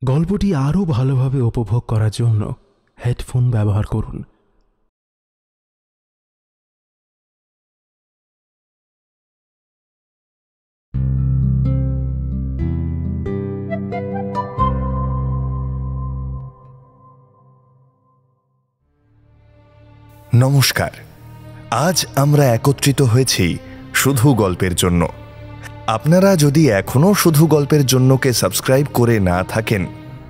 গল্পটি আরও ভালোভাবে উপভোগ করার জন্য হেডফোন ব্যবহার করুন। নমস্কার। আজ আমরা একত্রিত হয়েছি শুধু গল্পের জন্য। আপনারা যদি এখনো শুধু গল্পের জন্যকে সাবস্ক্রাইব করে না থাকেন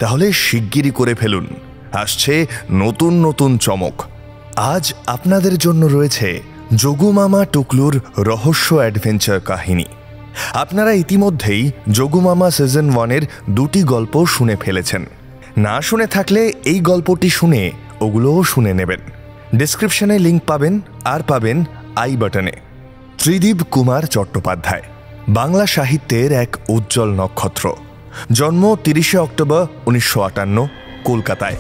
তাহলে শিগগিরই করে ফেলুন। আসছে নতুন নতুন চমক। আজ আপনাদের জন্য রয়েছে যোগু মামা টুকলুর রহস্য অ্যাডভেঞ্চার কাহিনী। আপনারা ইতিমধ্যেই যোগু মামা সিজন 1-এর 2টি গল্প শুনে ফেলেছেন। না শুনে থাকলে এই গল্পটি শুনে ওগুলোও শুনে নেবেন। ডেসক্রিপশনে লিঙ্ক পাবেন, আর পাবেন আই বাটনে। ত্রিদীপ কুমার চট্টোপাধ্যায় বাংলা সাহিত্যের এক উজ্জ্বল নক্ষত্র। জন্ম 30শে অক্টোবর 1958 কলকাতায়।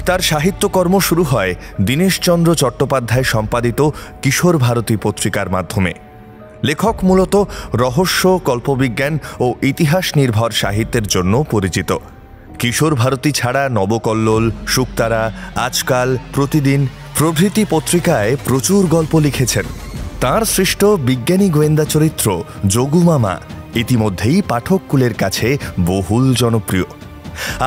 তার সাহিত্যকর্ম শুরু হয় দীনেশচন্দ্র চট্টোপাধ্যায় সম্পাদিত কিশোর ভারতী পত্রিকার মাধ্যমে। লেখক মূলত রহস্য, কল্পবিজ্ঞান ও ইতিহাস নির্ভর সাহিত্যের জন্য পরিচিত। কিশোর ভারতী ছাড়া নবকল্লোল, শুকতারা, আজকাল, প্রতিদিন প্রভৃতি পত্রিকায় প্রচুর গল্প লিখেছেন। তাঁর সৃষ্ট বিজ্ঞানী গোয়েন্দা চরিত্র যোগু মামা ইতিমধ্যেই পাঠককুলের কাছে বহুল জনপ্রিয়।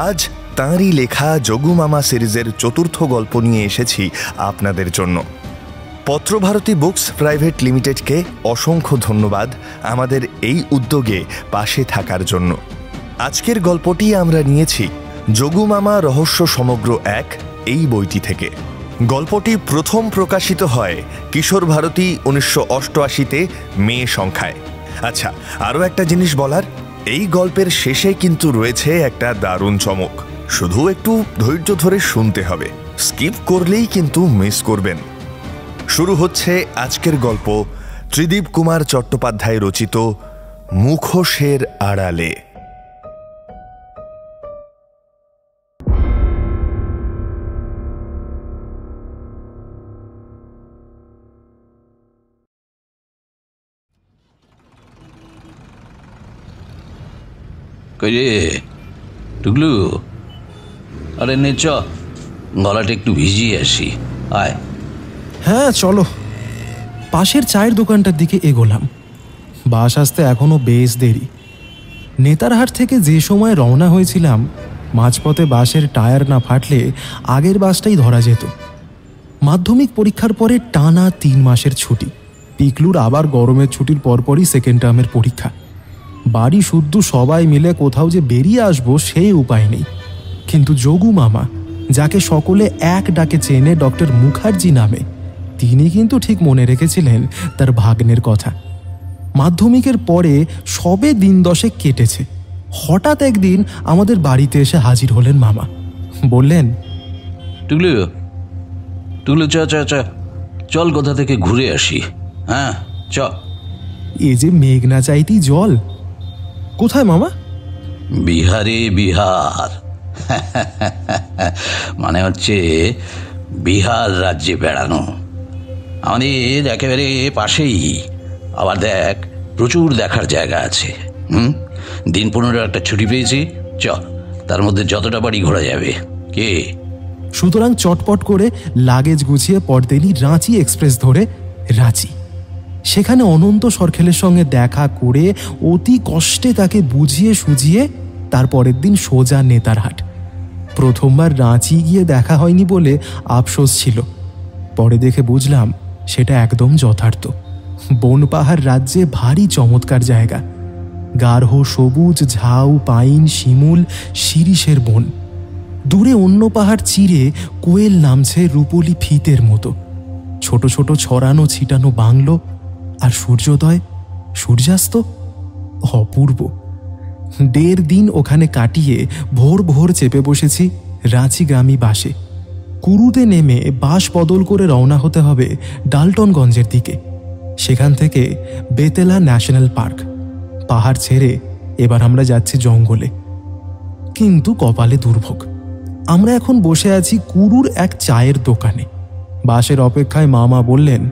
আজ তাঁরই লেখা যোগু মামা সিরিজের 4র্থ গল্প নিয়ে এসেছি আপনাদের জন্য। পত্রভারতী বুকস প্রাইভেট লিমিটেডকে অসংখ্য ধন্যবাদ আমাদের এই উদ্যোগে পাশে থাকার জন্য। আজকের গল্পটি আমরা নিয়েছি যোগু মামা রহস্য সমগ্র 1 এই বইটি থেকে। গল্পটি প্রথম প্রকাশিত হয় কিশোর ভারতী 1988-তে মে সংখ্যায়। আচ্ছা, আরও একটা জিনিস বলার, এই গল্পের শেষে কিন্তু রয়েছে একটা দারুণ চমক। শুধু একটু ধৈর্য ধরে শুনতে হবে, স্কিপ করলেই কিন্তু মিস করবেন। শুরু হচ্ছে আজকের গল্প ত্রিদীপ কুমার চট্টোপাধ্যায় রচিত মুখোশের আড়ালে। রে টুকলু, আরে নে চ, গলাটা একটু ভিজিয়ে আসি, আয়। হ্যাঁ চলো। পাশের চায়ের দোকানটার দিকে এগোলাম। বাস আসতে এখনো বেশ দেরি। নেতারহাট থেকে যে সময় রওনা হয়েছিলাম, মাঝপথে বাসের টায়ার না ফাটলে আগের বাসটাই ধরা যেত। মাধ্যমিক পরীক্ষার পরে টানা 3 মাসের ছুটি। পিকলুর আবার গরমের ছুটির পরপরই সেকেন্ড টার্মের পরীক্ষা। বাড়ি শুদ্ধ সবাই মিলে কোথাও যে বেরিয়ে আসবো সেই উপায় নেই। কিন্তু যোগু মামা, যাকে সকলে এক ডাকে চেনে ডক্টর মুখার্জি নামে, তিনি কিন্তু ঠিক মনে রেখেছিলেন তার ভাগ্নের কথা। মাধ্যমিকের পরে সবে দিন 10 কেটেছে। হঠাৎ একদিন আমাদের বাড়িতে এসে হাজির হলেন মামা। বললেন, টুকলু টুকলু চ চ চ, চল কোথা থেকে ঘুরে আসি। হ্যাঁ চ। এ যে মেঘ না চাইতেই জল। কোথায় মামা? বিহারে, বিহার। মানে হচ্ছে বিহার রাজ্যে বেড়ানো। আমাদের একেবারে পাশেই। আবার দেখ, প্রচুর দেখার জায়গা আছে। দিন 15 একটা ছুটি পেয়েছি, চ, তার মধ্যে যতটা বাড়ি ঘোরা যাবে। কে? সুতরাং চটপট করে লাগেজ গুছিয়ে পরদিনই রাঁচি এক্সপ্রেস ধরে রাঁচি। সেখানে অনন্ত সরখেলের সঙ্গে দেখা করে অতি কষ্টে তাকে বুঝিয়ে সুঝিয়ে তারপরের দিন সোজা নেতারহাট। প্রথমবার রাঁচি গিয়ে দেখা হয়নি বলে আফসোস ছিল। পরে দেখে বুঝলাম সেটা একদম যথার্থ। বনপাহাড় রাজ্যে ভারী চমৎকার জায়গা। গাঢ় সবুজ ঝাউ, পাইন, শিমুল, শিরিষের বন। দূরে অন্য পাহাড় চিরে কোয়েল নামছে রূপলি ফিতের মতো। ছোট ছোট ছড়ানো ছিটানো বাংলো, আর সূর্যোদয়, সূর্যাস্ত অপূর্ব। 1.5 দিন ওখানে কাটিয়ে ভোর ভোর চেপে বসেছি রাঁচিগামী বাসে। কুরুতে নেমে বাস বদল করে রওনা হতে হবে ডালটনগঞ্জের দিকে। সেখান থেকে বেতেলা ন্যাশনাল পার্ক। পাহাড় ছেড়ে এবার আমরা যাচ্ছি জঙ্গলে। কিন্তু কপালে দুর্ভোগ, আমরা এখন বসে আছি কুরুর এক চায়ের দোকানে। বাসের অপেক্ষায় মামা বললেন,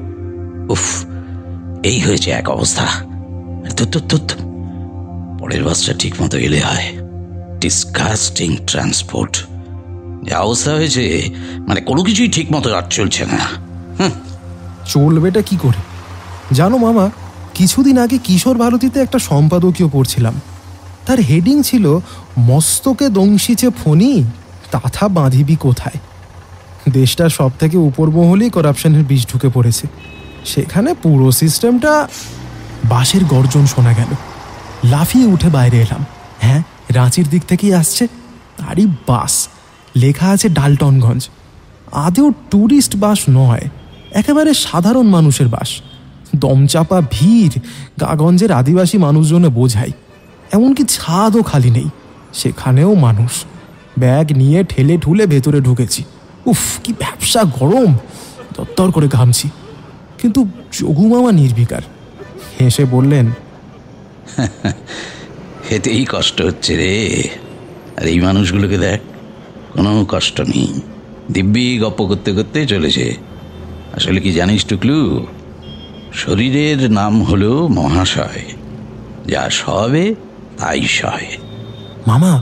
উফ, এই হয়েছে এক অবস্থা। পরের বাসটা ঠিক মতো এলে হয়। Disgusting transport. যে অবস্থা হয়েছে, মানে কোনো কিছুই ঠিক মতো আর চলছে না। চলবেটা কি করে জানো মামা? কিছুদিন আগে কিশোর ভারতীতে একটা সম্পাদকীয় পড়ছিলাম। তার হেডিং ছিল মস্তকে দংশিছে ফণি তাথা বাঁধিবি কোথায়। দেশটার সব থেকে উপর মহলেই করাপশনের বীজ ঢুকে পড়েছে। সেখানে পুরো সিস্টেমটা। বাসের গর্জন শোনা গেল। লাফিয়ে উঠে বাইরে এলাম। হ্যাঁ, রাঁচির দিক থেকেই আসছে। আরে বাস, লেখা আছে ডালটনগঞ্জ। আদেও ট্যুরিস্ট বাস নয়, একেবারে সাধারণ মানুষের বাস। দমচাপা ভিড়, গাগঞ্জের আদিবাসী মানুষজনে বোঝাই। এমনকি ছাদও খালি নেই, সেখানেও মানুষ। ব্যাগ নিয়ে ঠেলে ঠুলে ভেতরে ঢুকেছি। উফ, কি ব্যবসা গরম, তত্তর করে ঘামছি। কিন্তু যোগু মামা নির্বিকার, হেসে বললেন, খেতেই কষ্ট হচ্ছে রে। আর এই মানুষগুলোকে দেখ, কোনো কষ্ট নেই, দিব্যি গপ্প করতে করতে চলেছে। আসলে কি জানিস টুকলু, শরীরের নাম হলো মহাশয়, যা সবে তাই সয়। মামা,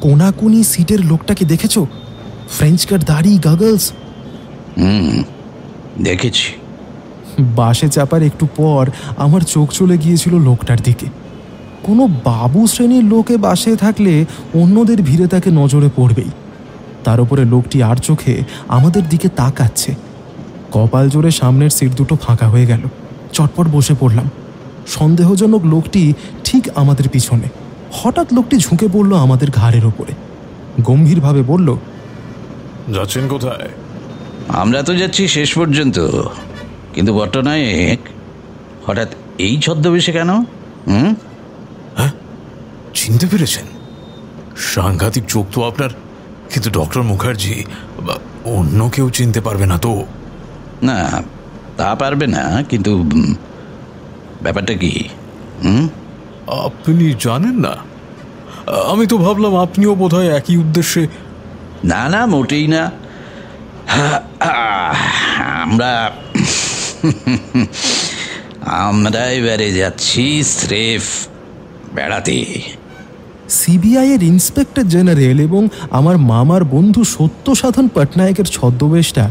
কোনাকুনি সিটের লোকটাকে দেখেছো? ফ্রেঞ্চ কাট, দাড়ি, গগলস। দেখেছি। বাসে চাপার একটু পর আমার চোখ চলে গিয়েছিল লোকটার দিকে। কোনো বাবু শ্রেণীর লোকে বাসে থাকলে অন্যদের ভিড়ে তাকে নজরে পড়বেই। তার উপরে লোকটি আর চোখে আমাদের দিকে তাকাচ্ছে। কপাল জোরে সামনের সিট দুটো ফাঁকা হয়ে গেল। চটপট বসে পড়লাম। সন্দেহজনক লোকটি ঠিক আমাদের পিছনে। হঠাৎ লোকটি ঝুঁকে পড়ল আমাদের ঘাড়ের ওপরে, গম্ভীরভাবে বলল, যাচ্ছেন কোথায়? আমরা তো যাচ্ছি শেষ পর্যন্ত, কিন্তু পট্টনায়ক হঠাৎ এই ছদ্মবেশে কেন? হ্যাঁ, চিনতে পেরেছেন? সাংঘাতিক চোখ তো আপনার। কিন্তু ডক্টর মুখার্জি বা অন্য কেউ চিনতে পারবে না তো? না, তা পারবে না, কিন্তু ব্যাপারটা কি? আপনি জানেন না? আমি তো ভাবলাম আপনিও বোধহয় একই উদ্দেশ্যে। না না, মোটেই না। আমরা এবারে যাচ্ছি স্রেফ বেড়াতে। সিবিআই এর ইন্সপেক্টর জেনারেল এবং আমার মামার বন্ধু সত্যসাধন পটনায়কের ছদ্মবেশটা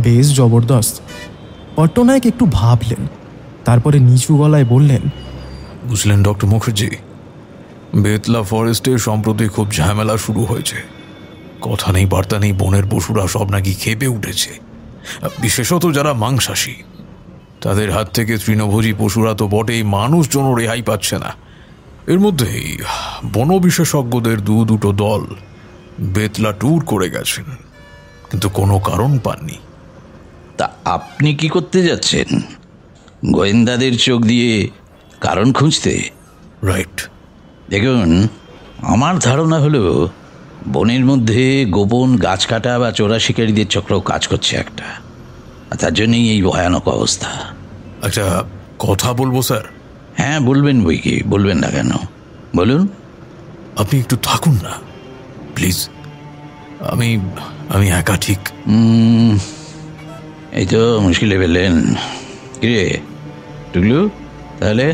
বেশ জবরদস্ত। পট্টনায়ক একটু ভাবলেন, তারপরে নিচু গলায় বললেন, বুঝলেন ডক্টর মুখার্জি, বেতলা ফরেস্টে সম্প্রতি খুব ঝামেলা শুরু হয়েছে। কথা নেই বার্তা নেই, বনের পশুরা সব নাকি খেপে উঠেছে। বিশেষত যারা মাংসাশী, তাদের হাত থেকে তৃণভোজী পশুরা তো বটেই, মানুষজনও রেহাই পাচ্ছে না। এর মধ্যেই বন বিশেষজ্ঞদের দুটো দল বেতলা ট্যুর করে গেছেন, কিন্তু কোনো কারণ পাননি। তা আপনি কি করতে যাচ্ছেন? গোয়েন্দাদের চোখ দিয়ে কারণ খুঁজতে? রাইট। দেখুন, আমার ধারণা হলো বনের মধ্যে গোপন গাছ কাটা বা চোরা শিকারীদের চক্র কাজ করছে একটা, আর তার জন্যই এই ভয়ানক অবস্থা। আচ্ছা, কথা বলবো স্যার? হ্যাঁ বলবেন, বই কি বলবেন না কেন, বলুন। আপনি একটু থাকুন না প্লিজ। আমি একা ঠিক। এই তো মুশকিলে ফেললেন। কিরে টুকলু, তাহলে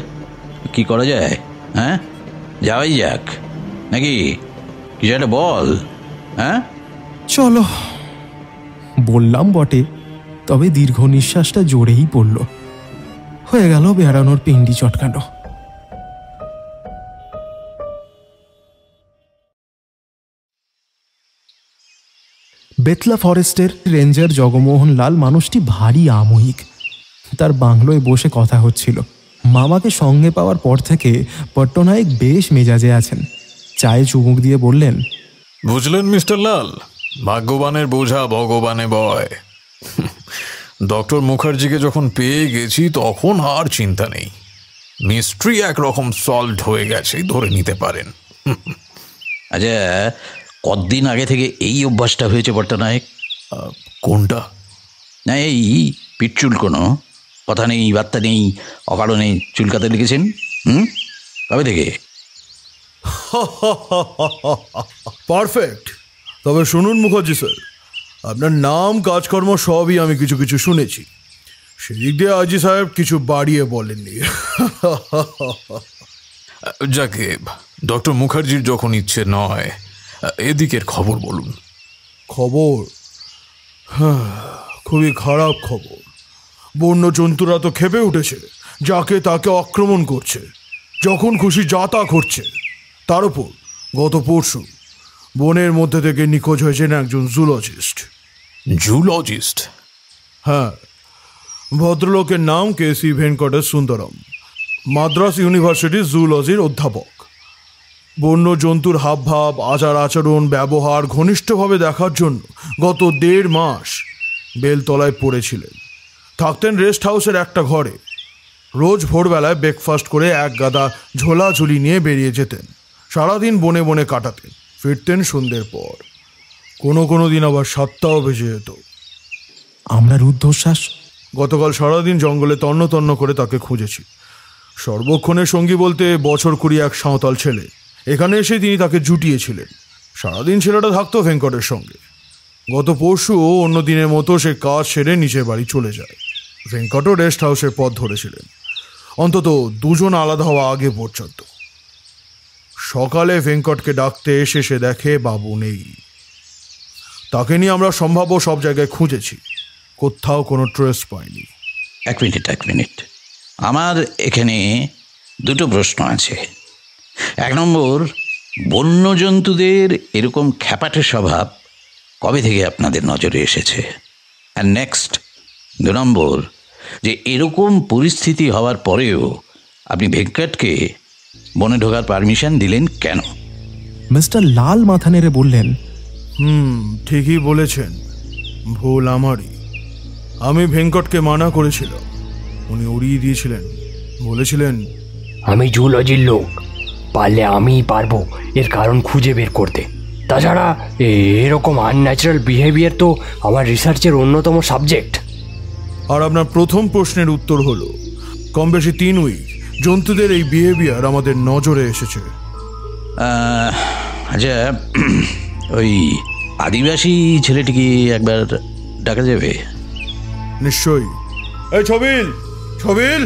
কি করা যায়? হ্যাঁ, যাওয়াই যাক নাকি? কিছু একটা বল। হ্যাঁ চলো। বললাম বটে, তবে দীর্ঘ নিঃশ্বাসটা জোরেই পড়ল। হয়ে গেল বেড়ানোর পিন্ডি চটকানো। বেতলা ফরেস্টের রেঞ্জার জগমোহন লাল মানুষটি ভারী আমোহিক। তার বাংলোয় বসে কথা হচ্ছিল। মামাকে সঙ্গে পাওয়ার পর থেকে পট্টনায়ক বেশ মেজাজে আছেন। চায়ে চুমুক দিয়ে বললেন, বুঝলেন মিস্টার লাল, ভাগ্যবানের বোঝা ভগবানে বয়। ডক্টর মুখার্জিকে যখন পেয়ে গেছি তখন আর চিন্তা নেই। মিস্ট্রি একরকম সলভড হয়ে গেছে ধরে নিতে পারেন। আচ্ছা, কতদিন আগে থেকে এই অভ্যাসটা হয়েছে পট্টনায়ক? কোনটা? না, এই পিঠচুল, কোনো কথা নেই বার্তা নেই, অকারণে চুলকাতে লিখেছেন। কবে থেকে? পারফেক্ট। তবে শুনুন মুখার্জি স্যার, আপনার নাম কাজকর্ম সবই আমি কিছু কিছু শুনেছি। সেদিক দিয়ে আজি সাহেব কিছু বাড়িয়ে বলেননি। যাকে ডক্টর মুখার্জির যখন ইচ্ছে নয়, এদিকের খবর বলুন। খবর? হ্যাঁ, খুবই খারাপ খবর। বন্য জন্তুরা তো ক্ষেপে উঠেছে, যাকে তাকে আক্রমণ করছে, যখন খুশি যা তা করছে। তার উপর গত পরশু বনের মধ্যে থেকে নিখোঁজ হয়েছেন একজন জুলজিস্ট। জুলজিস্ট? হ্যাঁ, ভদ্রলোকের নাম কেসি ভেঙ্কটেশ সুন্দরম, মাদ্রাস ইউনিভার্সিটির জুলজির অধ্যাপক। বন্য জন্তুর হাবভাব, আচার আচরণ, ব্যবহার ঘনিষ্ঠভাবে দেখার জন্য গত 1.5 মাস বেলতলায় পড়েছিলেন। থাকতেন রেস্ট হাউসের একটা ঘরে। রোজ ভোরবেলায় ব্রেকফাস্ট করে এক গাদা ঝোলাঝুলি নিয়ে বেরিয়ে যেতেন। সারাদিন বনে বনে কাটাতেন, ফিরতেন সন্ধ্যের পর। কোনো দিন আবার 7টাও বেজে যেত। আমরা রুদ্ধশ্বাস। গতকাল সারাদিন জঙ্গলে তন্ন তন্ন করে তাকে খুঁজেছি। সর্বক্ষণের সঙ্গী বলতে বছর 20 এক সাঁওতাল ছেলে। এখানে এসে তিনি তাকে জুটিয়েছিলেন। সারাদিন ছেলেটা থাকতো ভেঙ্কটের সঙ্গে। গত পরশু অন্য দিনের মতো সে কাজ সেরে নিচের বাড়ি চলে যায়। ভেঙ্কটও রেস্ট হাউসের পথ ধরেছিলেন, অন্তত 2 জন আলাদা হওয়া আগে পর্যন্ত। সকালে ভেঙ্কটকে ডাকতে এসে সে দেখে বাবু নেই। তাকে নিয়ে আমরা সম্ভাব্য সব জায়গায় খুঁজেছি, কোথাও কোনো ট্রেস পাইনি। এক মিনিট, আমার এখানে 2টো প্রশ্ন আছে। 1 নম্বর, বন্য জন্তুদের এরকম খ্যাপাটে স্বভাব কবে থেকে আপনাদের নজরে এসেছে? আর নেক্সট 2 নম্বর, যে এরকম পরিস্থিতি হওয়ার পরেও আপনি ভেঙ্কটকে বনে ঢোকার পারমিশন দিলেন কেন? মিস্টার লাল মাথা নেড়ে বললেন, ঠিকই বলেছেন, ভুল আমারই। আমি ভেঙ্কটকে মানা করেছিলাম, উনি উড়িয়ে দিয়েছিলেন। বলেছিলেন, আমি জুলজির লোক, পারলে আমিই পারবো এর কারণ খুঁজে বের করতে। তাছাড়া এরকম আনন্যাচারাল বিহেভিয়ার তো আমার রিসার্চের অন্যতম সাবজেক্ট। আর আপনার প্রথম প্রশ্নের উত্তর হলো, কম বেশি 3 উইক জন্তুদের এই বিহেভিয়ার আমাদের নজরে এসেছে। আচ্ছা, ওই আদিবাসী ছেলেটিকে একবার ডাকা যাবে? নিশ্চয়ই। এই ছবিল,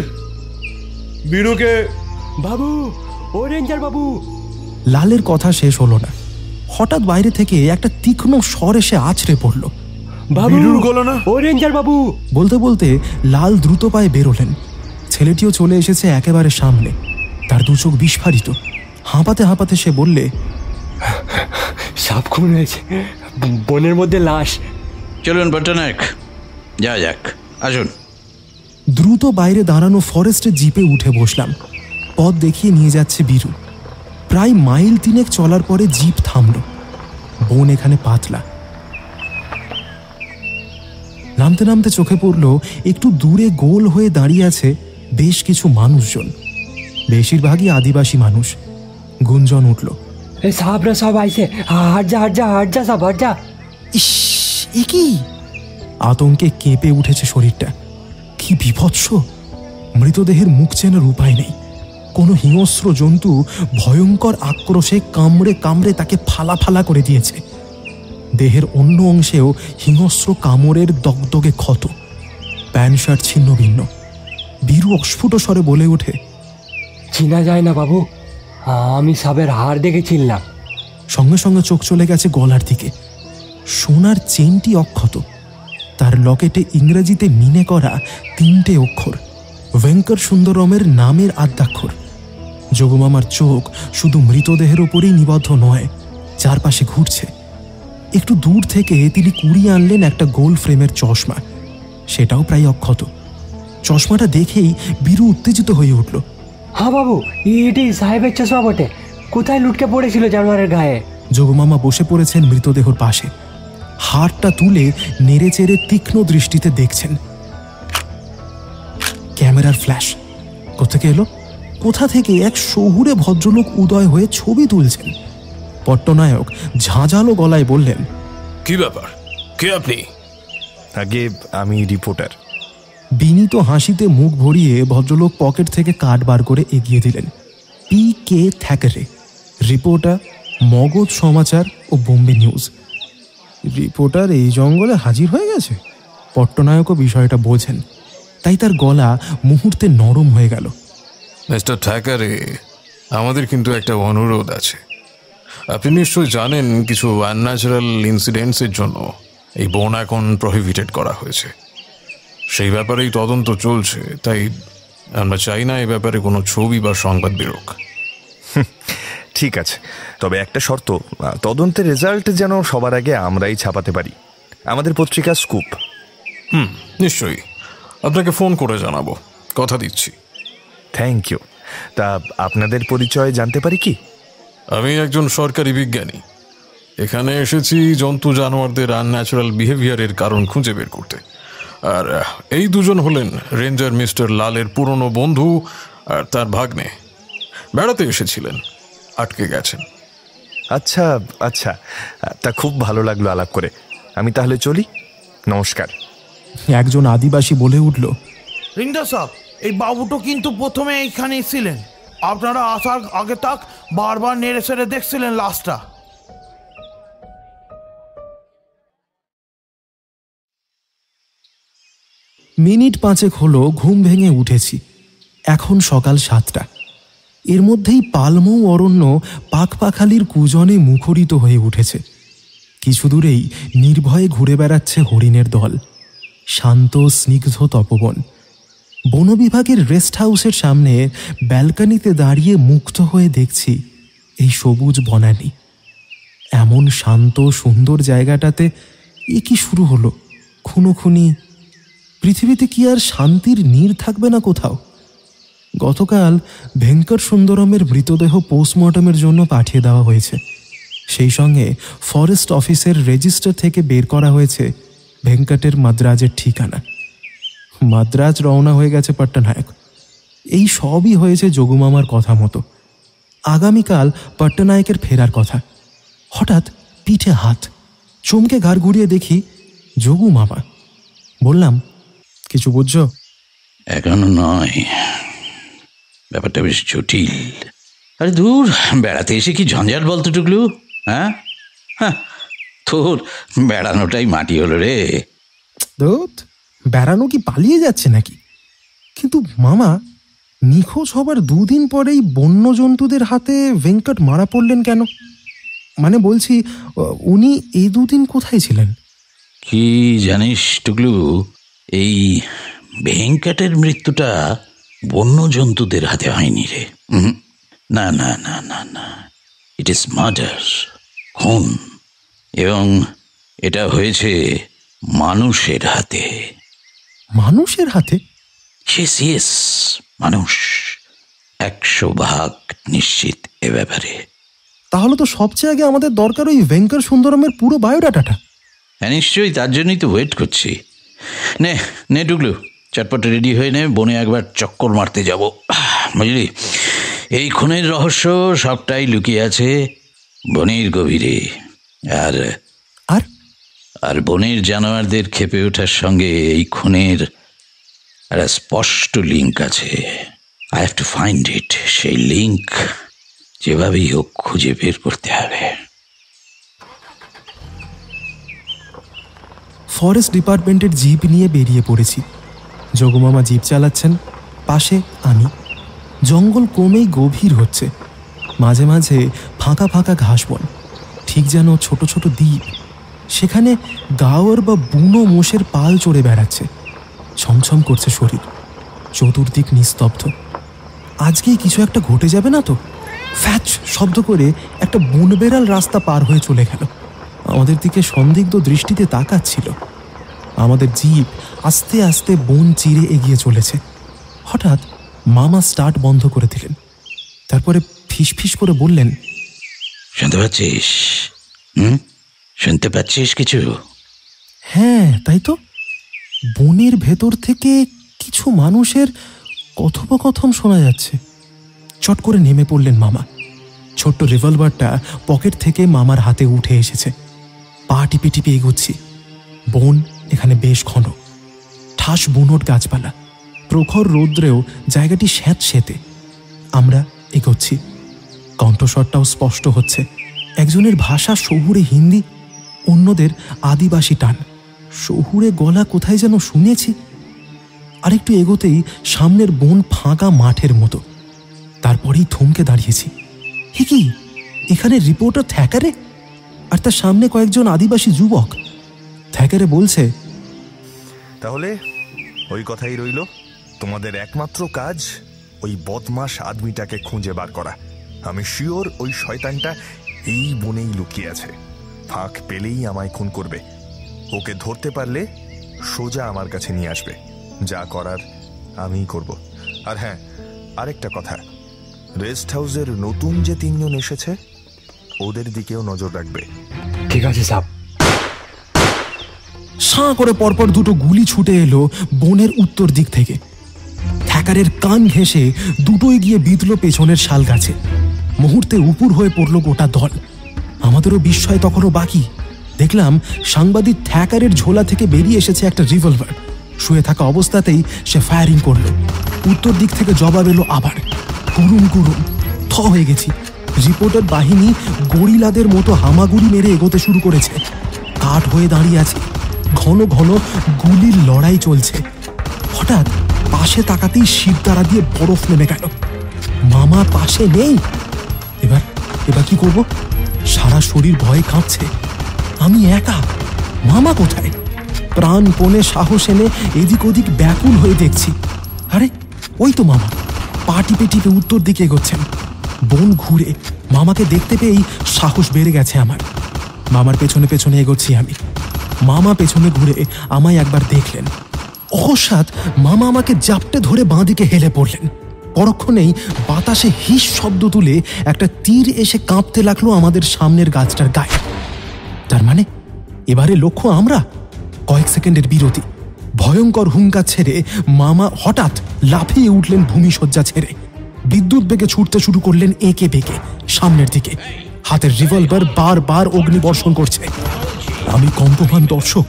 বীরুকে। বাবু, ও রেঞ্জার বাবু। লালের কথা শেষ হলো না, হঠাৎ বাইরে থেকে একটা তীক্ষ্ণ স্বর এসে আছড়ে পড়ল। বীরুর গলা না? ও রেঞ্জার বাবু। বলতে বলতে লাল দ্রুত পায়ে বেরোলেন। ছেলেটিও চলে এসেছে একেবারে সামনে। তার 2 চোখ বিস্ফারিত। হাঁপাতে হাঁপাতে সে বললে, সাপ খুন হয়েছে, বনের মধ্যে লাশ। চলুন পট্টনায়ক, যাওয়া যাক, আসুন। দ্রুত বাইরে দাঁড়ানো ফরেস্টের জিপে উঠে বসলাম। পথ দেখিয়ে নিয়ে যাচ্ছে বীরু। প্রায় মাইল 3 চলার পরে জিপ থামল। বন এখানে পাতলা। নামতে নামতে চোখে পড়ল একটু দূরে গোল হয়ে দাঁড়িয়ে আছে বেশ কিছু মানুষজন, বেশিরভাগই আদিবাসী মানুষ। গুঞ্জন উঠল, সাবরা সব আইছে, হাট যা সব হাট যা। ইস, এ কি! আতঙ্কে কেঁপে উঠেছে শরীরটা। কি বিভৎস! মৃতদেহের মুখ চেনার উপায় নেই। কোনো হিংস্র জন্তু ভয়ঙ্কর আক্রোশে কামড়ে কামড়ে তাকে ফালা ফালা করে দিয়েছে। দেহের অন্য অংশেও হিংস্র কামড়ের দগদগে ক্ষত, প্যান্ট শার্ট ছিন্ন ভিন্ন। বীরু অস্ফুট স্বরে বলে ওঠে, চিনা যায় না বাবু, আমি সাপের হাড় দেখে চিনলাম। সঙ্গে সঙ্গে চোখ চলে গেছে গলার দিকে। সোনার চেনটি অক্ষত, তার লকেটে ইংরেজিতে মিনে করা 3টে অক্ষর, ভেঙ্কট সুন্দরমের নামের আদ্যাক্ষর। যোগমামার চোখ শুধু মৃতদেহের উপরেই নিবদ্ধ নয়, চারপাশে ঘুরছে। একটু দূর থেকে তিনি কুড়িয়ে আনলেন একটা গোল ফ্রেমের চশমা, সেটাও প্রায় অক্ষত। চশমাটা দেখেই বীরু উত্তেজিত হয়ে উঠল। হ্যাঁ বাবু, এটাই সাহেবের চশমা বটে। কোথায় লুটকে পড়েছিল জানোয়ারের গায়ে? যোগমামা বসে পড়েছেন মৃতদেহর পাশে। হাড়টা তুলে নেড়ে চেড়ে তীক্ষ্ণ দৃষ্টিতে দেখছেন। ক্যামেরার ফ্ল্যাশ কোথেকে এলো? কোথা থেকে এক শহুরে ভদ্রলোক উদয় হয়ে ছবি তুলছেন। পট্টনায়ক ঝাঁঝালো গলায় বললেন, কি ব্যাপার, কে আপনি? আগে আমি রিপোর্টার। বিনীত হাসিতে মুখ ভরিয়ে ভদ্রলোক পকেট থেকে কার্ড বার করে এগিয়ে দিলেন। PK থ্যাকারে, রিপোর্টার, মগধ সমাচার ও বোম্বে নিউজ। রিপোর্টার এই জঙ্গলে হাজির হয়ে গেছে। পট্টনায়কও বিষয়টা বোঝেন, তাই তার গলা মুহূর্তে নরম হয়ে গেল। মিস্টার থ্যাকারে, আমাদের কিন্তু একটা অনুরোধ আছে। আপনি নিশ্চয়ই জানেন কিছু আনন্যাচারাল ইনসিডেন্টসের জন্য এই বন এখন প্রহিবিটেড করা হয়েছে। সেই ব্যাপারেই তদন্ত চলছে, তাই আমরা চাই না এই ব্যাপারে কোনো ছবি বা সংবাদ বেরোক। ঠিক আছে, তবে একটা শর্ত, তদন্তের রেজাল্ট যেন সবার আগে আমরাই ছাপাতে পারি, আমাদের পত্রিকা স্কুপ। নিশ্চয়ই, আপনাকে ফোন করে জানাবো, কথা দিচ্ছি। Thank you. তা আপনাদের পরিচয় জানতে পারি কি? আমি একজন সরকারি বিজ্ঞানী। এখানে এসেছি জন্তু জানোয়ারদের আনন্যাচারাল বিহেভিয়ারের কারণ খুঁজে বের করতে। আর এই দুজন হলেন রেঞ্জার মিস্টার লালের পুরনো বন্ধু আর তার ভাগ্নে। বেড়াতে এসেছিলেন, আটকে গেছেন। আচ্ছা আচ্ছা, তা খুব ভালো লাগলো আলাপ করে। আমি তাহলে চলি, নমস্কার। একজন আদিবাসী বলে উঠল, রিংদা সাহেব, এই বাবুটো কিন্তু প্রথমে এইখানে ছিলেন। আপনারা আসার আগে তাক বারবার নেড়ে সেড়ে দেখছিলেন লাশটা। মিনিট 5 হলো ঘুম ভেঙে উঠেছি। এখন সকাল 7টা। এর মধ্যেই পালমৌ অরণ্য পাখপাখালির কুজনে মুখরিত হয়ে উঠেছে। কিছু দূরেই নির্ভয়ে ঘুরে বেড়াচ্ছে হরিণের দল। শান্ত স্নিগ্ধ তপবন। বন বিভাগের রেস্ট হাউসের সামনে ব্যালকনিতে দাঁড়িয়ে মুগ্ধ হয়ে দেখছি এই সবুজ বনানী। এমন শান্ত সুন্দর জায়গাটাতে এ কি শুরু হলো? খুনোখুনি। পৃথিবীতে কি আর শান্তির নীড় থাকবে না কোথাও? গতকাল ভেঙ্কট সুন্দরমের মৃতদেহ পোস্টমর্টমের জন্য পাঠিয়ে দেওয়া হয়েছে। সেই সঙ্গে ফরেস্ট অফিসের রেজিস্টার থেকে বের করা হয়েছে ভেঙ্কটের মাদ্রাজের ঠিকানা। মাদ্রাজ রওনা হয়ে গেছে পট্টনায়ক। এই সবই হয়েছে যোগুমামার কথা মতো। আগামীকাল পট্টনায়কের ফেরার কথা। হঠাৎ পিঠে হাত, চমকে ঘাড় ঘুরিয়ে দেখি যোগুমামা। বললাম, কিছু বুঝছো? এখনো নয়, ব্যাপারটা বেশ জটিল। আরে দূর, বেড়াতে এসে কি ঝঞ্ঝাট বলতো টুকলু? হ্যাঁ, তোর বেড়ানোটাই মাটি হলো রে। দোত, বেড়ানো কি পালিয়ে যাচ্ছে নাকি? কিন্তু মামা, নিখোঁজ হবার 2 দিন পরেই বন্য জন্তুদের হাতে ভেঙ্কট মারা পড়লেন কেন? মানে বলছি, উনি এই 2 দিন কোথায় ছিলেন? কি জানিস টুকলু, এই ভেঙ্কটের মৃত্যুটা বন্য জন্তুদের হাতে হয়নি রে। না না না না না, ইট ইজ মার্ডার, খুন। এবং এটা হয়েছে মানুষের হাতে। মানুষের হাতে? ইয়েস, মানুষ। 100% নিশ্চিত এ ব্যাপারে। তাহলে তো সবচেয়ে আগে আমাদের দরকার ওই ভেঙ্কট সুন্দরমের পুরো বায়োডাটাটা। হ্যাঁ নিশ্চয়ই, তার জন্যই তো ওয়েট করছি। নে নে টুকলু, চটপট রেডি হয়ে নে, বনে একবার চক্কর মারতে যাব, বুঝলি? এই খুনের রহস্য সবটাই লুকিয়ে আছে বনের গভীরে। আর আর আর বনের জানোয়ারদের খেপে ওঠার সঙ্গে এই খুনের একটা স্পষ্ট লিঙ্ক আছে। I have to find it. সেই লিঙ্ক যেভাবেই হোক খুঁজে বের করতে হবে। ফরেস্ট ডিপার্টমেন্টের জিপ নিয়ে বেরিয়ে পড়েছি। যোগুমামা জিপ চালাচ্ছেন, পাশে আমি। জঙ্গল ক্রমেই গভীর হচ্ছে। মাঝে মাঝে ফাঁকা ফাঁকা ঘাস বন, ঠিক যেন ছোট ছোট দ্বীপ। সেখানে গাওয়ার বা বুনো মোষের পাল চড়ে বেড়াচ্ছে। ছমছম করছে শরীর, চতুর্দিক নিস্তব্ধ। আজকেই কিছু একটা ঘটে যাবে না তো? ফ্যাচ শব্দ করে একটা বনবেড়াল রাস্তা পার হয়ে চলে গেল। আমাদের দিকে সন্দিগ্ধ দৃষ্টিতে তাকাচ্ছিল। আমাদের জিপ আস্তে আস্তে বন চিরে এগিয়ে চলেছে। হঠাৎ মামা স্টার্ট বন্ধ করে দিলেন। তারপরে ফিসফিস করে বললেন, শুনতে পাচ্ছিস? শুনতে পাচ্ছিস কিছু? হ্যাঁ, তাই তো। বনের ভেতর থেকে কিছু মানুষের কথোপকথন শোনা যাচ্ছে। চট করে নেমে পড়লেন মামা। ছোট্ট রিভলভারটা পকেট থেকে মামার হাতে উঠে এসেছে। পা টিপে টিপে এগোচ্ছি। বন এখানে বেশ ঘন, ঠাস বুনোট গাছপালা। প্রখর রৌদ্রেও জায়গাটি স্যাঁতসেঁতে। আমরা এগোচ্ছি। কণ্ঠস্বরটাও স্পষ্ট হচ্ছে। একজনের ভাষা শহুরে হিন্দি, অন্যদের আদিবাসী টান। শহুরে গলা কোথায় যেন শুনেছি। আরেকটু এগোতেই সামনের বন ফাঁকা মাঠের মতো। তারপরেই থমকে দাঁড়িয়েছি। কি এখানে রিপোর্টার থ্যাকারে, আর তার সামনে কয়েকজন আদিবাসী যুবক। থ্যাকারে বলছে, তাহলে ওই কথাই রইল, তোমাদের একমাত্র কাজ ওই বদমাস আদমিটাকে খুঁজে বার করা। আমি শিওর ওই শয়তানটা এই বনেই লুকিয়ে আছে, ফাঁক পেলেই আমায় খুন করবে। ওকে ধরতে পারলে সোজা আমার কাছে নিয়ে আসবে, যা করার আমিই করব। আর হ্যাঁ, আরেকটা কথা, রেস্ট হাউসের নতুন যে 3 জন এসেছে ওদের দিকেও নজর রাখবে। ঠিক আছে সাব। সাঁ করে পরপর 2টো গুলি ছুটে এলো বনের উত্তর দিক থেকে। থ্যাকারের কান ঘেঁষে দুটোই গিয়ে বিঁধল পেছনের শাল গাছে। মুহূর্তে উপুর হয়ে পড়ল গোটা দল। আমাদেরও বিস্ময় তখনও বাকি। দেখলাম সাংবাদিক থ্যাকারের ঝোলা থেকে বেরিয়ে এসেছে একটা রিভলভার। শুয়ে থাকা অবস্থাতেই সে ফায়ারিং করল। উত্তর দিক থেকে জবাব এলো আবার। কুরুম কুরুম থ হয়ে গেছি। রিপোর্টার বাহিনী গরিলাদের মতো হামাগুড়ি মেরে এগোতে শুরু করেছে। কাঠ হয়ে দাঁড়িয়ে আছে, ঘন ঘন গুলির লড়াই চলছে। হঠাৎ পাশে তাকাতেই শিরদাঁড়া দিয়ে বরফ নেমে গেল। মামা পাশে নেই। এবার কি করব? সারা শরীর ভয়ে কাঁপছে। আমি একা, মামা কোথায়? প্রাণপণে সাহস এনে এদিক ওদিক ব্যাকুল হয়ে দেখছি। আরে ওই তো মামা, পা টিপে টিপে উত্তর দিকে এগোচ্ছেন। বন ঘুরে মামাকে দেখতে পেয়েই সাহস বেড়ে গেছে আমার। মামার পেছনে পেছনে এগোচ্ছি আমি। মামা পেছনে ঘুরে আমায় একবার দেখলেন। অকস্মাৎ মামা আমাকে জাপটে ধরে বাঁ দিকে হেলে পড়লেন। পরক্ষণেই বাতাসে হিস শব্দ তুলে একটা তীর এসে কাঁপতে লাগলো আমাদের সামনের গাছটার গায়ে। তার মানে এবারে লক্ষ্য আমরা। কয়েক সেকেন্ডের বিরতি। ভয়ঙ্কর হুঙ্কার ছেড়ে মামা হঠাৎ লাফিয়ে উঠলেন ভূমিশয্যা ছেড়ে। বিদ্যুৎ বেগে ছুটতে শুরু করলেন এঁকে বেঁকে সামনের দিকে। হাতের রিভলভার বারবার অগ্নিবর্ষণ করছে। আমি কম্পমান দর্শক,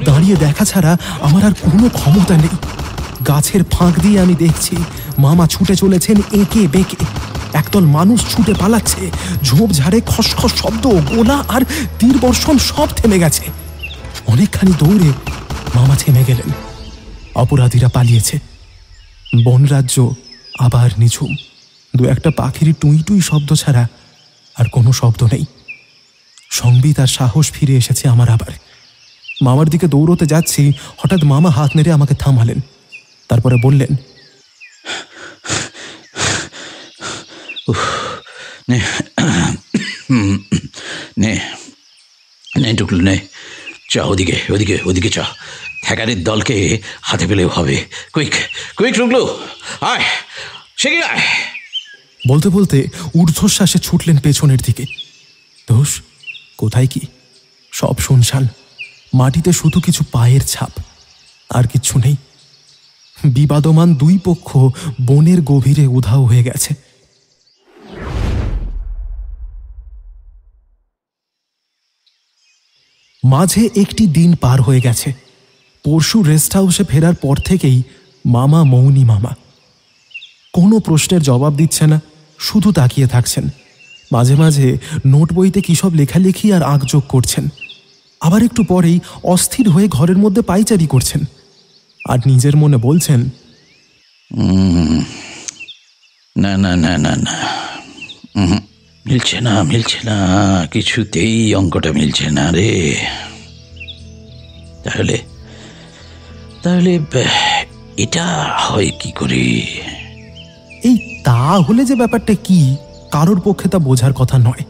দাঁড়িয়ে দেখা ছাড়া আমার আর কোনো ক্ষমতা নেই। গাছের ফাঁক দিয়ে আমি দেখছি মামা ছুটে চলেছেন এঁকে বেঁকে। একদল মানুষ ছুটে পালাচ্ছে। ঝোপঝাড়ে খসখস শব্দ, গোলা আর তীর বর্ষণ সব থেমে গেছে। অনেকখানি দৌড়ে মামা থেমে গেলেন। অপরাধীরা পালিয়েছে। বনরাজ্য আবার নিঝুম। 2-1 পাখির টুই টুই শব্দ ছাড়া আর কোনো শব্দ নেই। সংবিত আর সাহস ফিরে এসেছে আমার আবার। মামার দিকে দৌড়তে যাচ্ছি, হঠাৎ মামা হাত নেড়ে আমাকে থামালেন। তারপরে বললেন, টুকলু নে, চা ওদিকে ওদিকে ওদিকে চা। থ্যাকারের দলকে হাতে পেলেও হবে। কুইক কুইক টুকলু, আয় শিগগির আয়। বলতে বলতে ঊর্ধ্বশ্বাসে ছুটলেন পেছনের দিকে। দোষ কোথায় কি? সব শুনশান। মাটিতে শুধু কিছু পায়ের ছাপ, আর কিচ্ছু নেই। বিবাদমান 2 পক্ষ বনের গভীরে উধাও হয়ে গেছে। মাঝে একটি দিন পার হয়ে গেছে। পরশু রেস্ট হাউসে ফেরার পর থেকেই মামা মৌনী মামা। কোনো প্রশ্নের জবাব দিচ্ছে না, শুধু তাকিয়ে থাকছেন। মাঝে মাঝে নোট বইতে কী সব লেখালেখি আর আঁকযোগ করছেন। আবার একটু পরেই অস্থির হয়ে ঘরের মধ্যে পায়চারি করছেন। আর নিজের মনে বলছেন, না না না না না, মিলছে না মিলছে না, কিছুতেই অঙ্কটা মিলছে না রে। তাহলে তাহলে এটা হয় কি করে? এই তাহলে যে ব্যাপারটা কি, কারোর পক্ষে তা বোঝার কথা নয়।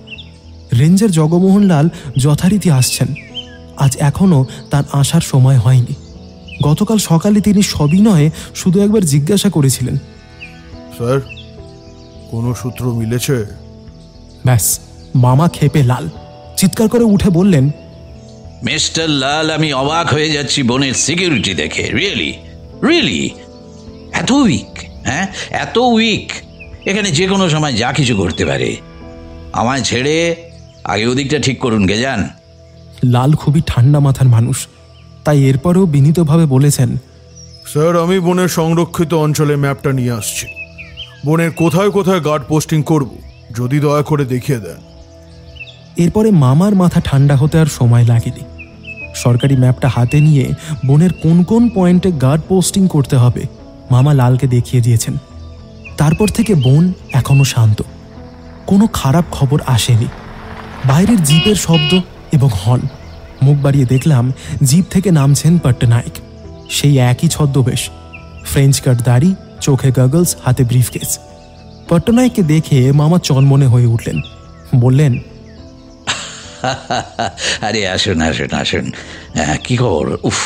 রেঞ্জার জগমোহনলাল যথারীতি আসছেন। আজ এখনও তার আসার সময় হয়নি। গতকাল সকালে তিনি সবিনয়ে শুধু একবার জিজ্ঞাসা করেছিলেন, স্যার কোনো সূত্র মিলেছে? ব্যাস, মামা ক্ষেপে লাল। চিৎকার করে উঠে বললেন, মিস্টার লাল, আমি অবাক হয়ে যাচ্ছি বনের সিকিউরিটি দেখে। রিয়েলি রিয়েলি এত উইক? হ্যাঁ, এত উইক? এখানে যে কোনো সময় যা কিছু করতে পারে। আমায় ছেড়ে আগে ওদিকটা ঠিক করুন গে যান। লাল খুবই ঠান্ডা মাথার মানুষ, তাই এরপরেও বিনীতভাবে বলেছেন, স্যার আমি বনের সংরক্ষিত অঞ্চলে ম্যাপটা নিয়ে আসছি। বনের কোথায় কোথায় গার্ড পোস্টিং করব, যদি দয়া করে দেখিয়ে দেন। এরপরে মামার মাথা ঠান্ডা হতে আর সময় লাগেনি। সরকারি ম্যাপটা হাতে নিয়ে বনের কোন কোন পয়েন্টে গার্ড পোস্টিং করতে হবে মামা লালকে দেখিয়ে দিয়েছেন। তারপর থেকে বোন এখনো শান্ত। কোনো খারাপ খবর আসেনি। বাইরের জিপের শব্দ এবং হর্ন। মুখ বাড়িয়ে দেখলাম জিপ থেকে নামছেন পট্টনায়ক। সেই একই ছদ্মবেশ, ফ্রেঞ্চ কাট দাড়ি, চোখে গগলস, হাতে ব্রিফকেস। পট্টনায়ককে দেখে মামা চনমনে হয়ে উঠলেন, বললেন, আরে আসুন আসুন আসুন, কি খবর? উফ,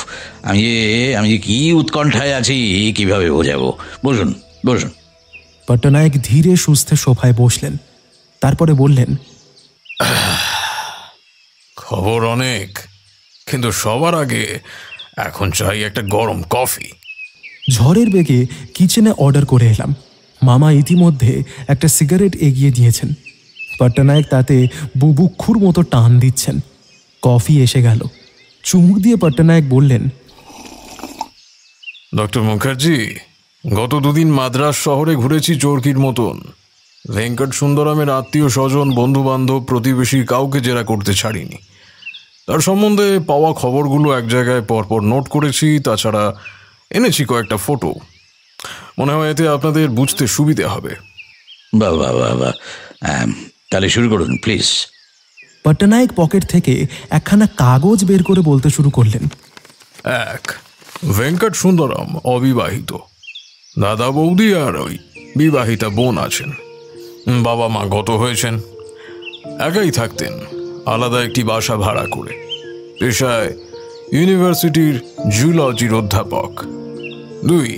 আমি যে কি উৎকণ্ঠায় আছি কিভাবে বোঝাবো। বসুন বসুন। পট্টনায়ক ধীরে সুস্থে সোফায় বসলেন। তারপরে বললেন, খবর অনেক, কিন্তু সবার আগে এখন চাই একটা গরম কফি। ঝড়ের বেগে কিচেনে অর্ডার করে এলাম। মামা ইতিমধ্যে একটা সিগারেট এগিয়ে দিয়েছেন। পট্টনায়ক তাতে বুবুক্ষুর মতো টান দিচ্ছেন। কফি এসে গেল। চুমুক দিয়ে পট্টনায়ক বললেন, ডক্টর মুখার্জি, গত দুদিন মাদ্রাস শহরে ঘুরেছি চোরকির মতন। ভেঙ্কট সুন্দরামের আত্মীয় স্বজন, বন্ধু বান্ধব, প্রতিবেশী কাউকে জেরা করতে ছাড়িনি। তার সম্বন্ধে পাওয়া খবরগুলো এক জায়গায় পরপর নোট করেছি। তাছাড়া এনেছি কয়েকটা ফটো। মনে হয় এতে আপনাদের বুঝতে সুবিধে হবে। বাবা বাবা, তাহলে শুরু করুন প্লিজ। পট্টনায়ক পকেট থেকে একখানা কাগজ বের করে বলতে শুরু করলেন, 1. ভেঙ্কট সুন্দরম অবিবাহিত। দাদা বৌদি আর ওই বিবাহিতা বোন আছেন। বাবা মা গত হয়েছেন। একাই থাকতেন, আলাদা একটি বাসা ভাড়া করে। পেশায় ইউনিভার্সিটির জুলজির অধ্যাপক। 2.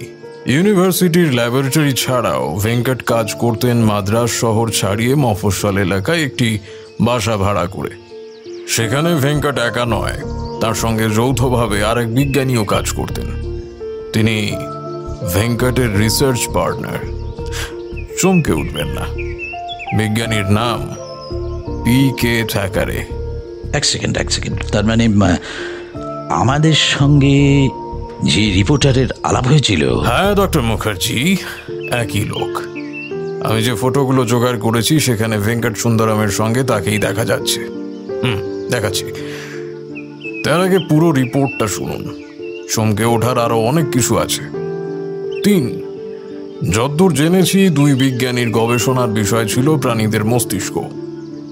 ইউনিভার্সিটির ল্যাবরেটরি ছাড়াও ভেঙ্কট কাজ করতেন মাদ্রাস শহর ছাড়িয়ে মফস্বল এলাকায় একটি বাসা ভাড়া করে। সেখানে ভেঙ্কট একা নয়, তার সঙ্গে যৌথভাবে আরেক বিজ্ঞানীও কাজ করতেন। তিনি ভেঙ্কটের রিসার্চ পার্টনার। চমকে উঠবেন না, বিজ্ঞানীর নাম পি.কে. থ্যাকারে। এক সেকেন্ড। তার মানে আমাদের সঙ্গে যে রিপোর্টারের আলাপ হয়েছিল? হ্যাঁ ডক্টর মুখার্জি, একই লোক। আমি যে ফটোগুলো জোগাড় করেছি সেখানে ভেঙ্কট সুন্দরামের সঙ্গে তাকেই দেখা যাচ্ছে। দেখাচ্ছি। তার আগে পুরো রিপোর্টটা শুনুন, চমকে ওঠার আরো অনেক কিছু আছে। 3. যদ্দূর জেনেছি, 2 বিজ্ঞানীর গবেষণার বিষয় ছিল প্রাণীদের মস্তিষ্ক।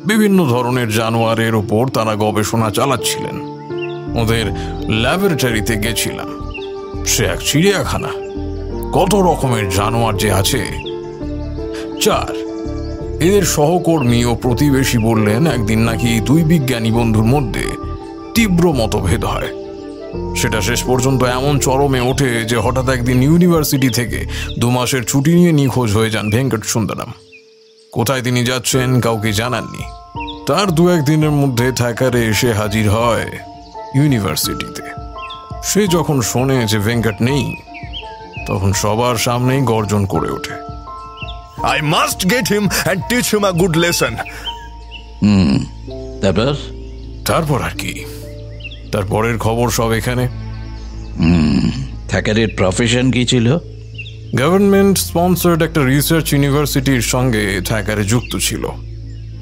বিভিন্ন ধরনের জানোয়ারের ওপর তারা গবেষণা চালাচ্ছিলেন। ওদের ল্যাবরেটরিতে গেছিলাম। সে এক চিড়িয়াখানা, কত রকমের জানোয়ার যে আছে। 4. এদের সহকর্মী ও প্রতিবেশী বললেন একদিন নাকি 2 বিজ্ঞানী বন্ধুর মধ্যে তীব্র মতভেদ হয়। সেটা শেষ পর্যন্ত এমন চরমে ওঠে যে হঠাৎ একদিন ইউনিভার্সিটি থেকে 2 মাসের ছুটি নিয়ে নিখোঁজ হয়ে যান ভেঙ্কট সুন্দরম। কোথায় তিনি যাচ্ছেন কাউকে জানাননি। তার 2-1 দিনের মধ্যে থ্যাকারে এসে হাজির হয় ইউনিভার্সিটিতে। সে যখন শোনে যে ভেঙ্কট নেই, তখন সবার সামনেই গর্জন করে ওঠে, I must get him and teach him a good lesson. তারপর আর কি, তারপরের খবর সব এখানে। থ্যাকারের প্রফেশন কি ছিল? গভর্নমেন্ট স্পন্সর্ড একটা রিসার্চ ইউনিভার্সিটির সঙ্গে থ্যাকারে যুক্ত ছিল।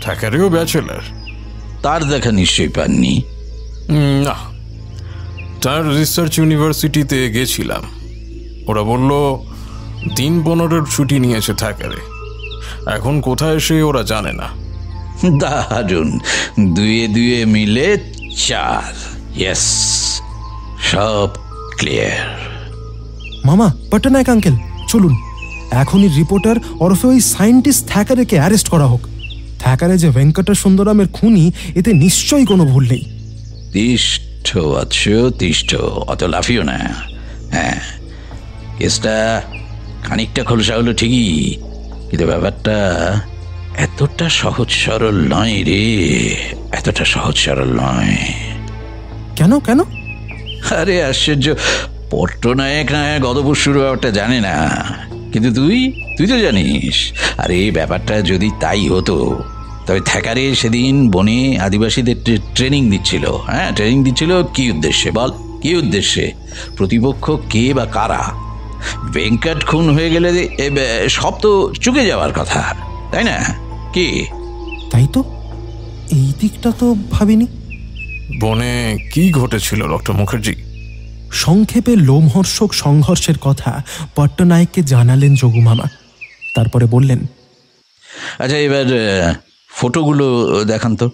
থ্যাকারেও ব্যাচেলার। তার দেখা নিশ্চয়ই পাননি? না, তার রিসার্চ ইউনিভার্সিটিতে গেছিলাম। ওরা বলল দিন 15-এর ছুটি নিয়েছে থ্যাকারে। এখন কোথায় সে ওরা জানে না। দারুণ, 2 মিলে 4। ইয়েস, সব ক্লিয়ার। মামা, পট্টনায়ক আঙ্কেল, চলুন এখনই রিপোর্টার ওরফে ওই সায়েন্টিস্ট থ্যাকারেকে অ্যারেস্ট করা হোক। থ্যাকারে যে ভেঙ্কট সুন্দরামের খুনি, এতে নিশ্চয়ই কোনো ভুল নেই। তিষ্ঠ, অত লাফিও না। হ্যাঁ, কেসটা খানিকটা খোলসা হলো ঠিকই, কিন্তু ব্যাপারটা এতটা সহজ সরল নয় রে, এতটা সহজ সরল নয়। কেন? আরে আশ্চর্য, পট্টনায়ক না গতপরশুর ব্যাপারটা জানে না, কিন্তু তুই তো জানিস। আর এই ব্যাপারটা যদি তাই হতো, তবে থ্যাকারে সেদিন বনে আদিবাসীদের ট্রেনিং দিচ্ছিল। হ্যাঁ, ট্রেনিং দিচ্ছিল কি উদ্দেশ্যে বল? কি উদ্দেশ্যে? প্রতিপক্ষ কে বা কারা? ভেঙ্কট খুন হয়ে গেলে সব তো চুকে যাওয়ার কথা, তাই না? কি? তাই তো, এই দিকটা তো ভাবিনি। বনে কি ঘটেছিল ডক্টর মুখার্জি? সংক্ষেপে লোমহর্ষক সংঘর্ষের কথা পট্টনায়ককে জানালেন যোগুমামা। তারপরে বললেন, আচ্ছা, এবার ফটোগুলো দেখান তো।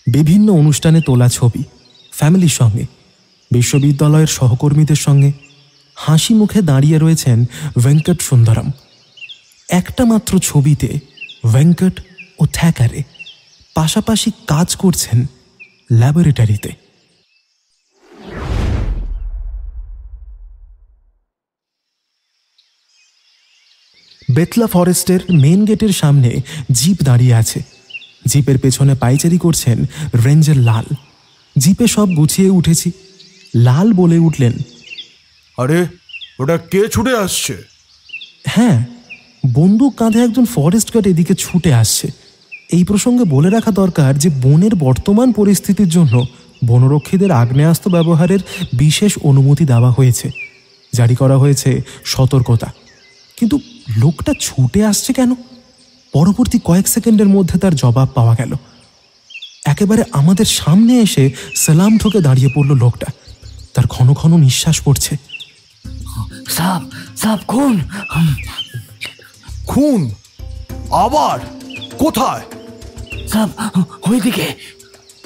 বিভিন্ন অনুষ্ঠানে তোলা ছবি, ফ্যামিলির সঙ্গে, বিশ্ববিদ্যালয়ের সহকর্মীদের সঙ্গে। হাসি মুখে দাঁড়িয়ে রয়েছেন ভেঙ্কট সুন্দরম। একটা মাত্র ছবিতে ভেঙ্কট ও থ্যাকারে পাশাপাশি কাজ করছেন ল্যাবরেটরিতে। বেতলা ফরেস্টের মেন গেটের সামনে জিপ দাঁড়িয়ে আছে। জিপের পেছনে পাইচারি করছেন রেঞ্জার লাল। জিপে সব গুছিয়ে উঠেছি। লাল বলে উঠলেন, আরে ওটা কে ছুটে আসছে? হ্যাঁ, বন্দুক কাঁধে একজন ফরেস্ট গার্ড এদিকে ছুটে আসছে। এই প্রসঙ্গে বলে রাখা দরকার যে বনের বর্তমান পরিস্থিতির জন্য বনরক্ষীদের আগ্নেয়াস্ত্র ব্যবহারের বিশেষ অনুমতি দেওয়া হয়েছে, জারি করা হয়েছে সতর্কতা। কিন্তু লোকটা ছুটে আসছে কেন? পরবর্তী কয়েক সেকেন্ডের মধ্যে তার জবাব পাওয়া গেল। একেবারে আমাদের সামনে এসে সালাম ঠোকে দাঁড়িয়ে পড়ল লোকটা। তার ঘন ঘন নিঃশ্বাস পড়ছে। সাপ সাপ খুন খুন? আবার? কোথায়? সাপ ওইদিকে।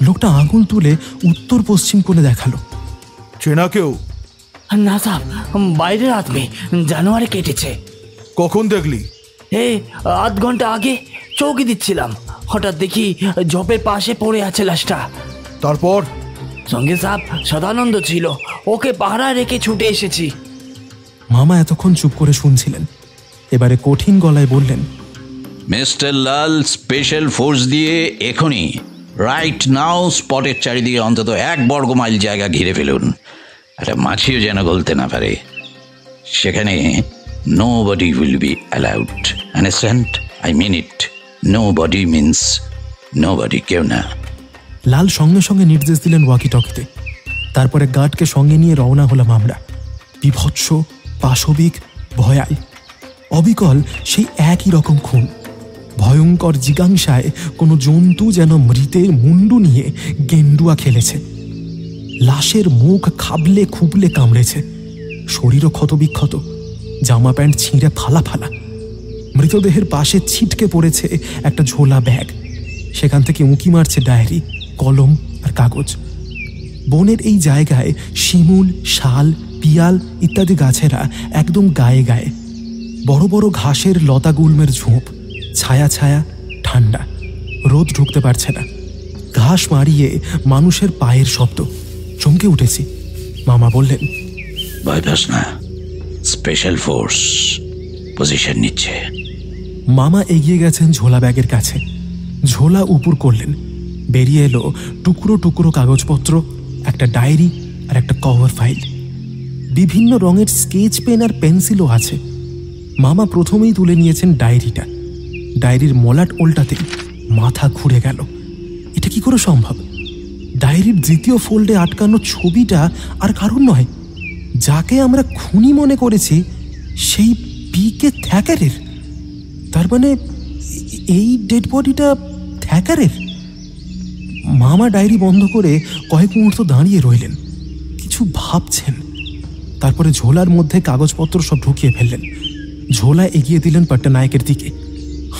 লোকটা আঙুল তুলে উত্তর পশ্চিম কোণে দেখালো। চেনা কেউ? না সাপ, বাইরের আদমি, জানুয়ারি কেটেছে। কখন দেখলি? এই আধ ঘন্টা আগে চৌকি দিচ্ছিলাম, হঠাৎ দেখি ঝোপের পাশে পড়ে আছে লাশটা। তারপর? সঙ্গে সাপ সদানন্দ ছিল, ওকে পাহারা রেখে ছুটে এসেছি। মামা এতক্ষণ চুপ করে শুনছিলেন। এবারে কঠিন গলায় বললেন, মিস্টার লাল, স্পেশাল ফোর্স দিয়ে এখনই রাইট নাও স্পটের চারিদিকে অন্তত 1 বর্গ মাইল জায়গা ঘিরে ফেলুন। একটা মাছিও যেন গলতে না পারে। সেখানে nobody will be allowed. Understand? I mean it. Nobody means nobody. কেউ না। লাল সঙ্গে সঙ্গে নির্দেশ দিলেন ওয়াকি টকিতে। তারপরে গার্ডকে সঙ্গে নিয়ে রওনা হলাম আমরা। বিভৎস, পাশবিক, ভয়াল, অবিকল সেই একই রকম খুন। ভয়ঙ্কর জিজ্ঞাসায় কোনো জন্তু যেন মৃতের মুন্ডু নিয়ে গেন্ডুয়া খেলেছে। লাশের মুখ খাবলে খুবলে কামড়েছে, শরীরও ক্ষতবিক্ষত, জামা প্যান্ট ছিঁড়ে ফালা ফালা। মৃতদেহের পাশে ছিটকে পড়েছে একটা ঝোলা ব্যাগ। সেখান থেকে উঁকি মারছে ডায়েরি, কলম আর কাগজ। বনের এই জায়গায় শিমুল, শাল, পিয়াল ইত্যাদি গাছেরা একদম গায়ে গায়ে। বড় বড় ঘাসের লতাগুল্মের ঝোপ, ছায়া ছায়া, ঠান্ডা, রোদ ঢুকতে পারছে না। ঘাস মারিয়ে মানুষের পায়ের শব্দ। চমকে উঠেছি। মামা বললেন, ভয় পাস না, স্পেশাল ফোর্স পজিশন নিচ্ছে। মামা এগিয়ে গেছেন ঝোলা ব্যাগের কাছে। ঝোলা উপর করলেন। বেরিয়ে এলো টুকরো টুকরো কাগজপত্র, একটা ডায়েরি আর একটা কভার ফাইল। বিভিন্ন রঙের স্কেচ পেন আর পেন্সিলও আছে। মামা প্রথমেই তুলে নিয়েছেন ডায়েরিটা। ডায়েরির মলাট ওল্টাতেই মাথা ঘুরে গেল। এটা কি করে সম্ভব? ডায়েরির দ্বিতীয় ফোল্ডে আটকানো ছবিটা আর কারণ নয়, যাকে আমরা খুনি মনে করেছি সেই পি.কে. থ্যাকারের। তার মানে এই ডেড বডিটা থ্যাকারের। মামা ডায়েরি বন্ধ করে কয়েক মুহূর্ত দাঁড়িয়ে রইলেন, কিছু ভাবছেন। তারপরে ঝোলার মধ্যে কাগজপত্র সব ঢুকিয়ে ফেললেন। ঝোলা এগিয়ে দিলেন পট্টনায়কের দিকে।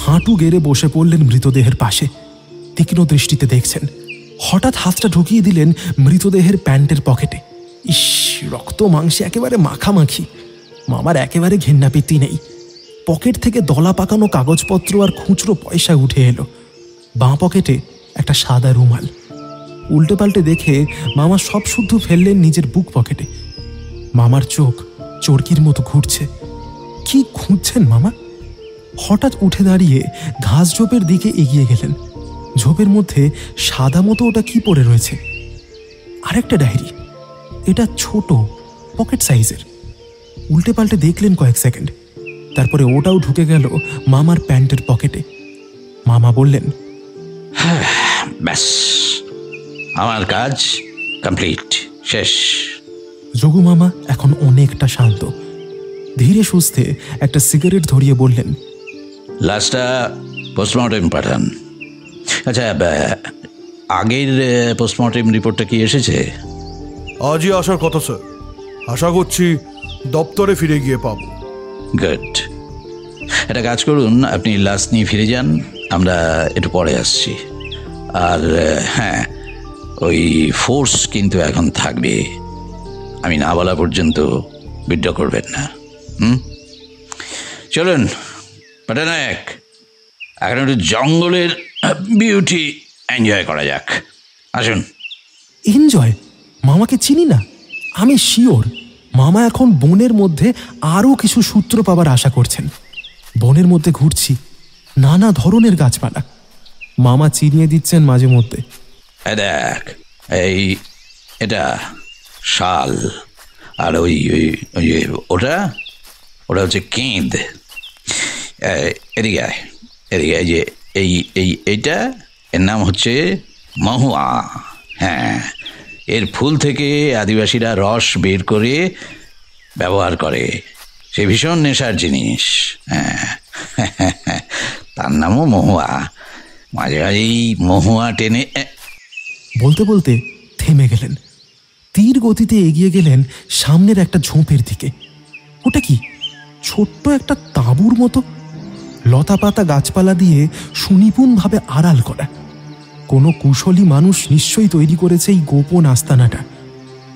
হাঁটু গেড়ে বসে পড়লেন মৃতদেহের পাশে, তীক্ষ্ণ দৃষ্টিতে দেখছেন। হঠাৎ হাতটা ঢুকিয়ে দিলেন মৃতদেহের প্যান্টের পকেটে। ইস, রক্ত মাংসে একেবারে মাখামাখি। মামার একেবারে ঘেন্নাপিত্তি নেই। পকেট থেকে দলা পাকানো কাগজপত্র আর খুচরো পয়সা উঠে এলো। বাঁ পকেটে একটা সাদা রুমাল। উল্টে পাল্টে দেখে মামা সব শুদ্ধ ফেললেন নিজের বুক পকেটে। মামার চোখ চরকির মতো ঘুরছে। কি খুঁজছেন মামা? হঠাৎ উঠে দাঁড়িয়ে ঘাস ঝোপের দিকে এগিয়ে গেলেন। ঝোপের মধ্যে সাদা মতো ওটা কি পড়ে রয়েছে? আরেকটা ডায়েরি। এটা ছোট, পকেট সাইজের। উল্টে পাল্টে দেখলেন কয়েক সেকেন্ড, তারপরে ওটাও ঢুকে গেল মামার প্যান্টের পকেটে। মামা বললেন, ব্যাস, আমার কাজ কমপ্লিট, শেষ। যোগু মামা এখন অনেকটা শান্ত। ধীরে সুস্থে একটা সিগারেট ধরিয়ে বললেন, লাস্টটা পোস্টমর্টম পাঠান। আচ্ছা, আগের পোস্টমর্টম রিপোর্টটা কি এসেছে? আজই আসার কথা স্যার। আশা করছি দপ্তরে ফিরে গিয়ে পাবো। গুড। একটা কাজ করুন, আপনি লাশ নিয়ে ফিরে যান, আমরা একটু পরে আসছি। আর হ্যাঁ, ওই ফোর্স কিন্তু এখন থাকবে, আমি না বলা পর্যন্ত বিদ্রোহ করবেন না। চলুন পটনায়ক, এখন একটু জঙ্গলের বিউটি এনজয় করা যাক, আসুন। এনজয়? মামাকে চিনি না, আমি শিওর মামা এখন বনের মধ্যে আরও কিছু সূত্র পাবার আশা করছেন। বনের মধ্যে ঘুরছি, নানা ধরনের গাছপালা, মামা চিনিয়ে দিচ্ছেন মাঝে মধ্যে। দেখ, এটা শাল, আর ওই ওটা হচ্ছে কেঁদ। এদিকে এদিকে, এই যে এইটা, এর নাম হচ্ছে মহুয়া। হ্যাঁ, এর ফুল থেকে আদিবাসীরা রস বের করে ব্যবহার করে, সে ভীষণ নেশার জিনিস। হ্যাঁ, তার নামও মহুয়া। মাঝে মাঝেই মহুয়া টেনে। বলতে বলতে থেমে গেলেন, তীর গতিতে এগিয়ে গেলেন সামনের একটা ঝোপের দিকে। ওটা কি? ছোট্ট একটা তাঁবুর মতো, লতাপাতা গাছপালা দিয়ে সুনিপুণভাবে আড়াল করা। কোনো কুশলী মানুষ নিশ্চয়ই তৈরি করেছে এই গোপন আস্তানাটা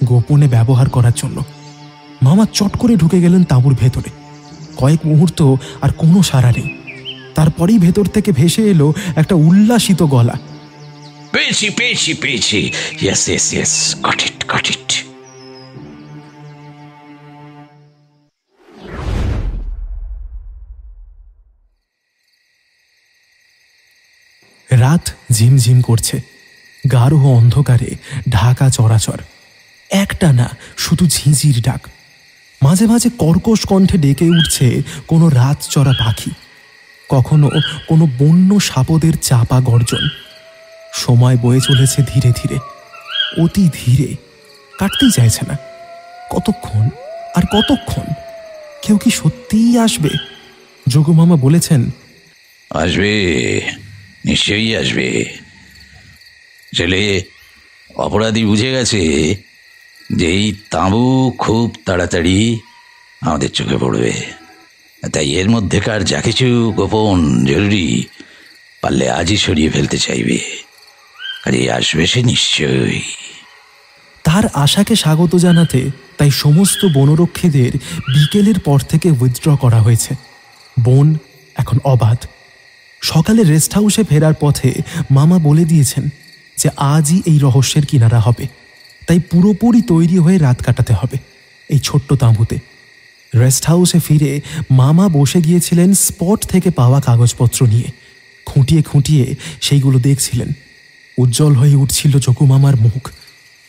গোপনে ব্যবহার করার জন্য। মামা চট করে ঢুকে গেলেন তাঁবুর ভেতরে। কয়েক মুহূর্ত আর কোনো সাড়া নেই, তারপরেই ভেতর থেকে ভেসে এলো একটা উল্লাসিত গলা। পেয়েছি পেয়েছি পেয়েছি, yes yes yes, got it got it. রাত ঝিমঝিম করছে, গাঢ় অন্ধকারে ঢাকা চরাচর। একটা না, শুধু ঝিঁঝির ডাক। মাঝে মাঝে কর্কশ কণ্ঠে ডেকে উঠছে কোনো রাত চড়া পাখি, কখনো কোনো বন্য সাপদের চাপা গর্জন। সময় বয়ে চলেছে ধীরে ধীরে, অতি ধীরে, কাটতেই চাইছে না। কতক্ষণ আর কতক্ষণ? কেউ কি সত্যিই আসবে? যোগমামা বলেছেন, আসবে, নিশ্চয়ই আসবে। ছেলে অপরাধী বুঝে গেছে যে এই তাঁবু খুব তাড়াতাড়ি আমাদের চোখে পড়বে, তাই এর মধ্যেকার যা কিছু গোপন জরুরি পারলে আজই সরিয়ে ফেলতে চাইবে। আরে আসবে সে নিশ্চয়ই। তার আশাকে স্বাগত জানাতে তাই সমস্ত বনরক্ষীদের বিকেলের পর থেকে উইথড্র করা হয়েছে। বন এখন অবাধ। সকালে রেস্ট হাউসে ফেরার পথে মামা বলে দিয়েছেন যে আজই এই রহস্যের কিনারা হবে, তাই পুরোপুরি তৈরি হয়ে রাত কাটাতে হবে এই ছোট্ট তাঁবুতে। রেস্ট হাউসে ফিরে মামা বসে গিয়েছিলেন স্পট থেকে পাওয়া কাগজপত্র নিয়ে। খুঁটিয়ে খুঁটিয়ে সেইগুলো দেখছিলেন। উজ্জ্বল হয়ে উঠছিল চকু মামার মুখ।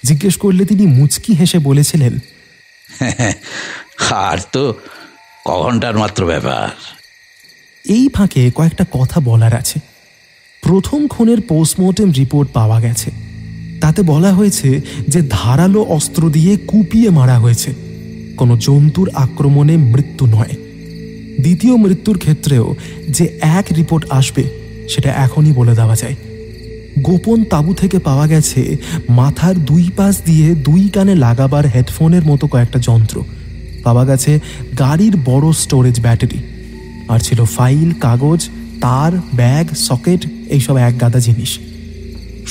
জিজ্ঞেস করলে তিনি মুচকি হেসে বলেছিলেন, আর তো ক ঘন্টার মাত্র ব্যাপার। এই ফাঁকে কয়েকটা কথা বলার আছে। প্রথম খুনের পোস্টমর্টেম রিপোর্ট পাওয়া গেছে। তাতে বলা হয়েছে যে ধারালো অস্ত্র দিয়ে কুপিয়ে মারা হয়েছে, কোনো জন্তুর আক্রমণে মৃত্যু নয়। দ্বিতীয় মৃত্যুর ক্ষেত্রেও যে এক রিপোর্ট আসবে সেটা এখনই বলে দেওয়া যায়। গোপন তাঁবু থেকে পাওয়া গেছে মাথার দুই পাশ দিয়ে দুই কানে লাগাবার হেডফোনের মতো কয়েকটা যন্ত্র। পাওয়া গেছে গাড়ির বড় স্টোরেজ ব্যাটারি, আর ছিল ফাইল, কাগজ, তার, ব্যাগ, সকেট, এইসব এক গাদা জিনিস।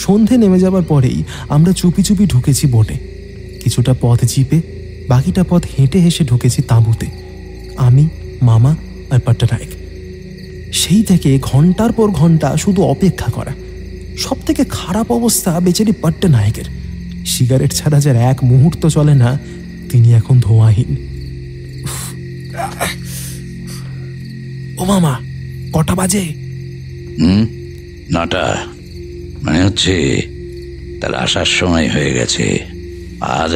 সন্ধে নেমে যাবার পরেই আমরা চুপি চুপি ঢুকেছি বনে। কিছুটা পথ জিপে, বাকিটা পথ হেঁটে হেসে ঢুকেছি তাঁবুতে, আমি, মামা আর পট্টনায়ক। সেই থেকে ঘন্টার পর ঘন্টা শুধু অপেক্ষা করা। সব থেকে খারাপ অবস্থা বেচারি পট্টনায়কের। সিগারেট ছাড়া যার এক মুহূর্ত চলে না, তিনি এখন ধোঁয়াহীন। ও মামা, কটা বাজে? 9টা। মানে হচ্ছে তার আসার সময় হয়ে গেছে। আর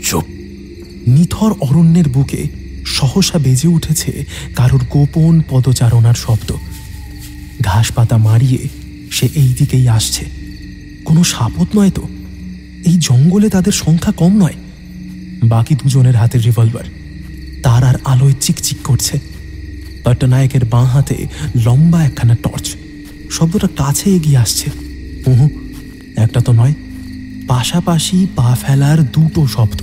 চুপ। নিথর অরণ্যের বুকে সহসা বেজে উঠেছে কারোর গোপন পদচারণার শব্দ। ঘাস পাতা মারিয়ে সে এই দিকেই আসছে। কোনো সাপত নয় তো? এই জঙ্গলে তাদের সংখ্যা কম নয়। বাকি দুজনের হাতে রিভলভার, তার আর আলোয় চিকচিক করছে। পট্টনায়কের বাঁ হাতে লম্বা একখানা টর্চ। শব্দটা কাছে এগিয়ে আসছে। একটা তো নয়, পাশাপাশি পা ফেলার দুটো শব্দ।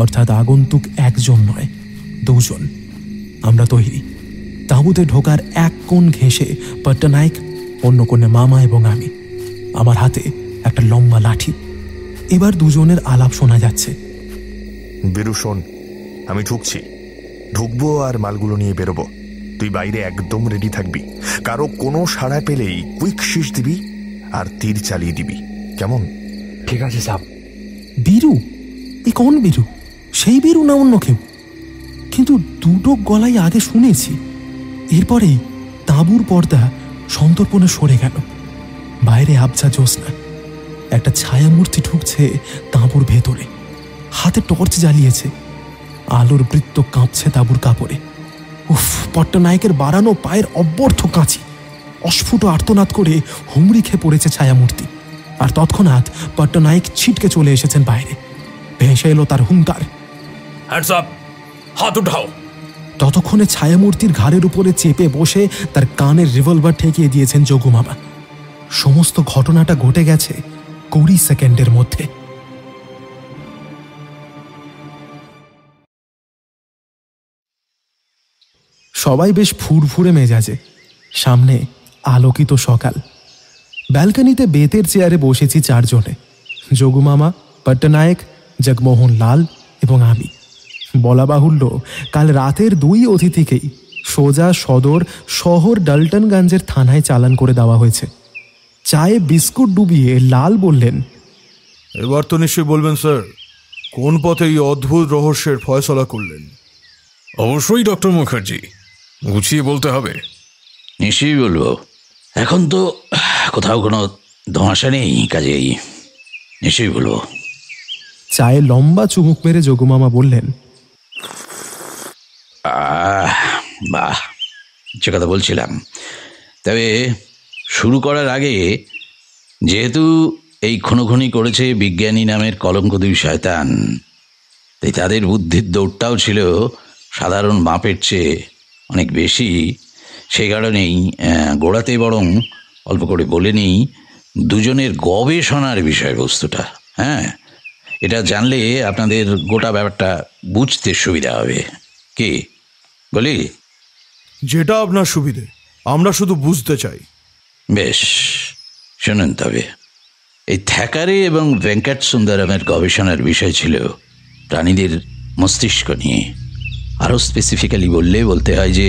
অর্থাৎ আগন্তুক একজন নয়, দুজন। আমরা তৈরি। তাঁবুতে ঢোকার এক কোণ ঘেঁষে পট্টনায়ক, অন্য কোণে মামা এবং আমি। আমার হাতে একটা লম্বা লাঠি। এবার দুজনের আলাপ শোনা যাচ্ছে। বীরু শোন, আমি ঢুকবো আর মালগুলো নিয়ে বেরোবো। তুই বাইরে একদম রেডি থাকবি। কারো কোনো সাড়া পেলেই কুইক শীষ দিবি আর তীর চালিয়ে দিবি, কেমন? ঠিক আছে সাব। বীরু? এ কোন বীরু? সেই বীরু না অন্য কেউ? কিন্তু দুটো গলায় আগে শুনেছি। এরপরেই তাঁবুর পর্দা সন্তর্পণে সরে গেল। বাইরে আবছা জ্যোৎস্না। একটা ছায়ামূর্তি ঢুকছে তাঁবুর ভেতরে, হাতে টর্চ জ্বালিয়েছে। আলোর বৃত্ত কাঁপছে তাঁবুর কাপড়ে। উফ! পট্টনায়কের বাড়ানো পায়ের অব্যর্থ কাঁচি। অস্ফুট আর্তনাদ করে হুমড়ি খেয়ে পড়েছে ছায়ামূর্তি। আর তৎক্ষণাৎ পট্টনায়ক ছিটকে চলে এসেছেন বাইরে। ভেসে এলো তার হুঙ্কার, হ্যান্ডস আপ, হাত উঠাও। ততক্ষণে ছায়ামূর্তির ঘাড়ের উপরে চেপে বসে তার কানের রিভলভার ঠেকিয়ে দিয়েছেন যোগু মামা। সমস্ত ঘটনাটা ঘটে গেছে 20 সেকেন্ডের মধ্যে। সবাই বেশ ফুরফুরে মেজাজে। সামনে আলোকিত সকাল। ব্যালকনিতে বেতের চেয়ারে বসেছি 4 জনে। যোগু মামা, পট্টনায়ক, জগমোহন লাল এবং আমি। বলা বাহুল্য, কাল রাতের 2 অতিথিকেই সোজা সদর শহর ডাল্টনগঞ্জের থানায় চালান করে দেওয়া হয়েছে। চায়ে বিস্কুট ডুবিয়ে লাল বললেন, এবার তো নিশ্চয়ই বলবেন স্যার, কোন পথে এই অদ্ভুত রহস্যের ফয়সলা করলেন? অবশ্যই ডক্টর মুখার্জি, গুছিয়ে বলতে হবে। নিশ্চয়ই বলবো। এখন তো কোথাও কোনো ধোঁয়াশা নেই, কাজেই নিশ্চয়ই বলবো। চায়ে লম্বা চুমুক মেরে যোগুমামা বললেন, বাহ, যে কথা বলছিলাম। তবে শুরু করার আগে, যেহেতু এই খুনোখুনি করেছে বিজ্ঞানী নামের কলঙ্কদুই শয়তান, তাই তাদের বুদ্ধির দৌড়টাও ছিল সাধারণ মাপের চেয়ে অনেক বেশি। সেই কারণেই গোড়াতে বরং অল্প করে বলে নিই দুজনের গবেষণার বিষয়বস্তুটা। হ্যাঁ, এটা জানলে আপনাদের গোটা ব্যাপারটা বুঝতে সুবিধা হবে। কি বলি? যেটা আপনার সুবিধে, আমরা শুধু বুঝতে চাই। বেশ, শুনুন তবে। এই থ্যাকারে এবং ভেঙ্কট সুন্দরমের গবেষণার বিষয় ছিল প্রাণীদের মস্তিষ্ক নিয়ে। আরও স্পেসিফিক্যালি বলতে হয় যে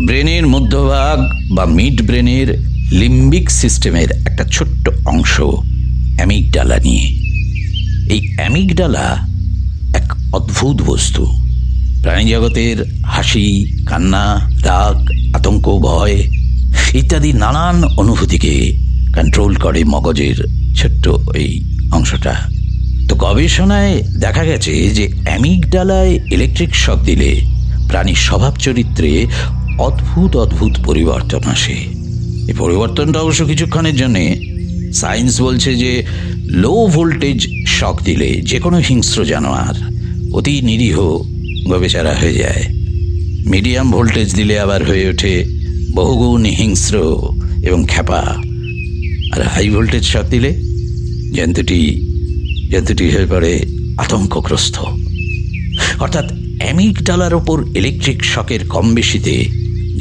ব্রেনের মধ্যভাগ বা মিড ব্রেনের লিম্বিক সিস্টেমের একটা ছোট্ট অংশ অ্যামিগডালা নিয়ে। এই অ্যামিগডালা এক অদ্ভুত বস্তু। প্রাণী জগতের হাসি, কান্না, রাগ, আতঙ্ক, ভয় ইত্যাদি নানান অনুভূতিকে কন্ট্রোল করে মগজের ছোট্ট এই অংশটা। তো গবেষণায় দেখা গেছে যে অ্যামিগডালায় ইলেকট্রিক শক দিলে প্রাণীর স্বভাব চরিত্রে অদ্ভুত অদ্ভুত পরিবর্তন আসে। এই পরিবর্তনটা অবশ্য কিছুক্ষণের জন্যে। সায়েন্স বলছে যে লো ভোল্টেজ শক দিলে যে কোনো হিংস্র জানোয়ার অতি নিরীহ বেচারা হয়ে যায়। মিডিয়াম ভোল্টেজ দিলে আবার হয়ে ওঠে বহুগুণ হিংস্র এবং খ্যাপা। আর হাই ভোল্টেজ শক দিলে জন্তুটি হয়ে পড়ে আতঙ্কগ্রস্ত। অর্থাৎ অ্যামিগডালার ওপর ইলেকট্রিক শকের কম বেশিতে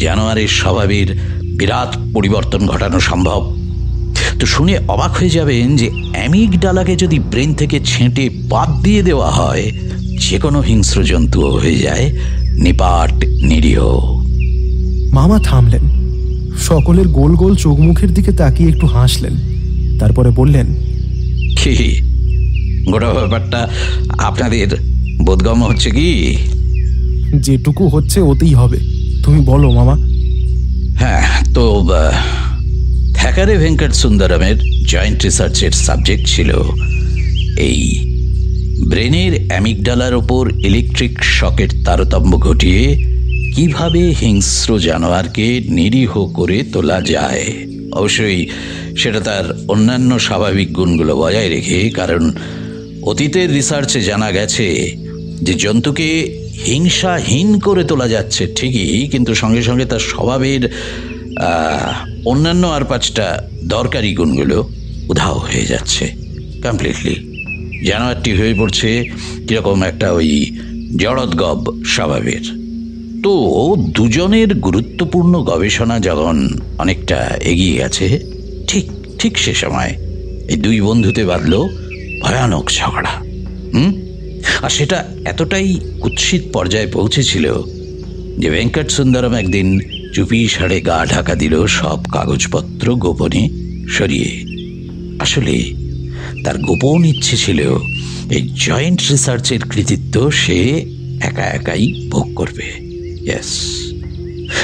জানোয়ারের স্বভাবের বিরাট পরিবর্তন ঘটানো সম্ভব। তো শুনে অবাক হয়ে যাবেন যে অ্যামিগডালাকে যদি ব্রেন থেকে ছেঁটে বাদ দিয়ে দেওয়া হয়, যে কোনো হিংস্র জন্তুও হয়ে যায় নিপাট নিরীহ। মামা থামলেন। সকলের গোল গোল চোখ মুখের দিকে তাকিয়ে একটু হাসলেন। তারপরে বললেন, কি গোটা ব্যাপারটা আপনাদের বোধগম্য হচ্ছে কি? যেটুকু হচ্ছে ওতেই হবে, তুমি বলো মামা। হ্যাঁ, তো থ্যাকারে ভেঙ্কট সুন্দরমের জয়েন্ট রিসার্চের সাবজেক্ট ছিল এই ব্রেনের অ্যামিগডালার ওপর ইলেকট্রিক শকের তারতম্য ঘটিয়ে কিভাবে হিংস্র জানোয়ারকে নিরীহ করে তোলা যায়। অবশ্যই সেটা তার অন্যান্য স্বাভাবিক গুণগুলো বজায় রেখে, কারণ অতীতের রিসার্চে জানা গেছে যে জন্তুকে হিংসাহীন করে তোলা যাচ্ছে ঠিকই, কিন্তু সঙ্গে সঙ্গে তার স্বভাবের অন্যান্য আর 5টা দরকারি গুণগুলো উধাও হয়ে যাচ্ছে কমপ্লিটলি। জানোয়ারটি হয়ে পড়ছে কীরকম একটা ওই জড়োদ্গব স্বভাবের। তো দুজনের গুরুত্বপূর্ণ গবেষণা যখন অনেকটা এগিয়ে গেছে, ঠিক ঠিক সে সময় এই দুই বন্ধুতে বাঁধল ভয়ানক ঝগড়া। আর সেটা এতটাই কুৎসিত পর্যায়ে পৌঁছেছিল যে ভেঙ্কট সুন্দরম একদিন চুপি সাড়ে গা ঢাকা দিল সব কাগজপত্র গোপনে সরিয়ে। আসলে তার গোপন ইচ্ছে ছিল এই জয়েন্ট রিসার্চের কৃতিত্ব সে একা একাই ভোগ করবে। ইয়েস,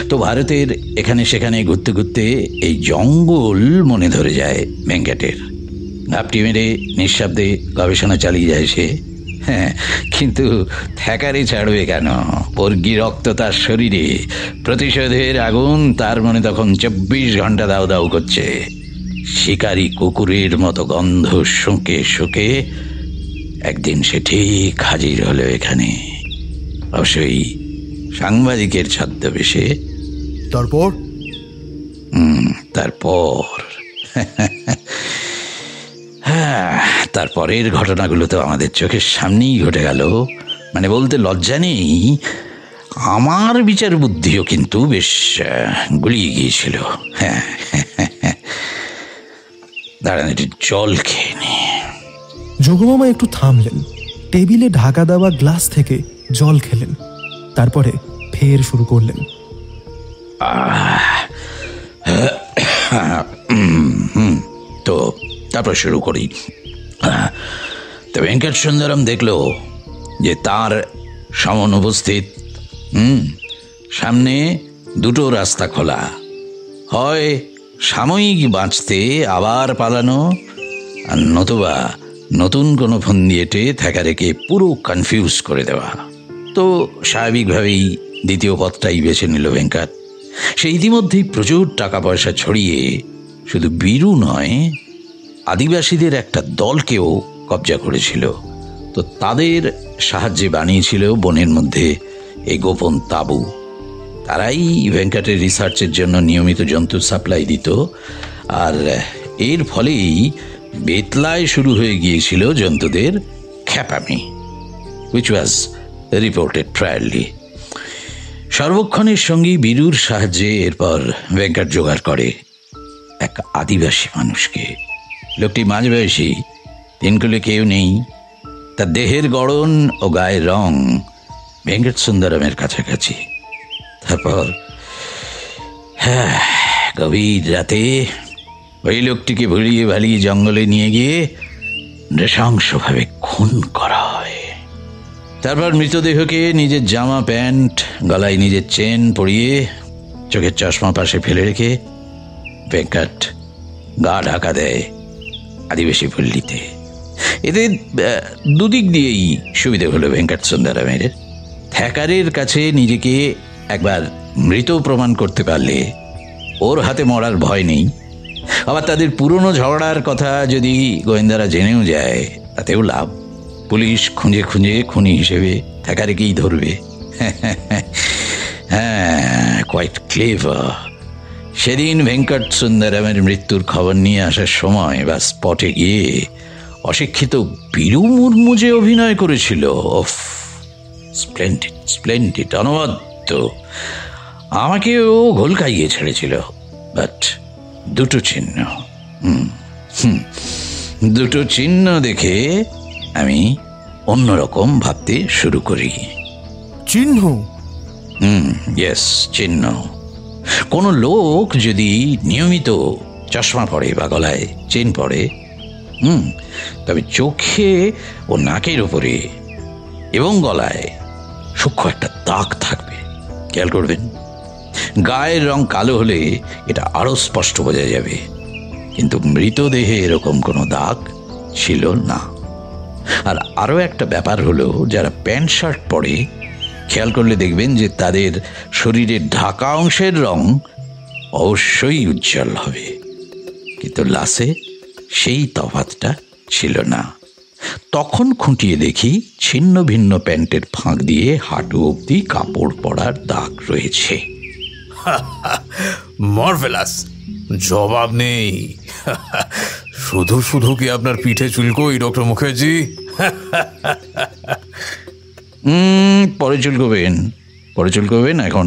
তো ভারতের এখানে সেখানে ঘুরতে ঘুরতে এই জঙ্গল মনে ধরে যায় ভেঙ্কটের। ঘাপটি মেরে নিঃশব্দে গবেষণা চালিয়ে যায় সে। হ্যাঁ, কিন্তু থ্যাকারে ছাড়বে কেন? বর্গী রক্ত তার শরীরে, প্রতিশোধের আগুন তার মনে তখন 24 ঘন্টা দাউ দাউ করছে। শিকারী কুকুরের মতো গন্ধ শুঁকে শুঁকে একদিন সে ঠিক হাজির হলো এখানে, অবশ্যই সাংবাদিকের ছদ্মবেশে। তারপর হ্যাঁ, তারপরের ঘটনাগুলো তো আমাদের চোখের সামনেই ঘটে গেল। মানে বলতে লজ্জা নেই, আমার বিচার বুদ্ধিও কিন্তু বেশ গুলিয়ে গিয়েছিল। হ্যাঁ, দাঁড়ান একটু জল খেয়ে নি। যোগমামা একটু থামলেন, টেবিলে ঢাকা দেওয়া গ্লাস থেকে জল খেলেন, তারপরে ফের শুরু করলেন। তো তারপর শুরু করি। তো ভেঙ্কট সুন্দরম দেখল যে তার সমন উপস্থিত সামনে দুটো রাস্তা খোলা, হয় সাময়িক বাঁচতে আবার পালানো, আর নতুবা নতুন কোনো ফন্দি এঁটে থ্যাকারেকে পুরো কনফিউজ করে দেওয়া। তো স্বাভাবিকভাবেই দ্বিতীয় পথটাই বেছে নিল ভেঙ্কট। সে ইতিমধ্যেই প্রচুর টাকা পয়সা ছড়িয়ে শুধু বীরু নয়, আদিবাসীদের একটা দলকেও কবজা করেছিল। তো তাদের সাহায্যে বানিয়েছিল বনের মধ্যে এই গোপন তাঁবু। তারাই ভেঙ্কটের রিসার্চের জন্য নিয়মিত জন্তু সাপ্লাই দিত, আর এর ফলেই বেতলায় শুরু হয়ে গিয়েছিল জন্তুদের খ্যাপামি, which was reported priorly. সর্বক্ষণের সঙ্গী বীরুর সাহায্যে এরপর ভেঙ্কট জোগাড় করে এক আদিবাসী মানুষকে। লোকটি মাঝবয়সী, তিনকুলে কেউ নেই, তার দেহের গড়ন ও গায়ের রং ভেঙ্কট সুন্দরমের কাছাকাছি। তারপর হ্যাঁ, গভীর রাতে ওই লোকটিকে ভুলিয়ে ভালিয়ে জঙ্গলে নিয়ে গিয়ে নৃশংসভাবে খুন করা হয়। তারপর মৃতদেহকে নিজের জামা প্যান্ট, গলায় নিজের চেন পরিয়ে, চোখের চশমা পাশে ফেলে রেখে ভেঙ্কট গা ঢাকা দেয় আদিবাসী পল্লীতে। এতে দুদিক দিয়েই সুবিধে হলো ভেঙ্কট সুন্দরমের। থ্যাকারের কাছে নিজেকে একবার মৃত প্রমাণ করতে পারলে ওর হাতে মরার ভয় নেই। আবার তাদের পুরনো ঝগড়ার কথা যদি গোয়েন্দারা জেনেও যায় তাতেও লাভ। পুলিশ খুঁজে খুঁজে খুনি হিসেবে থ্যাকারেকেই ধরবে। হ্যাঁ, কোয়াইট ক্লেভার। সেদিন ভেঙ্কট সুন্দরমের মৃত্যুর খবর নিয়ে আসার সময় বা স্পটে গিয়ে অশিক্ষিত বীরু মুর্মু যে অভিনয় করেছিল, ওফ, স্প্লেন্ডিড স্প্লেন্ডিড, অনবদ্য। আমাকেও ঘোল খাইয়ে ছেড়েছিল। বাট দুটো চিহ্ন দেখে আমি অন্যরকম ভাবতে শুরু করি। চিহ্ন? ইয়েস, চিহ্ন। কোনো লোক যদি নিয়মিত চশমা পরে বা গলায় চেন পরে, তবে চোখে ও নাকের উপরে এবং গলায় সূক্ষ্ম একটা দাগ থাকবে। খেয়াল করবেন, গায়ের রং কালো হলে এটা আরো স্পষ্ট বোঝা যাবে, কিন্তু মৃতদেহে এরকম কোনো দাগ ছিল না। আর আরো একটা ব্যাপার হলো, যারা প্যান্ট শার্ট পরে, খেয়াল করলে দেখবেন যে তাদের শরীরের ঢাকা অংশের রং অবশ্যই উজ্জ্বল হবে, কিন্তু লাশে সেই তফাৎটা ছিল না। তখন খুঁটিয়ে দেখি ছিন্ন ভিন্ন প্যান্টের ফাঁক দিয়ে হাঁটু অবধি কাপড় পরার দাগ রয়েছে। মার্ভেলাস, জবাব নেই। শুধু শুধু কি আপনার পিঠে চুলকোই ডক্টর মুখার্জি? পরে চুলকোবেন, পরে চুল করবেন, এখন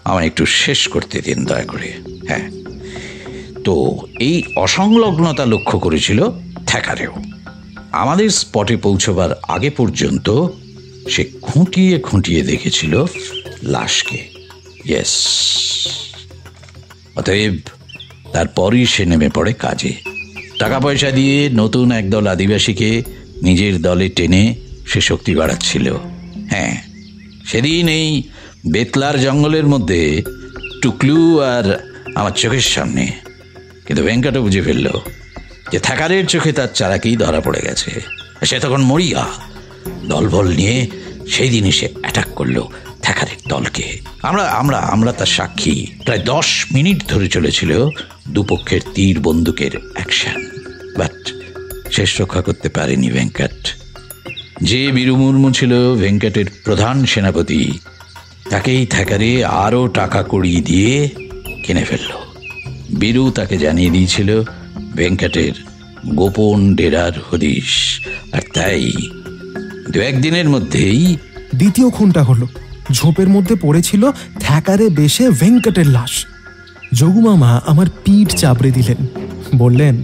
আমায় একটু শেষ করতে দিন দয়া করে। হ্যাঁ, তো এই অসংলগ্নতা লক্ষ্য করেছিল থ্যাকারেও। আমাদের স্পটে পৌঁছবার আগে পর্যন্ত সে খুঁটিয়ে খুঁটিয়ে দেখেছিল লাশকে। ইয়েস, অতএব তারপরই সে নেমে পড়ে কাজে। টাকা পয়সা দিয়ে নতুন একদল আদিবাসীকে নিজের দলে টেনে সে শক্তি বাড়াচ্ছিল। হ্যাঁ, সেদিন এই বেতলার জঙ্গলের মধ্যে টুকলু আর আমার চোখের সামনে। কিন্তু ভেঙ্কটও বুঝে ফেলল যে থ্যাকারের চোখে তার চালাকেই ধরা পড়ে গেছে। সে তখন মরিয়া দলবল নিয়ে সেই দিনই সে অ্যাটাক করলো থ্যাকারের দলকে। আমরা তার সাক্ষী। প্রায় 10 মিনিট ধরে চলেছিল দুপক্ষের তীর বন্দুকের অ্যাকশন, বাট শেষ রক্ষা করতে পারেনি ভেঙ্কট। যে বীরু মুর্মু ছিল ভেঙ্কটের প্রধান সেনাপতি, তাকেই থ্যাকারে আরও টাকা কড়িয়ে দিয়ে কিনে ফেলল। বীরু তাকে জানিয়ে দিয়েছিল ভেঙ্কটের গোপন ডেরার হদিশ, আর তাই 2-1 দিনের মধ্যেই দ্বিতীয় খুনটা হলো। ঝোপের মধ্যে পড়েছিল থ্যাকারে বেশে ভেঙ্কটের লাশ। যোগুমামা আমার পিঠ চাপড়ে দিলেন, বললেন,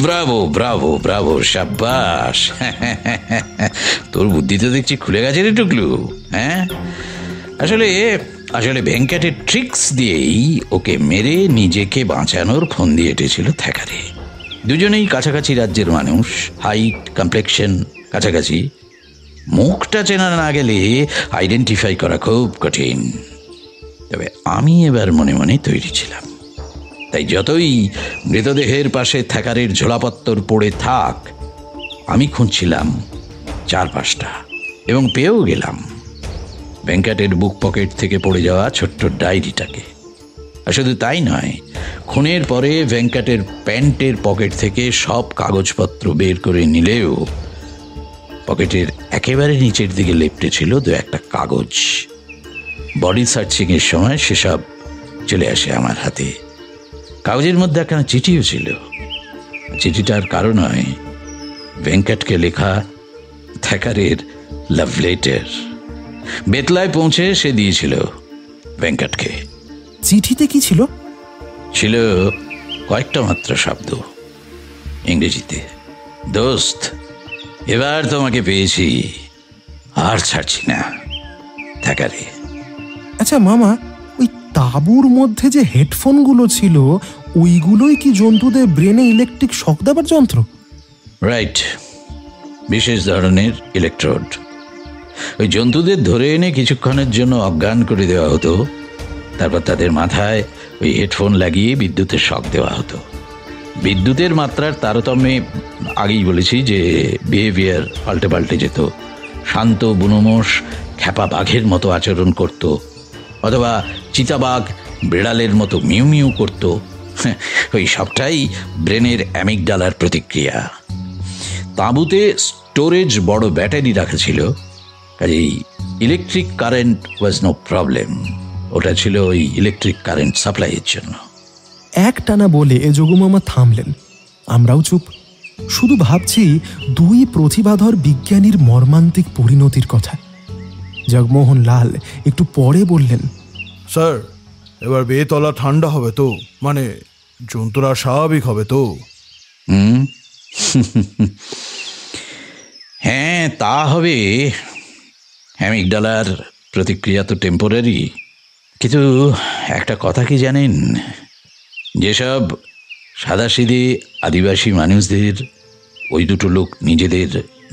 ব্রাভো ব্রাভো ব্রাভো, সাব্বাস, তোর বুদ্ধি তো দেখছি খুলে গেছে রে টুকলু। হ্যাঁ, আসলে ভেঙ্কটের ট্রিক্স দিয়েই ওকে মেরে নিজেকে বাঁচানোর ফন্দি এঁটেছিল থ্যাকারে। দুজনেই কাছাকাছি রাজ্যের মানুষ, হাইট কমপ্লেকশন কাছাকাছি। মুখটা চেনা না গেলে আইডেন্টিফাই করা খুব কঠিন। তবে আমি এবার মনে মনে তৈরি ছিলাম। তাই যতই মৃতদেহের পাশে থ্যাকারের ঝোলাপত্তর পড়ে থাক, আমি খুঁজছিলাম 4-5টা এবং পেয়েও গেলাম ভেঙ্কটের বুক পকেট থেকে পড়ে যাওয়া ছোট্ট ডায়েরিটাকে। আর শুধু তাই নয়, খুনের পরে ভেঙ্কটের প্যান্টের পকেট থেকে সব কাগজপত্র বের করে নিলেও পকেটের একেবারে নিচের দিকে লেপ্টে ছিল 2-1টা কাগজ। বডি সার্চিংয়ের সময় সেসব চলে আসে আমার হাতে। কাগজের মধ্যে একখানা চিঠিও ছিল। চিঠিটার কারণ হয় ভেঙ্কটকে লেখা থ্যাকারের লাভ লেটার। বেতলায় পৌঁছে সে দিয়েছিল ভেঙ্কটকে। চিঠিতে কি ছিল? ছিল কয়েকটা মাত্র শব্দ ইংরেজিতে। দোস্ত, এবার তোমাকে পেয়েছি, আর ছাড়ছি না, থ্যাকারে। আচ্ছা মামা, ওই তাঁবুর মধ্যে যে হেডফোনগুলো ছিল, ওইগুলোই কি জন্তুদের ব্রেনে ইলেকট্রিক শক দেবার যন্ত্র? রাইট, বিশেষ ধরনের ইলেকট্রোড। ওই জন্তুদের ধরে এনে কিছুক্ষণের জন্য অজ্ঞান করে দেওয়া হতো, তারপর তাদের মাথায় ওই হেডফোন লাগিয়ে বিদ্যুতের শক দেওয়া হতো। বিদ্যুতের মাত্রার তারতম্যে আগেই বলেছি যে বিহেভিয়ার পাল্টে পাল্টে যেত। শান্ত বুনোমোষ খ্যাপা বাঘের মতো আচরণ করত, অথবা চিতাবাঘ বিড়ালের মতো মিউ মিউ করত। ওই সবটাই ব্রেনের অ্যামিগডালার প্রতিক্রিয়া। তাঁবুতে স্টোরেজ বড় ব্যাটারি রাখা ছিল, কাজেই electric current was no problem. ওটা ছিল ওই ইলেকট্রিক কারেন্ট সাপ্লাইয়ের জন্য। এক টানা বলে যোগুমামা থামলেন। আমরাও চুপ, শুধু ভাবছি 2 প্রতিভাধর বিজ্ঞানীর মর্মান্তিক পরিণতির কথা। জগমোহন লাল একটু পরে বললেন, স্যার, এবার বেতলা ঠান্ডা হবে তো? মানে জন্তুরা স্বাভাবিক হবে তো? হ্যাঁ, তা হবে। অ্যামিগডালার প্রতিক্রিয়া তো টেম্পোরারি। কিন্তু একটা কথা কি জানেন, যেসব সাদাসিধে আদিবাসী মানুষদের ওই দুটো লোক নিজেদের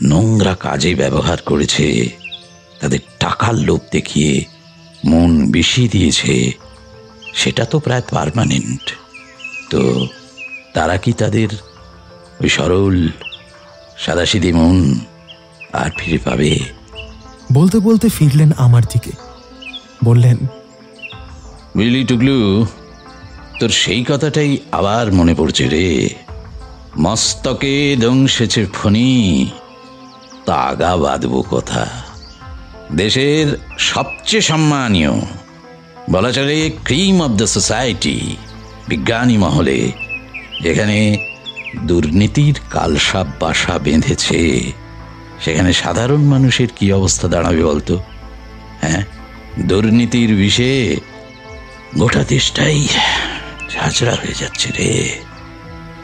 নোংরা কাজে ব্যবহার করেছে, তাদের টাকার লোভ দেখিয়ে মন বিষিয়ে দিয়েছে, সেটা তো প্রায় পার্মানেন্ট। তো তারা কি তাদের ওই সরল সাদাসিধে মন আর ফিরে পাবে? বলতে বলতে ফিরলেন আমার দিকে, বললেন, বুঝলি টুকলু, তোর সেই কথাটাই আবার মনে পড়ছে রে। মস্তকে দংশেছে ফণি, তাগা বাঁধব কথা। দেশের সবচেয়ে সম্মানীয়, বলা চলে ক্রিম অব দ্য সোসাইটি, বিজ্ঞানী মহলে যেখানে দুর্নীতির কালসাপ বাসা বেঁধেছে, সেখানে সাধারণ মানুষের কি অবস্থা দাঁড়াবে বলতো? হ্যাঁ, দুর্নীতির বিষে গোটা দেশটাই ঝাঁঝরা হয়ে যাচ্ছে রে,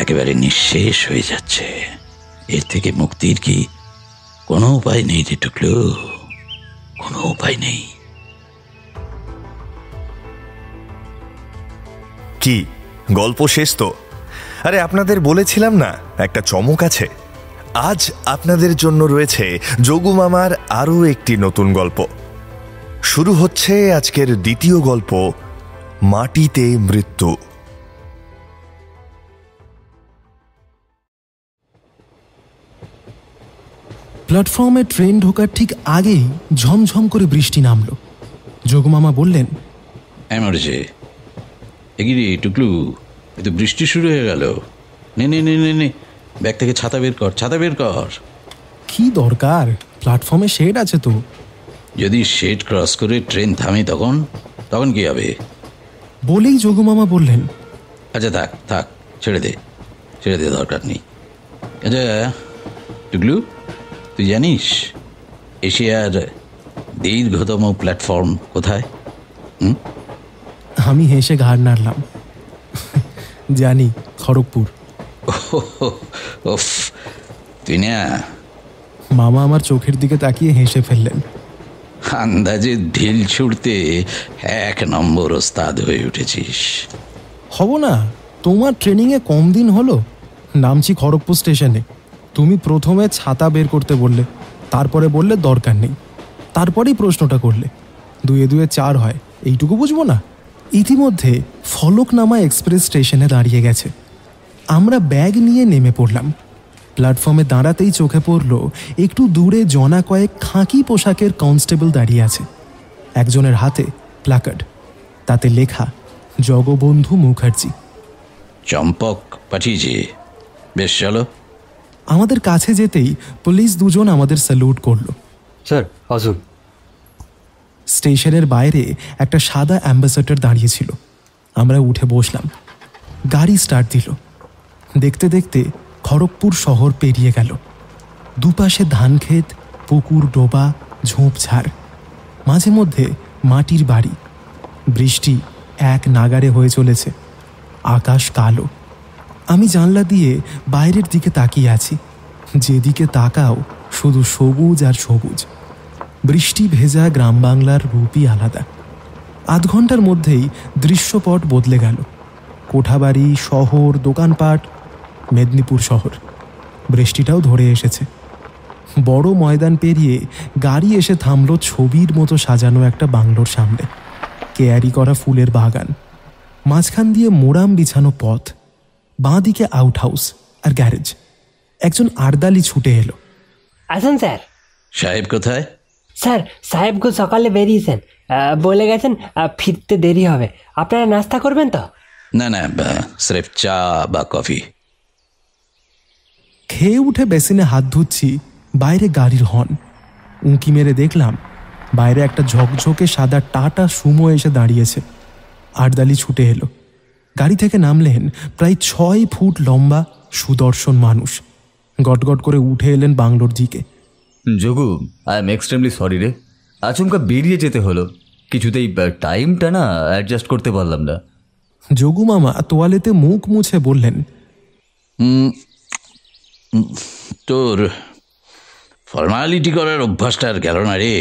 একেবারে নিঃশেষ হয়ে যাচ্ছে। এর থেকে মুক্তির কি কোনো উপায় নেই রে টুকলু? কোনো উপায় নেই। কি গল্প শেষ তো? আরে আপনাদের বলেছিলাম না একটা চমক আছে। আজ আপনাদের জন্য রয়েছে যোগু মামার আরও একটি নতুন গল্প। শুরু হচ্ছে আজকের দ্বিতীয় গল্প, মাটিতে মৃত্যু। প্ল্যাটফর্মে ট্রেন ঢোকার ঠিক আগেই ঝমঝম করে বৃষ্টি নামলো। যোগু মামা বললেন, মরেছে এগিয়ে টুকলু, এ তো বৃষ্টি শুরু হয়ে গেল। নে নে নে নে নে, ব্যাগ থেকে ছাতা বের কর, ছাতা বের কর। কি দরকার, প্ল্যাটফর্মে শেড আছে তো। যদি শেড ক্রস করে ট্রেন থামে তখন তখন কি হবে? বলেই যোগু মামা বললেন, আচ্ছা থাক থাক, ছেড়ে দে ছেড়ে দে, দরকার নেই। আচ্ছা টুকলু, তুই জানিস এশিয়ার দীর্ঘতম প্ল্যাটফর্ম কোথায়? আমি হেসে ঘাড় নাড়লাম। জানি, খড়গপুর। ওফ, তুই না মামা আমার চোখের দিকে তাকিয়ে হেসে ফেললেন। আন্দাজে ঢিল ছুড়তে 1 নম্বর ওস্তাদ হয়ে উঠেছিস। হব না, তোমার ট্রেনিংয়ে কম দিন হলো। নামছি খড়গপুর স্টেশনে, তুমি প্রথমে ছাতা বের করতে বললে, তারপরে বললে দরকার নেই, তারপরেই প্রশ্নটা করলে। 2 2 4 হয়, এইটুকু বুঝবো না? ইতিমধ্যে ফলকনামা এক্সপ্রেস স্টেশনে দাঁড়িয়ে গেছে। আমরা ব্যাগ নিয়ে নেমে পড়লাম। প্ল্যাটফর্মে দাঁড়াতেই চোখে পড়ল একটু দূরে জনা কয়েক খাঁকি পোশাকের কনস্টেবল দাঁড়িয়ে আছে। একজনের হাতে প্ল্যাকার্ড, তাতে লেখা জগবন্ধু মুখার্জি। চম্পক পাঠিয়েছে, বেশ চলো। আমাদের কাছে যেতেই পুলিশ 2 জন আমাদের স্যালুট করলো। স্যার আসুন। স্টেশনের বাইরে একটা সাদা অ্যাম্বাসেডর দাঁড়িয়েছিল। আমরা উঠে বসলাম। গাড়ি স্টার্ট দিল। দেখতে দেখতে খড়গপুর শহর পেরিয়ে গেল। দুপাশে ধানক্ষেত, পুকুর, ডোবা, ঝোপঝাড়, মাঝে মধ্যে মাটির বাড়ি। বৃষ্টি এক নাগারে হয়ে চলেছে। আকাশ কালো। আমি জানলা দিয়ে বাইরের দিকে তাকিয়ে আছি। যেদিকে তাকাও শুধু সবুজ আর সবুজ। বৃষ্টি ভেজা গ্রাম বাংলার রূপই আলাদা। 8 ঘন্টার মধ্যেই দৃশ্যপট বদলে গেল। কোঠাবাড়ি, শহর, দোকানপাট, মেদিনীপুর শহর। বৃষ্টিটাও ধরে এসেছে। বড় ময়দান পেরিয়ে গাড়ি এসে থামল ছবির মতো সাজানো একটা বাংলোর সামনে। কেয়ারি করা ফুলের বাগান, মাঝখান দিয়ে মোরাম বিছানো পথ, বাঁ দিকে আউট হাউস আর গ্যারেজ। একজন আর্দালি ছুটে এলো। আসুন স্যার। সাহেব কোথায়? স্যার সাহেবগো সকালে বেরিয়েছেন, বলে গেছেন ফিরতে দেরি হবে। আপনারা নাস্তা করবেন তো? না না, স্রেফ চা বা কফি। খেয়ে উঠে বেসিনে হাত ধুচ্ছি, বাইরে গাড়ির হর্ন। উঁকি মেরে দেখলাম বাইরে একটা ঝকঝকে সাদা টাটা সুমো এসে দাঁড়িয়েছে। আর্দালি ছুটে এলো। গাড়ি থেকে নামলেন প্রায় 6 ফুট লম্বা সুদর্শন মানুষ। গটগট করে উঠে এলেন বাংলোর দিকে। Jogu, I am extremely sorry রে, আচমকা বেরিয়ে যেতে হলো। কিছুতেই টাইমটা না অ্যাডজাস্ট করতে পারলাম না। যোগু মামা তোয়ালেতে মুখ মুছে বললেন, তোর ফর্মালিটি করার অভ্যাসটা আর গেল না রে।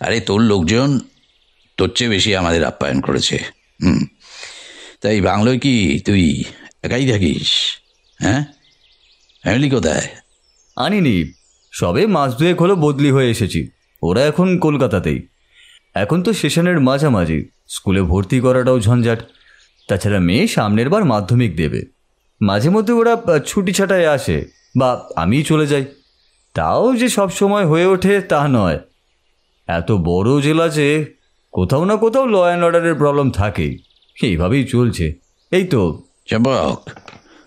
আরে তোর লোকজন তোর চেয়ে বেশি আমাদের আপ্যায়ন করেছে। তাই বাংলোয় কি তুই একাই থাকিস? হ্যাঁ, ফ্যামিলি কোথায়? আনিনি, সবে মাস 2 হলো বদলি হয়ে এসেছি। ওরা এখন কলকাতাতেই। এখন তো সেশনের মাঝামাঝি, স্কুলে ভর্তি করাটাও ঝঞ্ঝাট। তাছাড়া মেয়ে সামনের বার মাধ্যমিক দেবে। মাঝে মধ্যে ওরা ছুটি ছাটায় আসে বা আমিই চলে যাই। তাও যে সব সময় হয়ে ওঠে তা নয়। এত বড় জেলা যে কোথাও না কোথাও ল অ্যান্ড অর্ডারের প্রবলেম থাকেই। এইভাবেই চলছে। এই তো। চম্পক,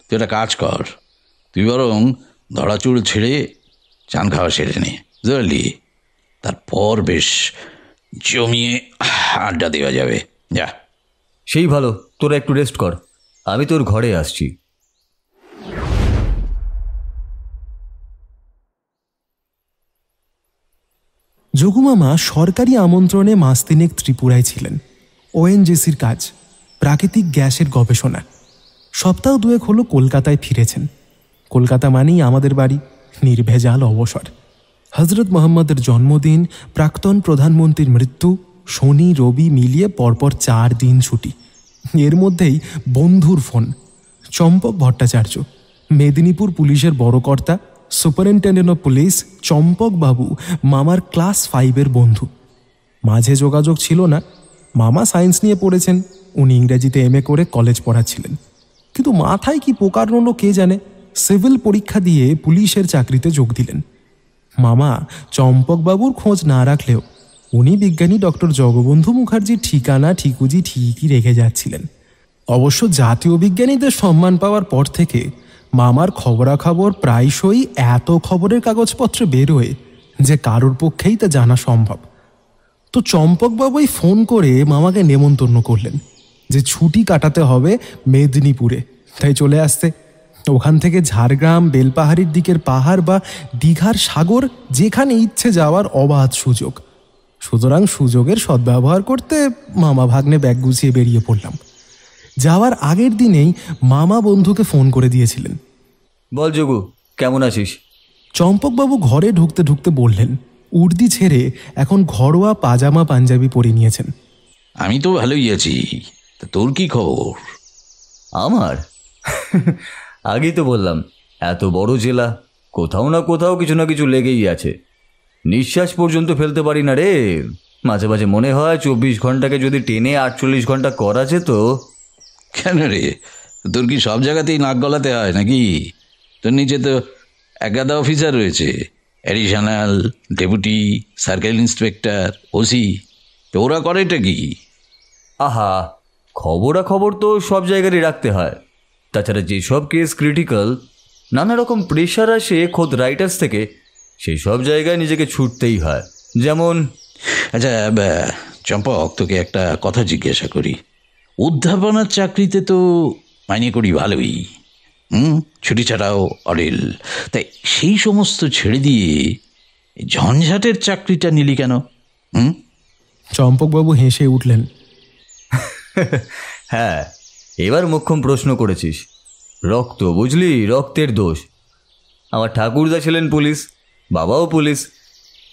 তুই একটা কাজ কর, তুই বরং ধরাচুল ছেড়ে চান খাওয়া সেরে নে, বুঝলি? তারপর বেশ জমিয়ে আড্ডা দেওয়া যাবে। যা। সেই ভালো, তোরা একটু রেস্ট কর, আমি তোর ঘরে আসছি। যোগুমামা সরকারি আমন্ত্রণে মাস তিনেক ত্রিপুরায় ছিলেন। ওএনজিসির কাজ, প্রাকৃতিক গ্যাসের গবেষণা। সপ্তাহ দুয়েক হলো কলকাতায় ফিরেছেন। কলকাতা মানেই আমাদের বাড়ি, নির্ভেজাল অবসর। হজরত মোহাম্মদের জন্মদিন, প্রাক্তন প্রধানমন্ত্রীর মৃত্যু, শনি রবি মিলিয়ে পরপর 4 দিন ছুটি। এর মধ্যেই বন্ধুর ফোন। চম্পক ভট্টাচার্য, মেদিনীপুর পুলিশের বড় কর্তা, সুপারিনটেন্ডেন্ট অফ পুলিশ চম্পক বাবু মামার ক্লাস 5-এর বন্ধু। মাঝে যোগাযোগ ছিল না। মামা সায়েন্স নিয়ে পড়েছেন, উনি ইংরেজিতে MA করে কলেজ পড়াচ্ছিলেন। কিন্তু মাথায় কি পোকার রলো কে জানে, সিভিল পরীক্ষা দিয়ে পুলিশের চাকরিতে যোগ দিলেন। মামা চম্পকবাবুর খোঁজ না রাখলেও উনি বিজ্ঞানী ডক্টর জগবন্ধু মুখার্জির ঠিকানা ঠিকুজি ঠিকই রেখে যাচ্ছিলেন। অবশ্য জাতীয় বিজ্ঞানীদের সম্মান পাওয়ার পর থেকে মামার খবরাখবর প্রায়শই এত খবরের কাগজপত্রে বেরোয় যে কারোর পক্ষেই তা জানা সম্ভব। তো চম্পকবাবুই ফোন করে মামাকে নেমন্তন্ন করলেন যে ছুটি কাটাতে হবে মেদিনীপুরে, তাই চলে আসতে। ওখান থেকে ঝাড়গ্রাম, বেলপাহাড়ির দিকের পাহাড় বা দীঘার সাগর, যেখানে ইচ্ছে যাওয়ার অবাধ সুযোগ। সুতরাং সুযোগের সদ্ব্যবহার করতে মামা ভাগ্নে ব্যাগ গুছিয়ে বেরিয়ে পড়লাম। যাওয়ার আগের দিনেই মামা বন্ধুকে ফোন করে দিয়েছিলেন। বল যোগু, কেমন আছিস? চম্পকবাবু ঘরে ঢুকতে ঢুকতে বললেন, উর্দি ছেড়ে এখন ঘরোয়া পাজামা পাঞ্জাবি পরে নিয়েছেন। আমি তো ভালোই আছি, তা তোর কি খবর? আমার আগেই তো বললাম, এত বড় জেলা, কোথাও না কোথাও কিছু না কিছু লেগেই আছে। নিঃশ্বাস পর্যন্ত ফেলতে পারি না রে। মাঝে মাঝে মনে হয় 24 ঘন্টাকে যদি টেনে 48 ঘন্টা করা যেত। কেন রে, তোর কি সব জায়গাতেই নাক গলাতে হয় নাকি? তোর নিচে তো একাদা অফিসার রয়েছে, additional, deputy, circle inspector, OC. ওরা করেটা কি? আহা, খবরাখবর তো সব জায়গারই রাখতে হয়। তাছাড়া যেসব কেস ক্রিটিক্যাল, নানা রকম প্রেশার আসে খোদ রাইটার্স থেকে, সেই সব জায়গায় নিজেকে ছুটতেই হয়। যেমন আচ্ছা চম্পক, তোকে একটা কথা জিজ্ঞাসা করি। অধ্যাপনার চাকরিতে তো মাইনে করি ভালোই, ছুটি ছাড়াও অরেল, তাই সেই সমস্ত ছেড়ে দিয়ে ঝঞ্ঝাটের চাকরিটা নিলি কেন? চম্পকবাবু হেসে উঠলেন। হ্যাঁ, এবার মোক্ষম প্রশ্ন করেছিস। রক্ত, বুঝলি, রক্তের দোষ। আমার ঠাকুরদা ছিলেন পুলিশ, বাবাও পুলিশ,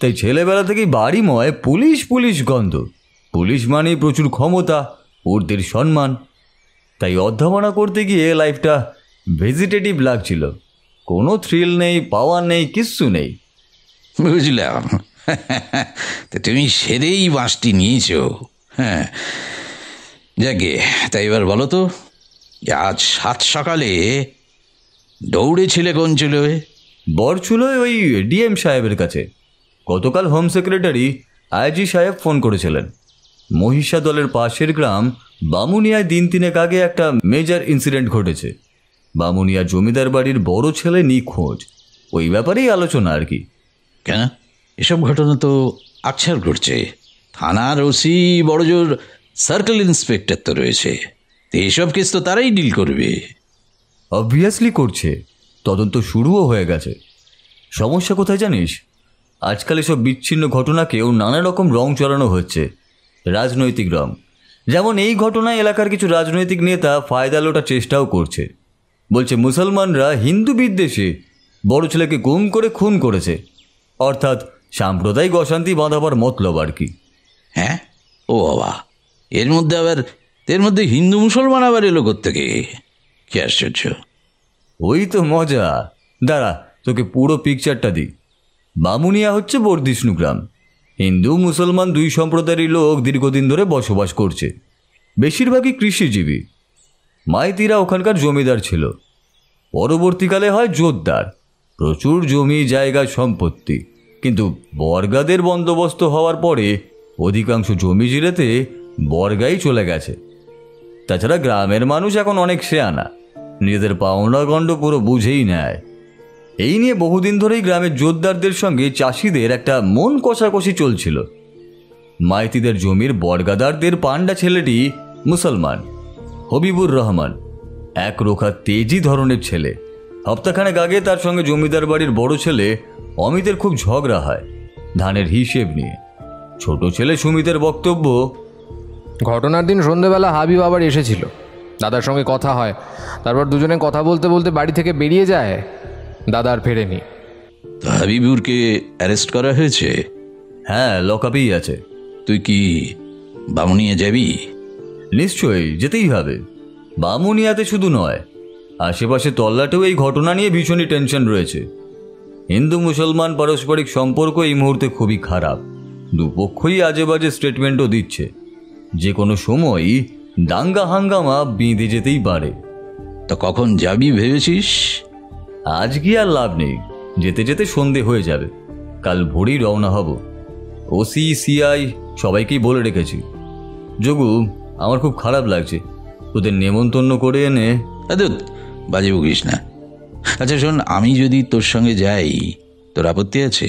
তাই ছেলেবেলা থেকেই বাড়িময় পুলিশ পুলিশ গন্ধ। পুলিশ মানেই প্রচুর ক্ষমতা, ঊর্ধ্বের সম্মান। তাই অধ্যাপনা করতে গিয়ে লাইফটা ভেজিটেটিভ লাগছিল। কোনো থ্রিল নেই, পাওয়ার নেই, কিচ্ছু নেই। বুঝলাম, তা তুমি সেরেই বাঁশটি নিয়েছ। হ্যাঁ, যাকে তাই এবার বলো তো, আজ 7 সকালে দৌড়েছিলে কোন চুলোয়? বরচুলোয় ওই ডিএম সাহেবের কাছে। গতকাল হোম সেক্রেটারি আইজি সাহেব ফোন করেছিলেন। মহিষা দলের পাশের গ্রাম বামুনিয়ায় দিন 3 আগে একটা মেজর ইনসিডেন্ট ঘটেছে। বামুনিয়া জমিদার বাড়ির বড় ছেলে নিখোঁজ, ওই ব্যাপারেই আলোচনা আর কি। কেন, এসব ঘটনা তো আকছার ঘটছে। থানার ওসি, বড়জোর সার্কেল ইন্সপেক্টর তো রয়েছে, তো এসব কেস তো তারাই ডিল করবে। অবভিয়াসলি করছে, তদন্ত শুরুও হয়ে গেছে। সমস্যা কোথায় জানিস? আজকাল এসব বিচ্ছিন্ন ঘটনাকেও নানা রকম রং চড়ানো হচ্ছে, রাজনৈতিক রং। যেমন এই ঘটনায় এলাকার কিছু রাজনৈতিক নেতা ফায়দা লোটার চেষ্টাও করছে। বলছে মুসলমানরা হিন্দু বিদ্বেষে বড় ছেলেকে গুম করে খুন করেছে, অর্থাৎ সাম্প্রদায়িক অশান্তি বাঁধাবার মতলব আর কি। হ্যাঁ, ও বাবা, এর মধ্যে হিন্দু মুসলমান আবার এলো কোত্থেকে? কি আশ্চর্য! ওই তো মজা। দাঁড়া, তোকে পুরো পিকচারটা দিই। বামুনিয়া হচ্ছে বর্ধিষ্ণু গ্রাম। হিন্দু মুসলমান 2 সম্প্রদায়েরই লোক দীর্ঘদিন ধরে বসবাস করছে। বেশিরভাগই কৃষিজীবী। মাইতিরা ওখানকার জমিদার ছিল, পরবর্তীকালে হয় জোতদার। প্রচুর জমি জায়গা সম্পত্তি, কিন্তু বর্গাদের বন্দোবস্ত হওয়ার পরে অধিকাংশ জমি জিরেতে বর্গাই চলে গেছে। তাছাড়া গ্রামের মানুষ এখন অনেক শেয়ানা, নিজেদের পাওনা গণ্ড পুরো বুঝেই নেয়। এই নিয়ে বহুদিন ধরেই গ্রামের জোতদারদের সঙ্গে চাষিদের একটা মন কষাকষি চলছিল। মাইতিদের জমির বর্গাদারদের পান্ডা ছেলেটি মুসলমান, হবিবুর রহমান, একরোখা তেজি ধরনের ছেলে। সপ্তাহখানেক আগে তার সঙ্গে জমিদার বাড়ির বড় ছেলে অমিতের খুব ঝগড়া হয়। ধানের হিসেব নিয়ে। ছোট ছেলে সুমিতের বক্তব্য, ঘটনার দিন সন্ধেবেলা হাবিব আবার এসেছিল, দাদার সঙ্গে কথা হয়, তারপর দুজনে কথা বলতে বলতে বাড়ি থেকে বেরিয়ে যায়, দাদা আর ফেরেনি। তো হাবিবুরকে অ্যারেস্ট করা হয়েছে? হ্যাঁ, লকআপেই আছে। তুই কি বামুনিয়া যাবি? নিশ্চয়ই যেতেই হবে। বামুনিয়াতে শুধু নয়, আশেপাশে তল্লাটেও এই ঘটনা নিয়ে ভীষণই টেনশন রয়েছে। হিন্দু মুসলমান পারস্পরিক সম্পর্ক এই মুহূর্তে খুবই খারাপ। দুপক্ষই আজে বাজে স্টেটমেন্টও দিচ্ছে। যে কোনো সময়ই দাঙ্গা হাঙ্গামা বেঁধে যেতেই পারে। তো কখন যাবি ভেবেছিস? আজ গিয়ে আর লাভ নেই, যেতে যেতে সন্ধে হয়ে যাবে। কাল ভোরেই রওনা হব। ওসি, সিআই সবাইকেই বলে রেখেছি। যোগু, আমার খুব খারাপ লাগছে, তোদের নেমন্তন্ন করে এনে। বাজে বকিস না। আচ্ছা শোন, আমি যদি তোর সঙ্গে যাই তোর আপত্তি আছে?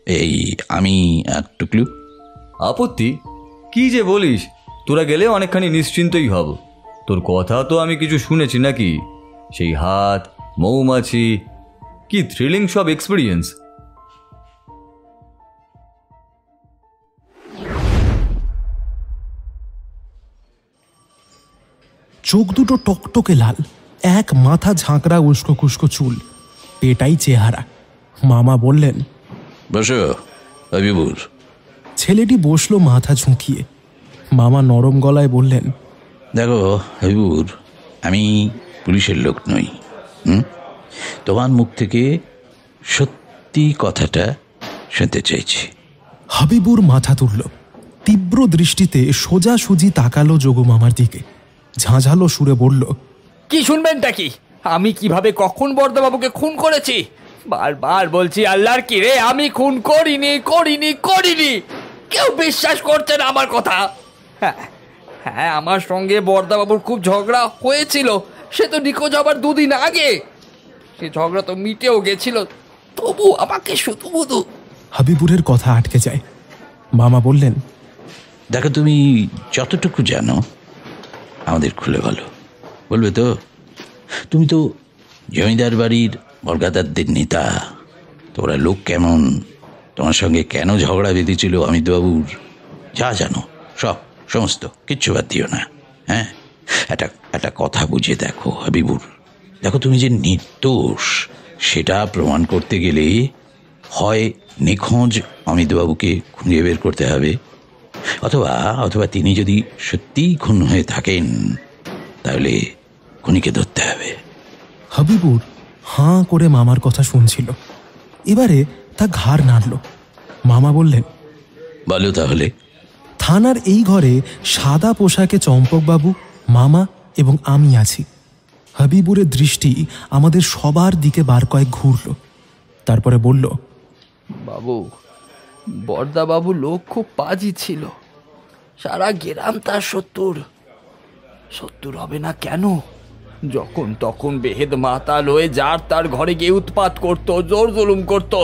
এই আমি আর টুকলু। আপত্তি? কি যে বলিস, তোরা গেলে অনেকখানি নিশ্চিন্তই হব। তোর কথা তো আমি কিছু শুনেছি নাকি, সেই হাত, মৌমাছি, কি থ্রিলিং সব এক্সপিরিয়েন্স। চোখ দুটো টকটকে লাল, এক মাথা ঝাঁকড়া উস্কো খুস্কো চুল, পেটাই চেহারা। মামা বললেন, বসো হাবিবুর। ছেলেটি বসলো মাথা ঝুঁকিয়ে। মামা নরম গলায় বললেন, দেখো হাবিবুর, আমি পুলিশের লোক নই। তোমার মুখ থেকে সত্যি কথাটা শুনতে চাইছি। হাবিবুর মাথা তুলল, তীব্র দৃষ্টিতে সোজাসুজি তাকালো যোগু মামার দিকে, ঝাঁঝালো সুরে বলল, কি শুনবেনটা কি? আমি কিভাবে কখন বর্দাবাবুকে খুন করেছি? বারবার বলছি আল্লাহর কি রে, আমি খুন করিনি করিনি করিনি। কেউ বিশ্বাস করছে না আমার কথা। হ্যাঁ, আমার সঙ্গে বর্দাবাবুর খুব ঝগড়া হয়েছিল, সে তো নিখোঁজ হবার 2 দিন আগে। সে ঝগড়া তো মিটেও গেছিল, তবু আমাকে শুধু শুধু। হাবিবুরের কথা আটকে যায়। মামা বললেন, দেখো তুমি যতটুকু জানো আমাদের খুলে বলো। বলবে তো? তুমি তো জমিদার বাড়ির বর্গাদারদের নেতা। তোরা লোক কেমন, তোমার সঙ্গে কেন ঝগড়া বেঁধেছিল অমিতবাবুর, যা জানো সমস্ত কিচ্ছু বাদ দিও না। হ্যাঁ, একটা কথা বুঝে দেখো হাবিবুর, দেখো তুমি যে নির্দোষ সেটা প্রমাণ করতে গেলে হয় নিখোঁজ অমিতবাবুকে খুঁজে বের করতে হবে, অথবা তিনি যদি সত্যিই খুন হয়ে থাকেন তাহলে খুনিকে ধরতে হবে। হাবিবুর হাঁ করে মামার কথা শুনছিল। এবারে তা ঘাড় নাড়ল। মামা বললেন, বলো তাহলে। থানার এই ঘরে সাদা পোশাকে চম্পকবাবু, মামা এবং আমি আছি। হাবিবুরের দৃষ্টি আমাদের সবার দিকে বার কয়েক ঘুরল, তারপরে বলল, বাবু, বর্দাবাবু লোক খুব পাজি ছিল। সারা গ্রাম তার 70 হবে না কেন? যখন তখন বেহেদ মাতাল হয়ে যার তার ঘরে গিয়ে উৎপাত করত, জোর জুলুম করত।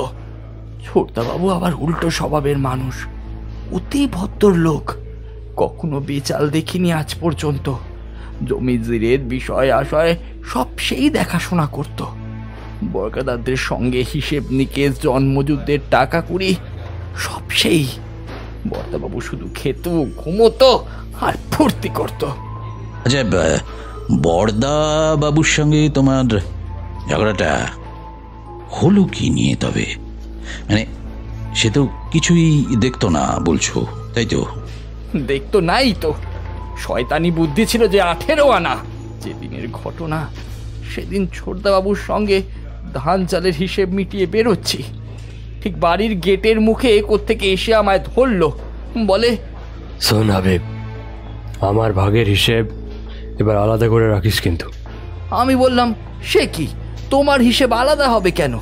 ছোটদাবাবু আবার উল্টো স্বভাবের মানুষ, অতি ভদ্র লোক, কখনো বেচাল দেখিনি আজ পর্যন্ত। জমি জিরের বিষয় আশয় সব সেই দেখাশোনা করত। বর্গাদারদের সঙ্গে হিসেব নিকেশ, জন্মযুদ্ধের টাকা কুড়ি সব সেই। বর্দাবাবু শুধু খেত, ঘুমতো আর ফুর্তি করত। আচ্ছা, বর্দা বাবুর সঙ্গে তোমার ঝগড়াটা হলো কি নিয়ে? তবে মানে সে তো কিছুই দেখতো না বলছো, তাই তো? দেখতো নাই তো, শয়তানি বুদ্ধি ছিল যে 18 আনা। যেদিনের ঘটনা সেদিন ছোটদাবাবুর সঙ্গে ধান চালের হিসেব মিটিয়ে বেরোচ্ছি, ঠিক বাড়ির গেটের মুখে কোত্থেকে এসে আমায় ধরলো, বলে, শোন হাবিব, আমার ভাগের হিসেব এবার আলাদা করে রাখিস কিন্তু। আমি বললাম, সে কি, তোমার হিসেব আলাদা হবে কেন?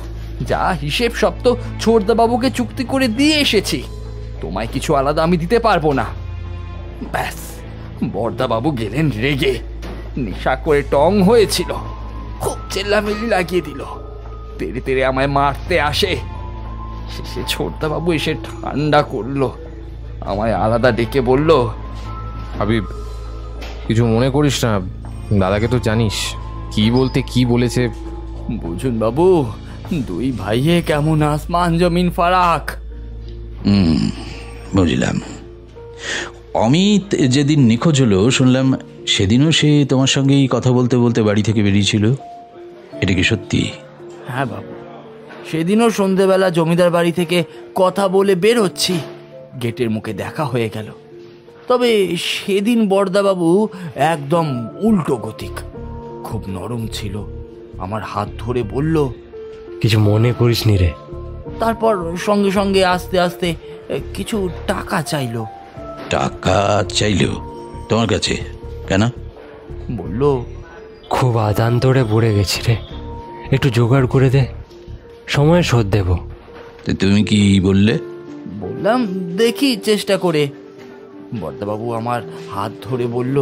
যা হিসেব সব তো ছোটদাবাবুকে চুক্তি করে দিয়ে এসেছি, তোমায় কিছু আলাদা আমি দিতে পারবো না। ব্যাস, বর্দাবাবু গেলেন রেগে, নেশা করে টং হয়েছিল, খুব চেল্লামেলি লাগিয়ে দিল, তেড়ে তেড়ে আমায় মারতে আসে। শেষে ছোটদাবাবু এসে ঠান্ডা করলো, আমায় আলাদা ডেকে বলল, হাবিব, কিছু মনে করিস না, দাদাকে তো জানিস, কি বলতে কি বলেছে। বুঝুন বাবু, 2 ভাইয়ে কেমন আসমান জমিন ফারাক। বুঝলাম। অমিত যেদিন নিখোঁজ হলো শুনলাম সেদিনও সে তোমার সঙ্গেই কথা বলতে বলতে বাড়ি থেকে বেরিয়েছিল, এটা কি সত্যি? হ্যাঁ বাবু, সেদিনও সন্ধেবেলা জমিদার বাড়ি থেকে কথা বলে বের হচ্ছি, গেটের মুখে দেখা হয়ে গেল। তবে সেদিন বরদাবাবু একদম উল্টো গতিক, খুব নরম ছিল, আমার হাত ধরে বলল, কিছু মনে করিস নি রে? তারপর সঙ্গে সঙ্গে আস্তে আস্তে কিছু টাকা চাইলো। টাকা চাইলো তোমার কাছে? কেন? বলল, খুব আদান্তরে পড়ে গেছি রে, একটু জোগাড় করে দে, সময় শোধ দেব। তো তুমি কি বললে? বললাম দেখি চেষ্টা করে। বরদাবাবু আমার হাত ধরে বলল,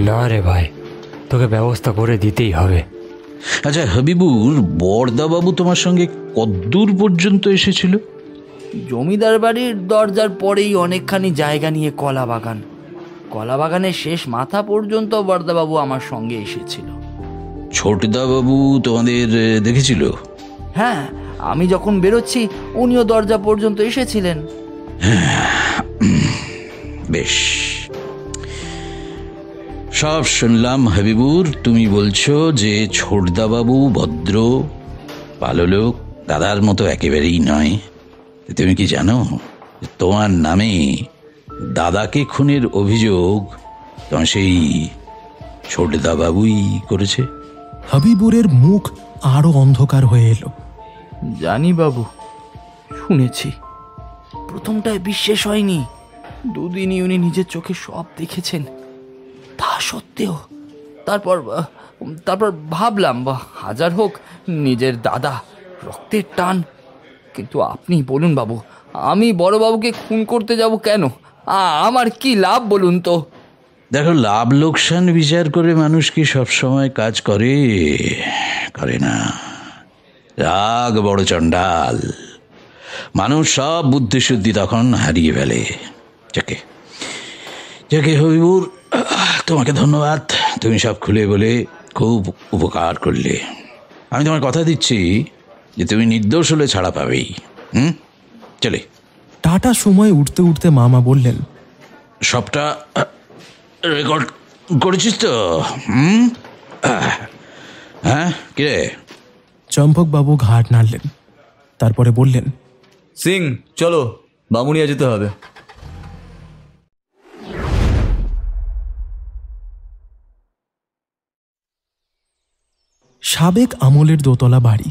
না রে ভাই, তোকে ব্যবস্থা করে দিতেই হবে। আচ্ছা হাবিবুর, বরদাবাবু তোমার সঙ্গে কতদূর পর্যন্ত এসেছিল? জমিদার বাড়ির দরজার পরেই অনেকখানি জায়গা নিয়ে কলা বাগান, কলা বাগানের শেষ মাথা পর্যন্ত বরদাবাবু আমার সঙ্গে এসেছিল। ছোটদাবাবু তোমাদের দেখেছিল? হ্যাঁ, আমি যখন বেরোচ্ছি উনিও দরজা পর্যন্ত এসেছিলেন। বেশ, সব শুনলাম হাবিবুর। তুমি বলছো যে ছোটদাবাবু ভদ্র ভালো লোক, দাদার মতো একেবারেই নয়। তুমি কি জানো তোমার নামে দাদাকে খুনের অভিযোগ তোমার সেই ছোটদাবাবুই করেছে? হাবিবুরের মুখ আরো অন্ধকার হয়ে এলো। জানি বাবু, শুনেছি। প্রথমটায় বিশ্বাস হয়নি, দুদিনই উনি নিজের চোখে সব দেখেছেন। তা সত্ত্বেও তারপর ভাবলাম, হাজার হোক নিজের দাদা, রক্তের টান। কিন্তু আপনি বলুন বাবু, আমি বড়বাবুকে খুন করতে যাব কেন? আমার কি লাভ বলুন তো? দেখো, লাভ লোকসান বিচার করে মানুষ কি সবসময় কাজ করে না। রাগ বড় চণ্ডাল, মানুষ সব বুদ্ধিশুদ্ধি তখন হারিয়ে ফেলে। যাকে হবিবুর, তোমাকে ধন্যবাদ, তুমি সব খুলে বলে খুব উপকার করলে। আমি তোমার কথা দিচ্ছি যে তুমি নির্দোষ হলে ছাড়া পাবেই। চলে। টাটা সময় উঠতে উঠতে মামা বললেন, সবটা রেকর্ড করেছিস তো? হ্যাঁ, কিরে? চম্পকবাবু ঘাড় নাড়লেন, তারপরে বললেন, সিং চলো, বামুনিয়া যেতে হবে। সাবেক আমলের দোতলা বাড়ি,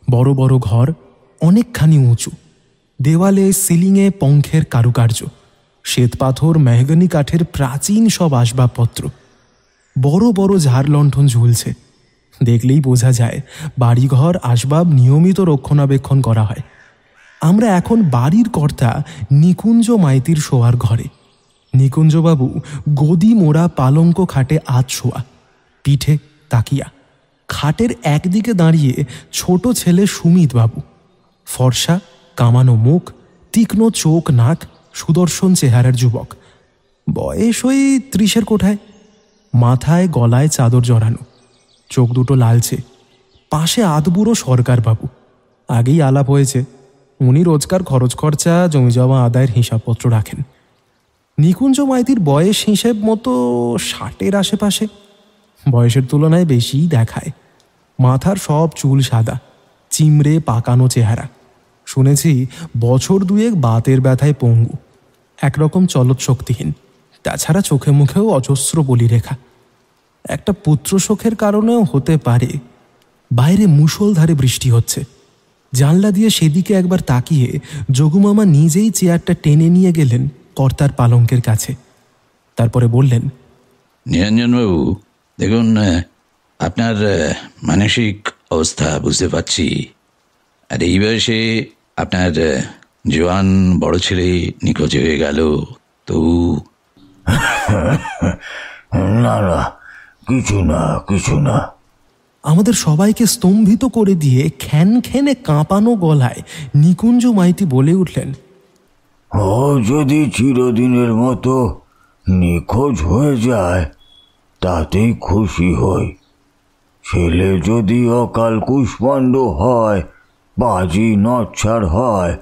বড় বড় ঘর, অনেকখানি উঁচু, দেওয়ালে সিলিংয়ে পঙ্খের কারুকার্য, শ্বেতপাথর মেহগনি কাঠের প্রাচীন সব আসবাবপত্র, বড় বড় ঝাড়লণ্ঠন ঝুলছে। দেখলেই বোঝা যায় বাড়িঘর আসবাব নিয়মিত রক্ষণাবেক্ষণ করা হয়। আমরা এখন বাড়ির কর্তা নিকুঞ্জ মাইতির শোয়ার ঘরে। নিকুঞ্জবাবু গদি মোড়া পালঙ্ক খাটে শোয়া, পিঠে তাকিয়া। খাটের একদিকে দাঁড়িয়ে ছোট ছেলে সুমিত বাবু, ফর্সা কামানো মুখ, তীক্ষ্ণ চোখ নাক, সুদর্শন চেহারার যুবক, বয়স ওই 30-এর কোঠায়। মাথায় গলায় চাদর জড়ানো, চোখ দুটো লালচে। পাশে আধবুড়ো সরকারবাবু, আগেই আলাপ হয়েছে, উনি রোজকার খরচ খরচা জমি জমা আদায়ের হিসাবপত্র রাখেন। নিকুঞ্জ মাইতির বয়স হিসেব মতো 60-এর আশেপাশে, বয়সের তুলনায় বেশিই দেখায়। মাথার সব চুল সাদা, চিমড়ে পাকানো চেহারা। শুনেছি বছর দুয়েক বাতের ব্যথায় পঙ্গু, একরকম চলত শক্তিহীন। তাছাড়া চোখে মুখেও অজস্র বলিরেখা। একটা পুত্রশোকের কারণেও হতে পারে। বাইরে মুষলধারে বৃষ্টি হচ্ছে। জানলা দিয়ে সেদিকে একবার তাকিয়ে যোগুমামা নিজেই চেয়ারটা টেনে নিয়ে গেলেন কর্তার পালঙ্কের কাছে। তারপরে বললেন, নিরঞ্জনবাবু, দেখুন, আপনার মানসিক অবস্থা বুঝতে পারছি। আর এই বয়সে আপনার জোয়ান বড় ছেলে নিখোঁজ হয়ে গেল, তো না না, কিছু না। আমাদের সবাইকে স্তম্ভিত করে দিয়ে খ্যানখ্যানে কাঁপানো গলায় নিকুঞ্জ মাইতি বলে উঠলেন, ও যদি চিরদিনের মতো নিখোঁজ হয়ে যায় তাতেই খুশি হই। ছেলে যদি অকাল কুষ্মাণ্ড হয়, বাজি নচ্ছাড় হয়,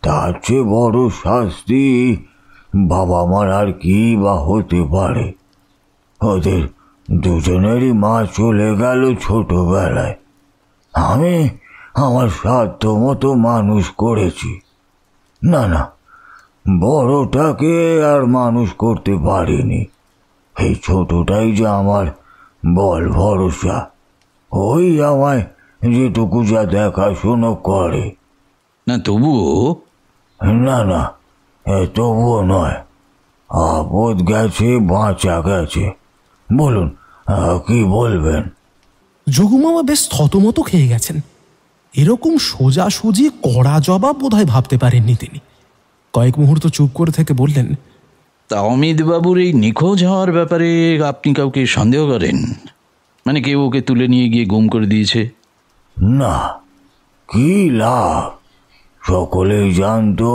তার চেয়ে বড় শাস্তি বাবা মার আর কি বা হতে পারে? ওদের দুজনেরই মা চলে গেল ছোটবেলায়। আমি আমার সাধ্য মতো মানুষ করেছি। না না, বড়টাকে আর মানুষ করতে পারিনি। এই ছোটটাই যে আমার বল ভরসা। ওই আমায় যেটুকু যা দেখাশুনো করে। না তবুও না না, তবুও নয়। আপদ গেছে, বাঁচা গেছে। বলুন, কি বলবেন? যোগুমামা বেশ থতমত খেয়ে গেছেন। এরকম সোজাসুজি কড়া জবাব বোধহয় ভাবতে পারেননি তিনি। কয়েক মুহূর্ত চুপ করে থেকে বললেন, তা অমিত বাবুর এই নিখোঁজ হওয়ার ব্যাপারে আপনি কাউকে সন্দেহ করেন? মানে কেউ ওকে তুলে নিয়ে গিয়ে গুম করে দিয়েছে? না, কি লাভ? সকলেই জানতো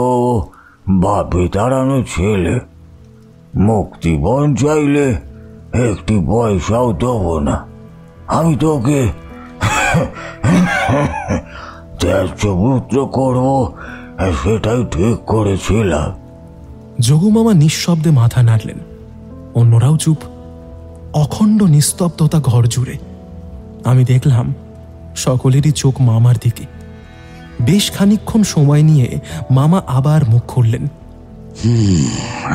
বাপে তাড়ানো ছেলে। মুক্তিপণ চাইলে একটি পয়সাও দেবো না। আমি তোকে ত্যায্যপুত্র করবো, সেটাই ঠিক করেছিলাম। যোগুমামা নিঃশব্দে মাথা নাড়লেন। অন্যরাও চুপ। অখণ্ড নিস্তব্ধতা ঘর জুড়ে। আমি দেখলাম সকলেরই চোখ মামার দিকে। বেশ খানিকক্ষণ সময় নিয়ে মামা আবার মুখ খুললেন।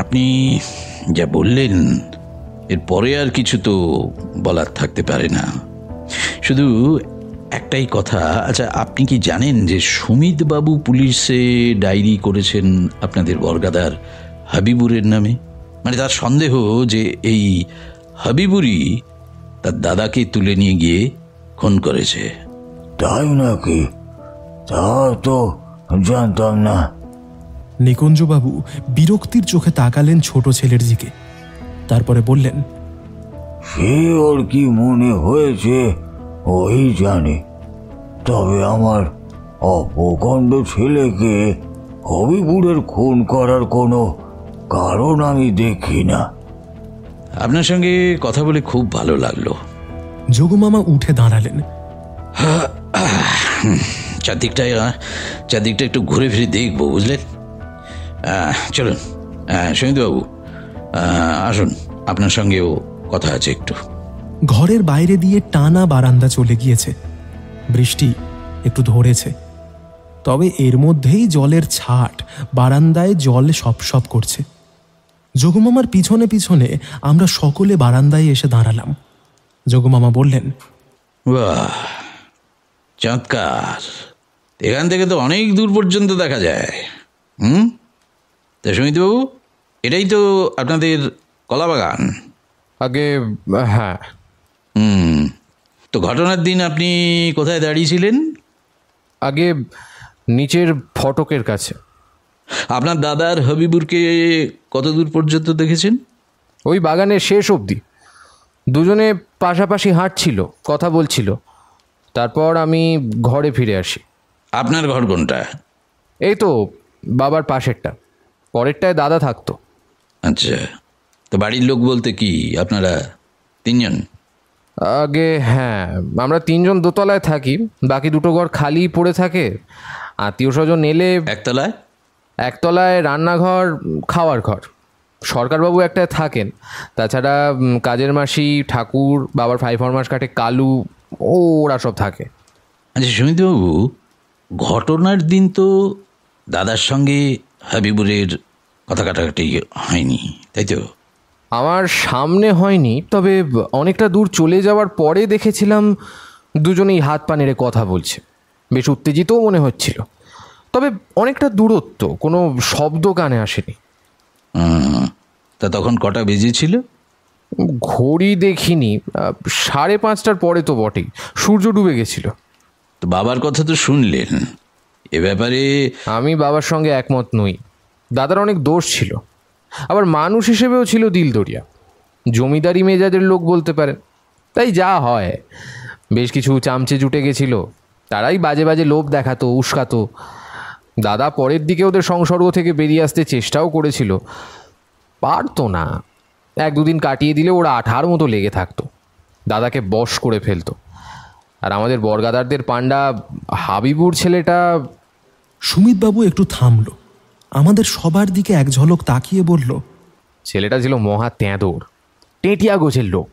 আপনি যা বললেন এর পরে আর কিছু তো বলার থাকতে পারে না। শুধু একটাই কথা, আচ্ছা আপনি কি জানেন যে সুমিত বাবু পুলিশে ডায়েরি করেছেন আপনাদের বর্গাদার হাবিবুরের নামে? মানে তার সন্দেহ যে এই হাবিবুরই তার দাদাকে তুলে নিয়ে গিয়ে খুন করেছে। তাই নাকি? তা তো জানতাম না। নিকুঞ্জবাবু বিরক্তির চোখে তাকালেন ছোট ছেলের দিকে। তারপরে বললেন, সে ওর কি মনে হয়েছে ওই জানে। তবে আমার অপকণ্ড ছেলেকে হবিপুরের খুন করার কোনো কারণ আমি দেখি না। আপনার সঙ্গে কথা বলে খুব ভালো লাগলো। যোগুমামা উঠে দাঁড়ালেন। চারদিকটা একটু ঘুরে ফিরে দেখবো, বুঝলেন? চলুন সুমিতবাবু, আসুন, আপনার সঙ্গেও কথা আছে একটু। ঘরের বাইরে দিয়ে টানা বারান্দা চলে গিয়েছে। বৃষ্টি একটু ধরেছে, তবে এর মধ্যেই জলের ছাট বারান্দায় জল সপসপ করছে। যোগুমামার পিছনে পিছনে আমরা সকলে বারান্দায় এসে দাঁড়ালাম। যোগুমামা বললেন, বাহ, চমৎকার! এখান থেকে তো অনেক দূর পর্যন্ত দেখা যায়। তা সুমিতবাবু, এটাই তো আপনাদের কলা বাগান? আগে হ্যাঁ। তো ঘটনার দিন আপনি কোথায় দাঁড়িয়েছিলেন? আগে নিচের ফটকের কাছে। আপনার দাদার হাবিবুরকে কত দূর পর্যন্ত দেখেছেন? ওই বাগানের শেষ অবধি। দুজনে পাশাপাশি হাঁটছিল, কথা বলছিল। তারপর আমি ঘরে ফিরে আসি। আপনার ঘর কোনটা? এই তো বাবার পাশেরটা, পরেরটায় দাদা থাকতো। আচ্ছা, তো বাড়ির লোক বলতে কি আপনারা তিনজন? আগে হ্যাঁ, আমরা তিনজন দোতলায় থাকি, বাকি দুটো ঘর খালি পড়ে থাকে। আত্মীয় স্বজন এলে একতলায়? একতলায় রান্নাঘর, খাওয়ার ঘর। সরকারবাবু একটায় থাকেন। তাছাড়া কাজের মাসি, ঠাকুর, বাবার 5 ফরমাস কাটে কালু, ওরা সব থাকে। আচ্ছা সুমিতবাবু, ঘটনার দিন তো দাদার সঙ্গে হাবিবুরের কথা কাটাকাটি হয়নি, তাই তো? আমার সামনে হয়নি, তবে অনেকটা দূর চলে যাওয়ার পরে দেখেছিলাম দুজনেই হাত পা নেড়ে কথা বলছে। বেশ উত্তেজিতও মনে হচ্ছিল, তবে অনেকটা দূরত্ব, কোনো শব্দ কানে আসেনি। তা তখন কটা বেজেছিল? ঘড়ি দেখিনি, 5:30টার পরে তো বটেই, সূর্য ডুবে গেছিল। তো বাবার কথা তো শুনলেন, এ ব্যাপারে? আমি বাবার সঙ্গে একমত নই। দাদার অনেক দোষ ছিল, আবার মানুষ হিসেবেও ছিল দিলদরিয়া। জমিদারি মেজাজের লোক বলতে পারেন। তাই যা হয়, বেশ কিছু চামচে জুটে গেছিল, তারাই বাজে বাজে লোভ দেখাতো, উস্কাতো। দাদা পরের দিকে ওদের সংসর্গ থেকে বেরিয়ে আসতে চেষ্টাও করেছিল, পারতো না। 1-2 দিন কাটিয়ে দিলে ওরা আঠার মতো লেগে থাকতো, দাদাকে বশ করে ফেলতো। আর আমাদের বর্গাদারদের পান্ডা হাবিবুর ছেলেটা। সুমিতবাবু একটু থামল। আমাদের সবার দিকে এক ঝলক তাকিয়ে বলল, ছেলেটা ছিল মহা তেঁদর, টেঁটিয়া গোছের লোক।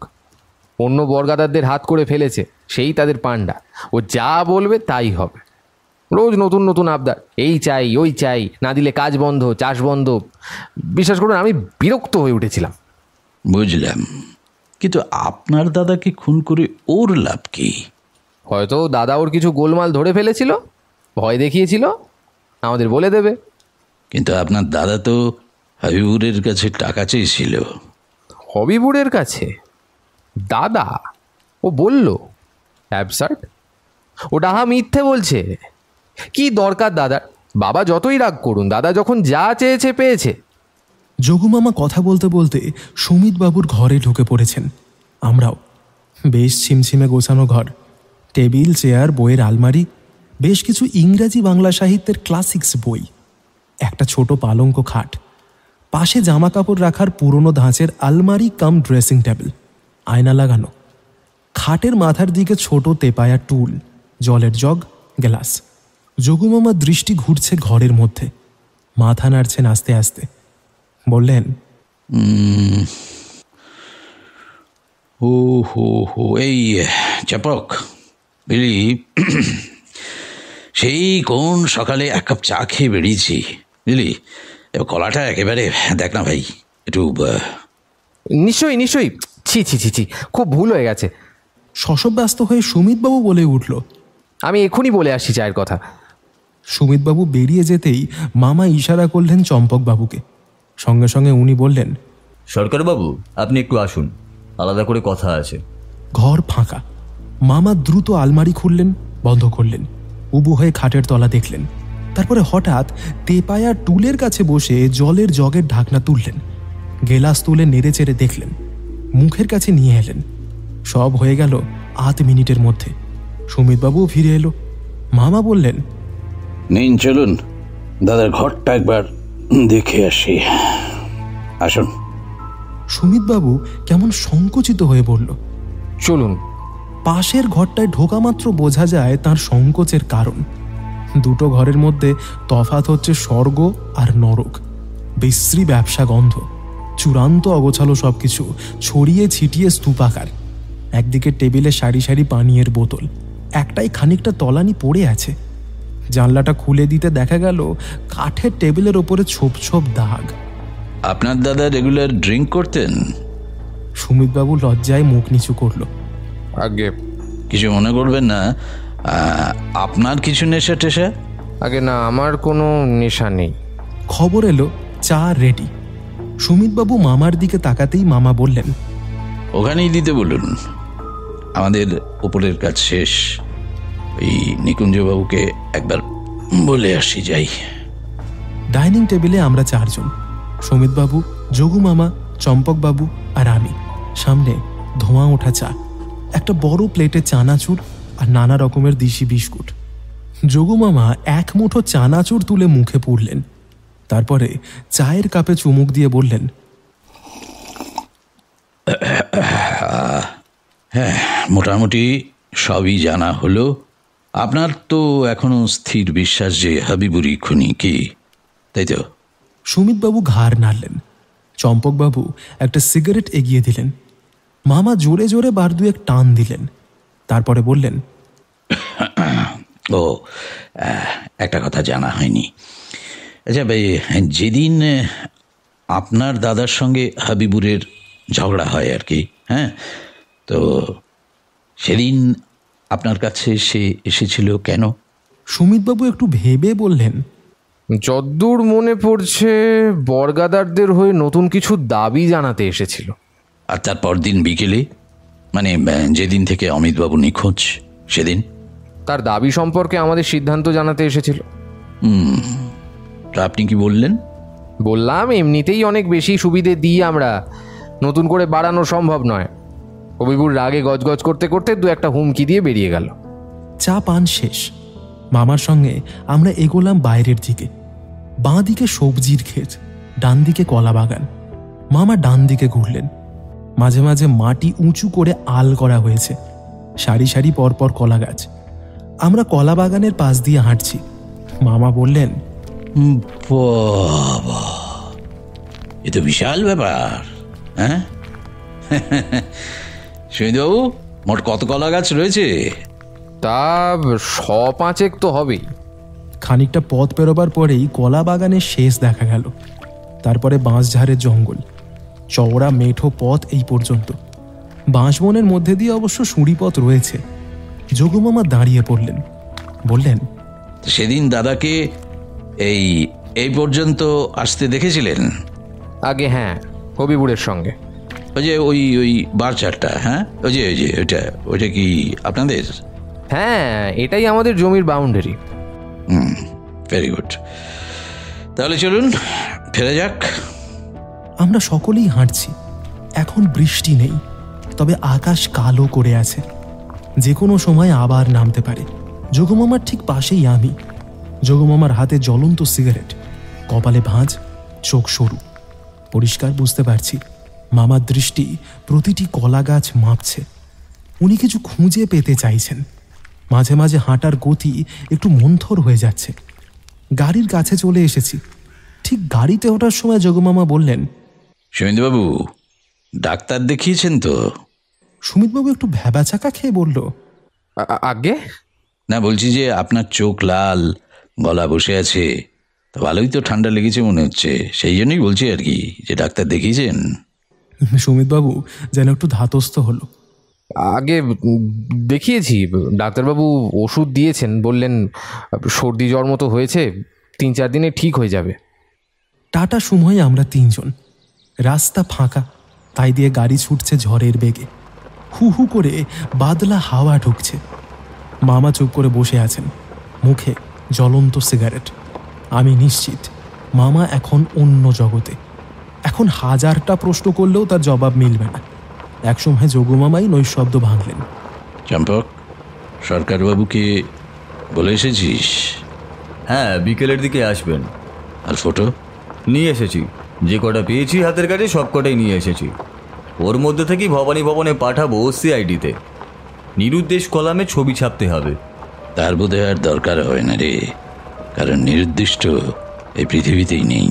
অন্য বর্গাদারদের হাত করে ফেলেছে, সেই তাদের পান্ডা। ও যা বলবে তাই হবে। রোজ নতুন নতুন আবদার, এই চাই ওই চাই, না দিলে কাজ বন্ধ, চাষ বন্ধ। বিশ্বাস করুন, আমি বিরক্ত হয়ে উঠেছিলাম। বুঝলাম, কিন্তু আপনার দাদাকে খুন করে ওর লাভ কি? হয়তো দাদা ওর কিছু গোলমাল ধরে ফেলেছিল, ভয় দেখিয়েছিল, আমাদের বলে দেবে। কিন্তু আপনার দাদা তো হাবিবুরের কাছে টাকা চেয়েছিল। হবিবুরের কাছে? দাদা? ও বলল? অ্যাবসার্ড! ও ডাহা মিথ্যে বলছে। কি দরকার দাদার? বাবা যতই রাগ করুন, দাদা যখন যা চেয়েছে পেয়েছে। যোগুমামা কথা বলতে বলতে সুমিতবাবুর ঘরে ঢুকে পড়েছেন। আমরাও। বেশ ছিমছিমে গোছানো ঘর, টেবিল, চেয়ার, বইয়ের আলমারি, বেশ কিছু ইংরাজি বাংলা সাহিত্যের ক্লাসিক্স বই, একটা ছোট পালঙ্ক খাট, পাশে জামা কাপড় রাখার পুরনো ধাঁচের আলমারি কাম ড্রেসিং টেবিল, আয়না লাগানো, খাটের মাথার দিকে ছোট তেপায়া টুল, জলের জগ, গ্লাস। যোগুমামার দৃষ্টি ঘুরছে ঘরের মধ্যে, মাথা নাড়ছেন আস্তে আস্তে। বললেন, ও হো হো, এই চাপক বুঝলি, সেই কোন সকালে এক কাপ চা খেয়ে বেরিয়েছি বুঝলি। এবার কলাটা একেবারে দেখ না ভাই, একটু। নিশ্চয়ই নিশ্চয়ই, ছি ছি ছি ছি, খুব ভুল হয়ে গেছে। শশব্যস্ত হয়ে সুমিতবাবু বলে উঠল, আমি এখনই বলে আসছি চায়ের কথা। সুমিতবাবু বেরিয়ে যেতেই মামা ইশারা করলেন চম্পকবাবুকে। সঙ্গে সঙ্গে উনি বললেন, সরকারবাবু, আপনি একটু আসুন, আলাদা করে কথা আছে। ঘর ফাঁকা। মামা দ্রুত আলমারি খুললেন, বন্ধ করলেন, উবু হয়ে খাটের তলা দেখলেন। তারপরে হঠাৎ তেপায়া টুলের কাছে বসে জলের জগের ঢাকনা তুললেন, গেলাস তুলে নেড়ে চেড়ে দেখলেন, মুখের কাছে নিয়ে এলেন। সব হয়ে গেল 8 মিনিটের মধ্যে। সুমিতবাবুও ফিরে এলো। মামা বললেন, নিন চলুন, দাদার ঘরটা একবার দেখে আসি, আসুন। সুমিতবাবু কেমন সংকুচিত হয়ে বলল, চলুন। পাশের ঘরটায় ঢোকা মাত্র বোঝা যায় তার সংকোচের কারণ। দুটো ঘরের মধ্যে তফাৎ হচ্ছে স্বর্গ আর নরক। বিশ্রী ব্যবসা গন্ধ, চূড়ান্ত অগোছালো সবকিছু ছড়িয়ে ছিটিয়ে স্তূপাকার। একদিকে টেবিলে সারি সারি পানীয়ের বোতল, একটাই খানিকটা তলানি পড়ে আছে। জানলাটা খুলে দিতে দেখা গেল কাঠের টেবিলের ওপরে ছোপ ছোপ দাগ। আপনার দাদা রেগুলার ড্রিঙ্ক করতেন? সুমিতবাবু লজ্জায় মুখ নিচু করল। আগে কিছু মনে করবেন না, আপনার কিছু নেশা টেশা? আগে না, আমার কোনো নেশা নেই। খবর এলো চা রেডি। সুমিতবাবু মামার দিকে তাকাতেই মামা বললেন, ওখানেই দিতে বলুন, আমাদের ওপরের কাজ শেষ। ওই নিকুঞ্জবাবুকে একবার বলে আসি যাই। ডাইনিং টেবিলে আমরা 4 জন, সুমিতবাবু, যোগু মামা, চম্পকবাবু আর আমি। সামনে ধোঁয়া ওঠা চা, একটা বড় প্লেটে চানাচুর আর নানা রকমের দিশি বিস্কুট। যোগু মামা 1 মুঠো চানাচুর তুলে মুখে পুরলেন, তারপরে চায়ের কাপে চুমুক দিয়ে বললেন, হ্যাঁ, মোটামুটি সবই জানা হলো। আপনার তো এখনো স্থির বিশ্বাস যে হাবিবুরি খুনি, কি তাই তো? সুমিতবাবু ঘাড় নাড়লেন। চম্পকবাবু একটা সিগারেট এগিয়ে দিলেন। মামা জোরে জোরে বার দুয়েক টান দিলেন, তারপরে বললেন, ও একটা কথা জানা হয়নি। আচ্ছা ভাই, যেদিন আপনার দাদার সঙ্গে হাবিবুরের ঝগড়া হয় আর কি, হ্যাঁ, তো সেদিন আপনার কাছে সে এসেছিল কেন? সুমিতবাবু একটু ভেবে বললেন, যদ্দূর মনে পড়ছে বর্গাদারদের হয়ে নতুন কিছু দাবি জানাতে এসেছিল। আর তার পরদিন বিকেলে, মানে যেদিন থেকে অমিতবাবু নিখোঁজ সেদিন? তার দাবি সম্পর্কে আমাদের সিদ্ধান্ত জানাতে এসেছিল। তা আপনি কি বললেন? বললাম, এমনিতেই অনেক বেশি সুবিধে দিই আমরা, নতুন করে বাড়ানো সম্ভব নয়। হবিবুর রাগে গজগজ করতে করতে 2-1 হুমকি দিয়ে বেরিয়ে গেল। চা পান শেষ। মামার সঙ্গে আমরা এগোলাম বাইরের দিকে। বাঁ দিকে সবজির ক্ষেত, ডান দিকে কলা বাগান। মামা ডান দিকে ঘুরলেন। মাঝে মাঝে মাটি উঁচু করে আল করা হয়েছে, সারি সারি পরপর কলা গাছ। আমরা কলা বাগানের পাশ দিয়ে হাঁটছি। মামা বললেন, বাবা, এ তো বিশাল ব্যাপার। হ্যাঁ সুমিতবাবু, মোট কত কলা গাছ রয়েছে? তা 5-6 তো হবেই। খানিকটা পথ পেরোবার পরেই কলা বাগানের শেষ দেখা গেল। তারপরে বাঁশঝাড়ের জঙ্গল, চওড়া মেঠো পথ এই পর্যন্ত। বাঁশবনের মধ্যে দিয়ে অবশ্য সুঁড়ি পথ রয়েছে। যোগুমামা দাঁড়িয়ে পড়লেন, বললেন, সেদিন দাদাকে এই পর্যন্ত আসতে দেখেছিলেন? আগে হ্যাঁ, হবিবুড়ের সঙ্গে। ওই বারচারটা, হ্যাঁ ওই যে ওইটা কি আপনাদের? হ্যাঁ, এটাই আমাদের জমির বাউন্ডারি। Very good. তাহলে চলুন ফেরা যাক। আমরা সকলেই হাঁটছি। এখন বৃষ্টি নেই, তবে আকাশ কালো করে আছে, যে কোনো সময় আবার নামতে পারে। যোগুমামার ঠিক পাশেই আমি। যোগুমামার হাতে জ্বলন্ত সিগারেট, কপালে ভাঁজ, চোখ সরু। পরিষ্কার বুঝতে পারছি মামার দৃষ্টি প্রতিটি কলা গাছ মাপছে। উনি কিছু খুঁজে পেতে চাইছেন। মাঝে মাঝে হাঁটার গতি একটু মন্থর হয়ে যাচ্ছে। গাড়ির কাছে চলে এসেছি। ঠিক গাড়িতে ওঠার সময় যোগুমামা বললেন, সুমিতবাবু, ডাক্তার দেখিয়েছেন তো? সুমিতবাবু একটু ভ্যাবাচাকা খেয়ে বলল, আগে না, বলছি যে আপনার চোখ লাল, গলা বসে আছে, তো ভালোই তো ঠান্ডা লেগেছে মনে হচ্ছে, সেই জন্যই বলছি আর কি, যে ডাক্তার দেখিয়েছেন। সুমিতবাবু যেন একটু ধাতস্থ হলো। আগে দেখিয়েছি, ডাক্তারবাবু ওষুধ দিয়েছেন, বললেন সর্দি জ্বর মতো হয়েছে, 3-4 দিনে ঠিক হয়ে যাবে। টাটা সময়ে আমরা 3 জন। রাস্তা ফাঁকা, তাই দিয়ে গাড়ি ছুটছে ঝড়ের বেগে। হু হু করে বাদলা হাওয়া ঢুকছে। মামা চুপ করে বসে আছেন, মুখে জ্বলন্ত সিগারেট। আমি নিশ্চিত মামা এখন অন্য জগতে। এখন 1000টা প্রশ্ন করলেও তার জবাব মিলবে না। একসময় যোগুমামাই নৈশব্দ ভাঙলেন। চম্পক, সরকারবাবুকে বলে এসেছিস? হ্যাঁ, বিকেলের দিকে আসবেন। আর ফটো নিয়ে এসেছি, যে কটা পেয়েছি হাতের কাছে সব কটাই নিয়ে এসেছি। ওর মধ্যে থেকেই ভবানী ভবনে পাঠাবো CID-তে। নিরুদ্দেশ কলামে ছবি ছাপতে হবে। তার বোধহয় আর দরকার হয় না রে, কারণ নির্দিষ্ট এই পৃথিবীতেই নেই।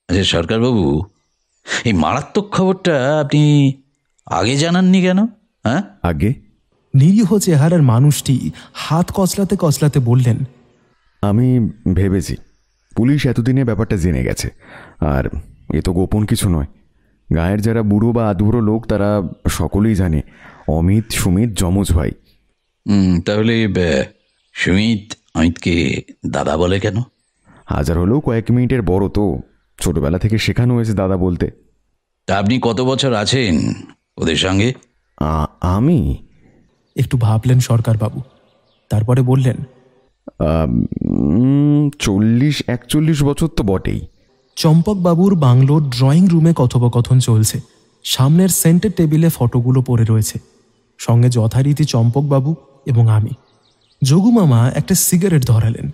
আচ্ছা সরকারবাবু, এই মারাত্মক খবরটা আপনি আগে জানাননি কেন? হ্যাঁ, আগে? নিরীহ চেহারার মানুষটি হাত কচলাতে কচলাতে বললেন, আমি ভেবেছি পুলিশ এতদিনে ব্যাপারটা জেনে গেছে, আর এ তো গোপন কিছু নয়। গায়ের যারা বুড়ো বা আধবুড়ো লোক তারা সকলেই জানে অমিত সুমিত যমজ ভাই। তাহলে সুমিত অমিতকে দাদা বলে কেন? হাজার হলেও কয়েক মিনিটের বড় তো, ছোটবেলা থেকে শেখানো হয়েছে দাদা বলতে। তা আপনি কত বছর আছেন ওদের সঙ্গে? আমি একটু ভাবলেন সরকারবাবু, তারপরে বললেন, 40-41 বছর তো বটেই। চম্পকবাবুর বাংলোর ড্রয়িং রুমে কথোপকথন চলছে। সামনের সেন্টার টেবিলে ফটোগুলো পড়ে রয়েছে, সঙ্গে যথারীতি চম্পকবাবু এবং আমি। যোগুমামা একটা সিগারেট ধরালেন,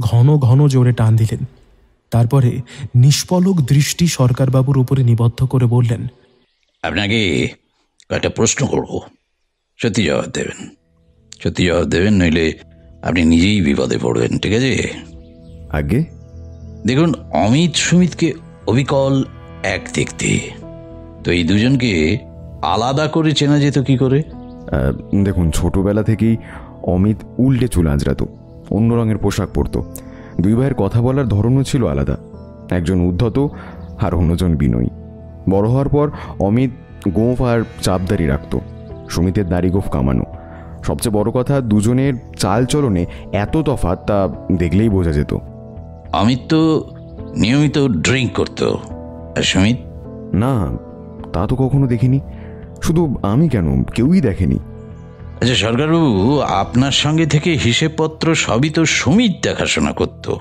ঘন ঘন জোরে টান দিলেন। তারপরে নিষ্পলক দৃষ্টি সরকারবাবুর উপরে নিবদ্ধ করে বললেন, আপনাকে কয়েকটা প্রশ্ন করব, সত্যি জবাব দেবেন। সত্যি জবাব দেবেন, নইলে আপনি নিজেই বিপদে পড়বেন, ঠিক আছে? আগে দেখুন, অমিত সুমিতকে অবিকল এক দেখতে, তো এই দুজনকে আলাদা করে চেনা যেত কি করে? দেখুন, ছোটবেলা থেকেই অমিত উল্টে চুল আঁচড়াতো, অন্য রঙের পোশাক পরতো। 2 ভাইয়ের কথা বলার ধরনও ছিল আলাদা, একজন উদ্ধত আর অন্যজন বিনয়ী। বড় হওয়ার পর অমিত গোঁফ আর চাপদারি রাখত, সুমিতের দাড়ি গোঁফ কামানো। সবচেয়ে বড় কথা, দুজনের চাল চলনে এত তফাৎ তা দেখলেই বোঝা যেত। অমিত তো নিয়মিত ড্রিঙ্ক করতো, আর সুমিত? না, তা তো কখনো দেখিনি। শুধু আমি কেন, কেউই দেখেনি। আচ্ছা সরকারবাবু, আপনার সঙ্গে থেকে হিসেবপত্র সবই তো সুমিত দেখাশোনা করতো,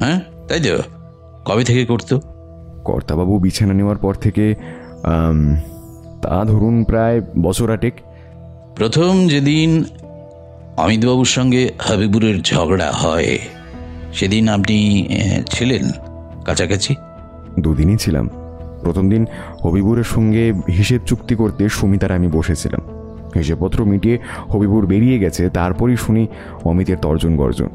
হ্যাঁ তাই তো? কবে থেকে করতো? কর্তাবাবু বিছানা নেওয়ার পর থেকে, তা ধরুন প্রায় বছর 8। প্রথম যেদিন অমিতবাবুর সঙ্গে হাবিবুরের ঝগড়া হয়, সেদিন আপনি ছিলেন কাছাকাছি? 2 দিনই ছিলাম। প্রথম দিন হবিবুরের সঙ্গে হিসেব চুক্তি করতে সুমিত আর আমি বসেছিলাম। হিসেবপত্র মিটিয়ে হবিবুর বেরিয়ে গেছে, তারপরই শুনি অমিতের তর্জন গর্জন।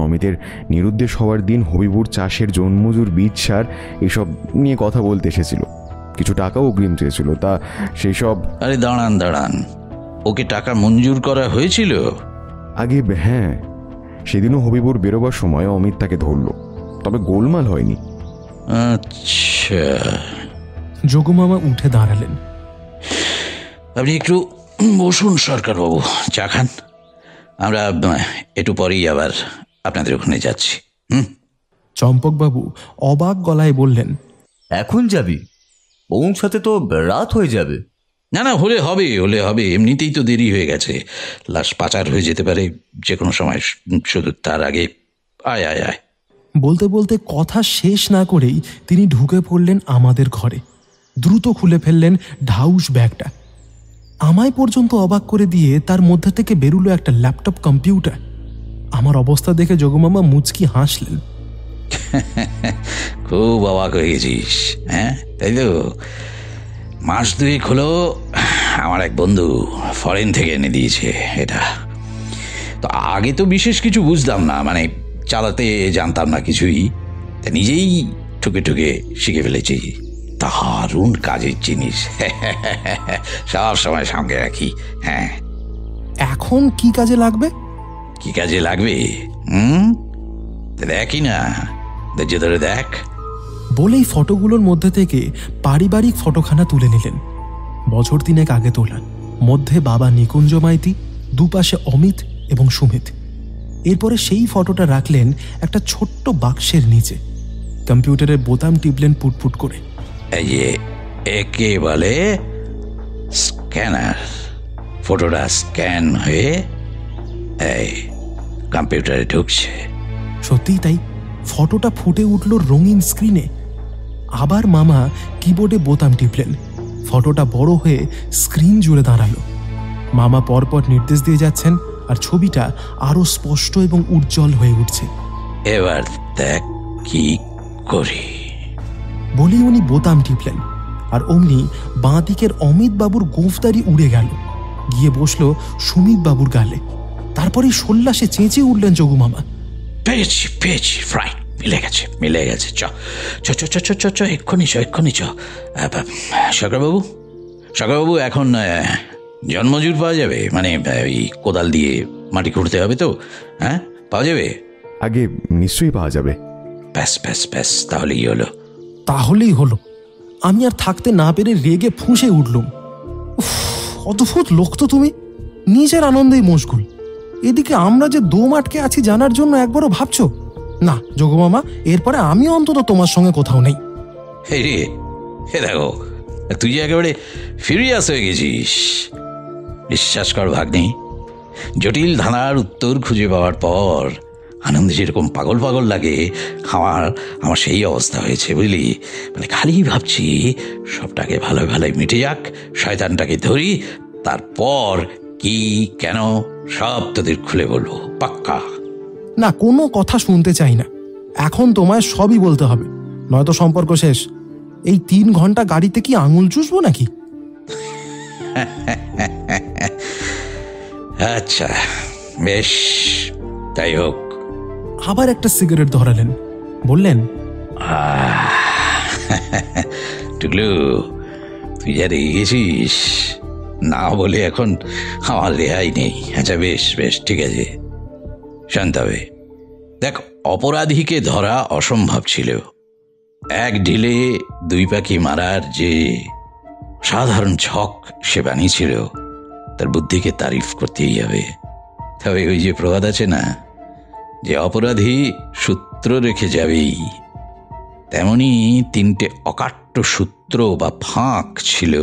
অমিতের নিরুদ্দেশ হওয়ার দিন হবিবুর চাষের জন্মজুর, বীজ সার এসব নিয়ে কথা বলতে এসেছিল। কিছু টাকাও অগ্রিম চেয়েছিল, তা সেই সব। আরে দাঁড়ান, ওকে টাকা মঞ্জুর করা হয়েছিল? আগে হ্যাঁ, সেদিনও হবিবুর বেরোবার সময় অমিত তাকে ধরল, তবে গোলমাল হয়নি। আচ্ছা। যোগুমামা উঠে দাঁড়ালেন। আপনি একটু বসুন সরকারবাবু, চা খান। আমরা একটু পরেই আবার আপনাদের ওখানে যাচ্ছি। চম্পকবাবু অবাক গলায় বললেন, এখন যাবি? পৌঁছাতে তো রাত হয়ে যাবে। না, হলে হবে, এমনিতেই তো দেরি হয়ে গেছে। লাশ পাচার হয়ে যেতে পারে যে কোনো সময়, শুধু তার আগে আয়। বলতে বলতে কথা শেষ না করেই তিনি ঢুকে পড়লেন আমাদের ঘরে। দ্রুত খুলে ফেললেন ঢাউস ব্যাগটা। আমায় পর্যন্ত অবাক করে দিয়ে তার মধ্যে থেকে বেরুলো একটা ল্যাপটপ কম্পিউটার। আমার অবস্থা দেখে যোগমামা মুচকি হাসলেন। খুব অবাক হয়ে গেছিস, হ্যাঁ? তাই তো, মাস দুয়েক হলো আমার এক বন্ধু ফরেন থেকে এনে দিয়েছে এটা। তো আগে তো বিশেষ কিছু বুঝতাম না, মানে চালাতে জানতাম না কিছুই। তা নিজেই ঠুকে শিখে ফেলেছি। দারুণ কাজের জিনিস, সব সময় সঙ্গে রাখি। হ্যাঁ, এখন কি কাজে লাগবে? কি কাজে লাগবে? দেখি না, ধরে দেখ। বলেই ফটোগুলোর মধ্যে থেকে পারিবারিক ফটোখানা তুলে নিলেন। বছর 3 আগে তোলা। মধ্যে বাবা নিকুঞ্জ মাইতি, দুপাশে অমিত এবং সুমিত। এরপরে সেই ফটোটা রাখলেন একটা ছোট্ট বাক্সের নিচে। কম্পিউটারের বোতাম টিপলেন পুটপুট করে। একে বলে স্ক্যানার। ফটোটা স্ক্যান হয়ে এই কম্পিউটারে ঢুকছে। সত্যিই তাই, ফটোটা ফুটে উঠল রঙিন স্ক্রিনে। আবার মামা কিবোর্ডে বোতাম টিপলেন। ফটোটা বড় হয়ে স্ক্রিন জুড়ে দাঁড়ালো। মামা পরপর নির্দেশ দিয়ে যাচ্ছেন, আর ছবিটা আরো স্পষ্ট এবং উজ্জ্বল হয়ে উঠছে। এবার দেখ কি করি বলেই উনি বোতাম টিপলেন, আর অমনি বাঁ দিকের অমিত বাবুর গোঁফদারি উড়ে গেল, গিয়ে বসলো সুমিত বাবুর গালে। তারপরে সল্লাসে চেঁচিয়ে উঠলেন যোগুমামা, পেয়েছি ফ্রাই, মিলে গেছে। চ এক্ষুনি চ। সরকারবাবু এখন জন্মজুর পাওয়া যাবে? মানে ওই কোদাল দিয়ে মাটি খুঁড়তে হবে তো, হ্যাঁ? পাওয়া যাবে? আগে নিশ্চয়ই পাওয়া যাবে। ব্যাস, তাহলেই হলো। আমি আর থাকতে না পেরে রেগে ফুঁসে উঠলুম। অদ্ভুত লোক তো তুমি, নিজের আনন্দেই মশগুল। এদিকে আমরা যে দম আটকে আছি জানার জন্য একবারও ভাবছো না? যোগমামা, এরপরে আমি অন্তত তোমার সঙ্গে কোথাও নেই। দেখো, তুই যে একেবারে ফিরিয়াস হয়ে গেছিস। বিশ্বাস কর ভাগ্নি, জটিল ধাঁধার উত্তর খুঁজে পাওয়ার পর আনন্দে যেরকম পাগল লাগে, আমার সেই অবস্থা হয়েছে, বুঝলি? মানে খালি ভাবছি সবটাকে ভালোই মিটে যাক, শয়তানটাকে ধরি, তারপর কি কেন সব তোদের খুলে বলবো, পাক্কা। না, কোনো কথা শুনতে চাই না। এখন তোমায় সবই বলতে হবে, নয়তো সম্পর্ক শেষ। এই 3 ঘন্টা গাড়িতে কি আঙুল চুষবো নাকি? আচ্ছা বেশ, তাই হোক। আবার একটা সিগারেট ধরালেন, বললেন, টুকলু, তুই যা রেগে গেছিস, না বলে এখন আমার রেহাই নেই। আচ্ছা বেশ, ঠিক আছে, শান্ত হবে। দেখ, অপরাধীকে ধরা অসম্ভব ছিল। এক ঢিলে 2 পাখি মারার যে সাধারণ ছক সে বানিয়েছিল, তার বুদ্ধিকে তারিফ করতেই হবে। তবে ওই যে প্রবাদ আছে না, যে অপরাধী সূত্র রেখে যাবেই, তেমনি 3টে অকাট্য সূত্র বা ফাঁক ছিল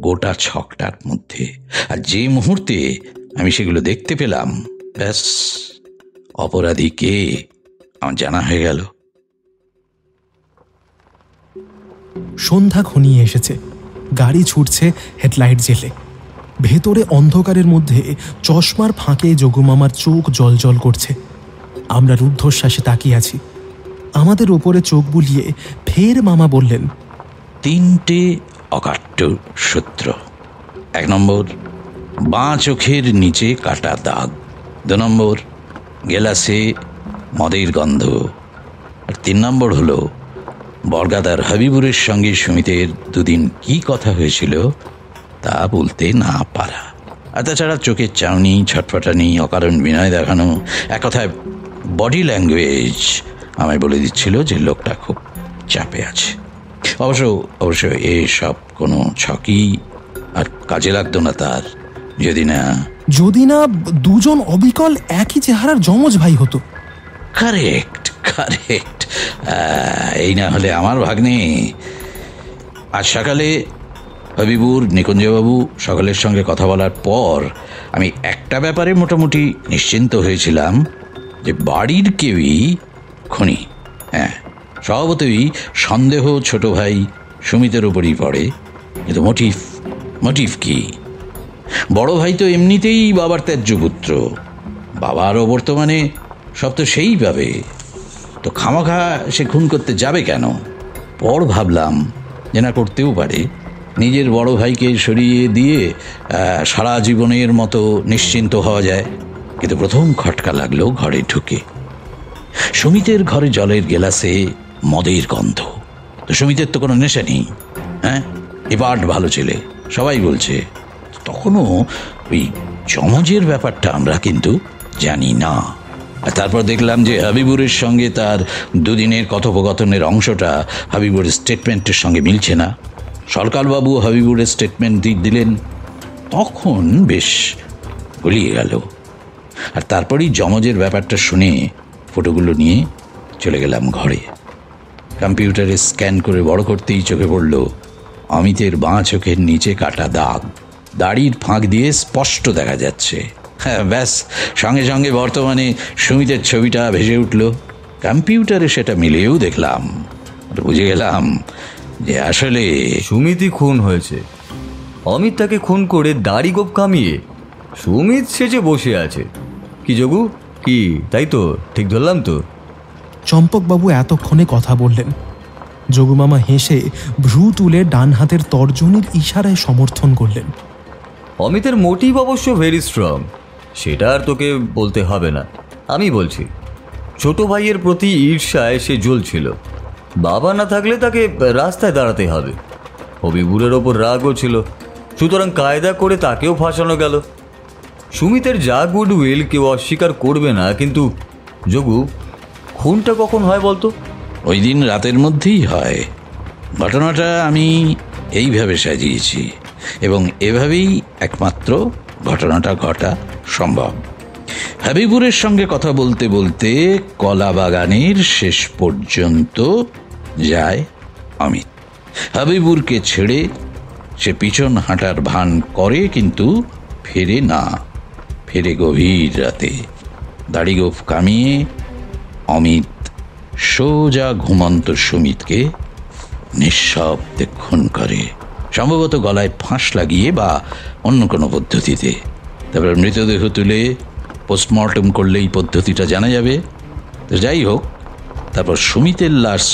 গোটা ছকটার মধ্যে। আর যে মুহূর্তে আমি সেগুলো দেখতে পেলাম, ব্যাস, অপরাধী কে আমার জানা হয়ে গেল। সন্ধ্যা ঘনিয়ে এসেছে। গাড়ি ছুটছে হেডলাইট জেলে। ভেতরে অন্ধকারের মধ্যে চশমার ফাঁকে যোগুমামার চোখ জল করছে। আমরা রুদ্ধশ্বাসে তাকিয়ে আছি। আমাদের ওপরে চোখ বুলিয়ে ফের মামা বললেন, 3টে অকাট্য সূত্র। 1 নম্বর, বাঁ চোখের নিচে কাটা দাগ। 2 নম্বর, গেলাসে মদের গন্ধ। আর 3 নম্বর হলো বর্গাদার হাবিবুরের সঙ্গে সুমিতের দুদিন কি কথা হয়েছিল তা বলতে না পারা। আর তাছাড়া চোখের চাউনি, ছটফটানি, অকারণ বিনয় দেখানো, এক কথায় বডি ল্যাঙ্গুয়েজ আমায় বলে দিচ্ছিল যে লোকটা খুব চাপে আছে। অবশ্য এসব কোনো ছকই আর কাজে লাগতো না তার, যদি না দুজন অবিকল একই চেহারার যমজ ভাই হতো। কারেক্ট। এই না হলে আমার ভাগ্নে। আজ সকালে হাবিবুর, নিকুঞ্জবাবু সকলের সঙ্গে কথা বলার পর আমি একটা ব্যাপারে মোটামুটি নিশ্চিন্ত হয়েছিলাম যে বাড়ির কেউই খুনি। স্বভাবতই সন্দেহ ছোট ভাই সুমিতের উপরই পড়ে, কিন্তু মোটিভ কি? বড় ভাই তো এমনিতেই বাবার ত্যায্য পুত্র, বাবারও বর্তমানে সব তো সেই পাবে, তো খামাখা সে খুন করতে যাবে কেন? পর ভাবলাম যে না, করতেও পারে, নিজের বড় ভাইকে সরিয়ে দিয়ে সারা জীবনের মতো নিশ্চিন্ত হওয়া যায়। কিন্তু প্রথম খটকা লাগলো ঘরে ঢুকে। সুমিতের ঘরে জলের গেলাসে মদের গন্ধ। তো সুমিতের তো কোনো নেশা নেই, এবার ভালো ছেলে সবাই বলছে। তখনও ওই যমজের ব্যাপারটা আমরা কিন্তু জানি না। আর তারপর দেখলাম যে হাবিবুরের সঙ্গে তার দুদিনের কথোপকথনের অংশটা হাবিবুরের স্টেটমেন্টের সঙ্গে মিলছে না। সরকারবাবু হাবিবুরের স্টেটমেন্ট দিলেন, তখন বেশ গলিয়ে গেল। আর তারপরেই যমজের ব্যাপারটা শুনে ফটোগুলো নিয়ে চলে গেলাম ঘরে। কম্পিউটারে স্ক্যান করে বড় করতেই চোখে পড়ল অমিতের বাঁ চোখের নিচে কাটা দাগ, দাড়ির ফাঁক দিয়ে স্পষ্ট দেখা যাচ্ছে। ব্যাস, সঙ্গে সঙ্গে বর্তমানে সুমিতের ছবিটা ভেসে উঠল। কম্পিউটারে সেটা মিলেও দেখলাম, বুঝে গেলাম যে আসলে সুমিতই খুন হয়েছে। অমিত তাকে খুন করে দাড়ি গোপ কামিয়ে সুমিত সেজে বসে আছে। কি যোগু, কি তাই তো? ঠিক ধরলাম তো? চম্পকবাবু এতক্ষণে কথা বললেন। যোগুমামা হেসে ভ্রু তুলে ডান হাতের তর্জনীর ইশারায় সমর্থন করলেন। অমিতের মোটিভ অবশ্য ভেরি স্ট্রং, সেটা আর তোকে বলতে হবে না। আমি বলছি, ছোট ভাইয়ের প্রতি ঈর্ষায় সে জ্বলছিল। বাবা না থাকলে তাকে রাস্তায় দাঁড়াতে হবে। হবিবুরের ওপর রাগও ছিল, সুতরাং কায়দা করে তাকেও ফাঁসানো গেল। সুমিতের যা গুডউইল কেউ অস্বীকার করবে না, কিন্তু যোগু, খুনটা কখন হয় বলতো? ওই দিন রাতের মধ্যেই হয়। ঘটনাটা আমি এইভাবে সাজিয়েছি এবং এভাবেই একমাত্র ঘটনাটা ঘটা সম্ভব। হাবিবুরের সঙ্গে কথা বলতে বলতে কলা বাগানের শেষ পর্যন্ত যায় অমিত। হাবিবুরকে ছেড়ে সে পিছন হাঁটার ভান করে, কিন্তু ফেরে না, ফেরে গভীর রাতে। দাড়ি গোঁফ কামিয়ে অমিত সোজা ঘুমন্ত সুমিতকে নিঃশব্দে খুন করে, সম্ভবত গলায় ফাঁস লাগিয়ে বা অন্য কোনো পদ্ধতিতে। তারপর মৃতদেহ তুলে পোস্টমর্টম করলেই পদ্ধতিটা জানা যাবে। তো যাই হোক, তারপর সুমিতের লাশ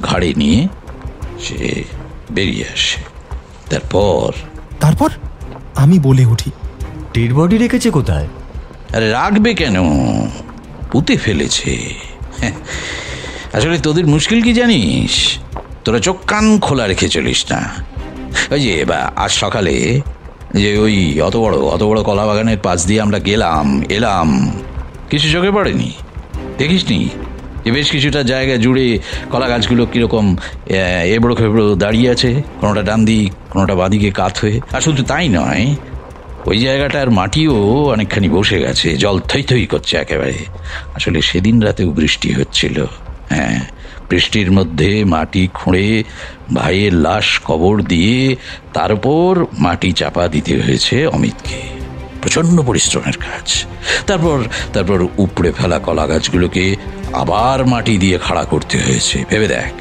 ঘাড়ে নিয়ে সে বেরিয়ে আসে। তারপর আমি বলে উঠি, ডেড বডি রেখেছে কোথায়? আরে রাখবে কেন, পুঁতে ফেলেছে। আসলে তোদের মুশকিল কি জানিস? তোরা চোখ কান খোলা রেখে চলিস না। ওই যে আজ সকালে যে ওই অত বড় কলা বাগানের পাশ দিয়ে আমরা এলাম, কিছু চোখে পড়েনি? দেখিসনি যে বেশ কিছুটা জায়গা জুড়ে কলা গাছগুলো কিরকম এবড়ো খেবড়ো দাঁড়িয়ে আছে, কোনোটা ডান দিক কোনোটা বাঁদিকে কাত হয়ে। আর শুধু তাই নয়, ওই জায়গাটার মাটিও অনেকখানি বসে গেছে, জল থই থই করছে একেবারে। আসলে সেদিন রাতেও বৃষ্টি হচ্ছিল। বৃষ্টির মধ্যে মাটি খুঁড়ে ভাইয়ের লাশ কবর দিয়ে তার উপর মাটি চাপা দিতে হয়েছে অমিতকে। প্রচণ্ড পরিশ্রমের কাজ। তারপর উপড়ে ফেলা কলা গাছগুলোকে আবার মাটি দিয়ে খাড়া করতে হয়েছে। ভেবে দেখ,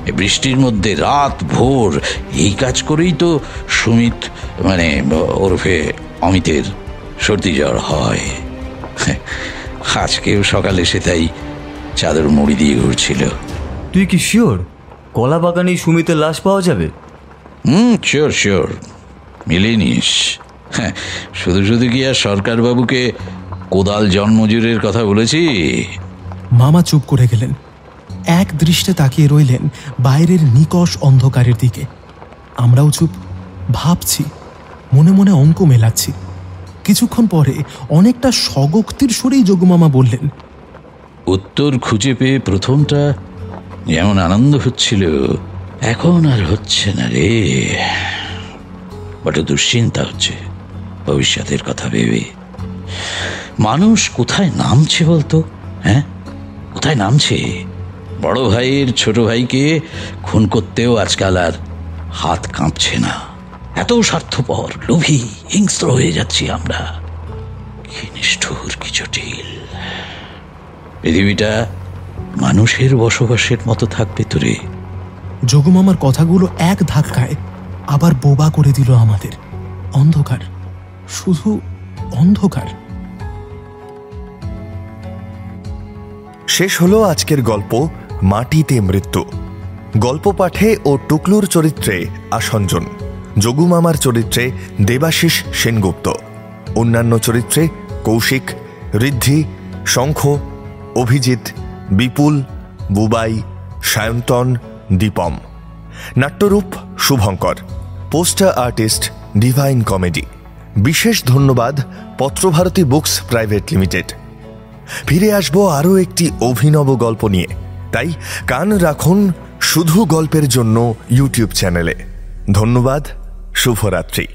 এই বৃষ্টির মধ্যে রাত ভোর এই কাজ করেই তো সুমিত ওরফে অমিতের সর্দি জ্বর হয়। আজকেও সকালে সে তাই চাদর মুড়ি দিয়ে ঘুরছিল। তুই কি শিওর কলা বাগানে সুমিতের লাশ পাওয়া যাবে? শিওর মিলিয়ে নিস। শুধু শুধু কি আর সরকার বাবুকে কোদাল জন্মজুরের কথা বলেছি? মামা চুপ করে গেলেন, এক দৃষ্টে তাকিয়ে রইলেন বাইরের নিকষ অন্ধকারের দিকে। আমরাও চুপ, ভাবছি, মনে মনে অঙ্ক মেলাচ্ছি। কিছুক্ষণ পরে অনেকটা স্বগক্তির সুরেই যোগুমামা বললেন, উত্তর খুঁজে পেয়ে প্রথমটা যেমন আনন্দ হচ্ছিল, এখন আর হচ্ছে না রে। বড় দুশ্চিন্তা হচ্ছে ভবিষ্যতের কথা ভেবে। মানুষ কোথায় নামছে বলতো? হ্যাঁ, কোথায় নামছে? বড় ভাইয়ের ছোট ভাইকে খুন করতেও আজকাল আর হাত কাঁপছে না। এত স্বার্থপর, লোভী, হিংস্র হয়ে যাচ্ছি আমরা। কি নিষ্ঠুর, কি জটিল। পৃথিবীটা মানুষের বসবাসের মতো থাকবে তো রে? যোগুমামার কথাগুলো এক ধাক্কায় আবার বোবা করে দিল আমাদের। অন্ধকার, শুধু অন্ধকার। শেষ হলো আজকের গল্প মাটিতে মৃত্যু। গল্প পাঠে ও টুকলুর চরিত্রে আসঞ্জন, যোগুমামার চরিত্রে দেবাশিস সেনগুপ্ত, অন্যান্য চরিত্রে কৌশিক, ঋদ্ধি, শঙ্খ, অভিজিৎ, বিপুল, বুবাই, সায়ন্তন, দীপম। নাট্যরূপ Subhankar. Poster artist divine comedy. বিশেষ ধন্যবাদ পত্রভারতী বুকস প্রাইভেট লিমিটেড। ফিরে আসবো আরও একটি অভিনব গল্প নিয়ে, তাই কান রাখুন শুধু গল্পের জন্য ইউটিউব চ্যানেলে। ধন্যবাদ, শুভরাত্রি।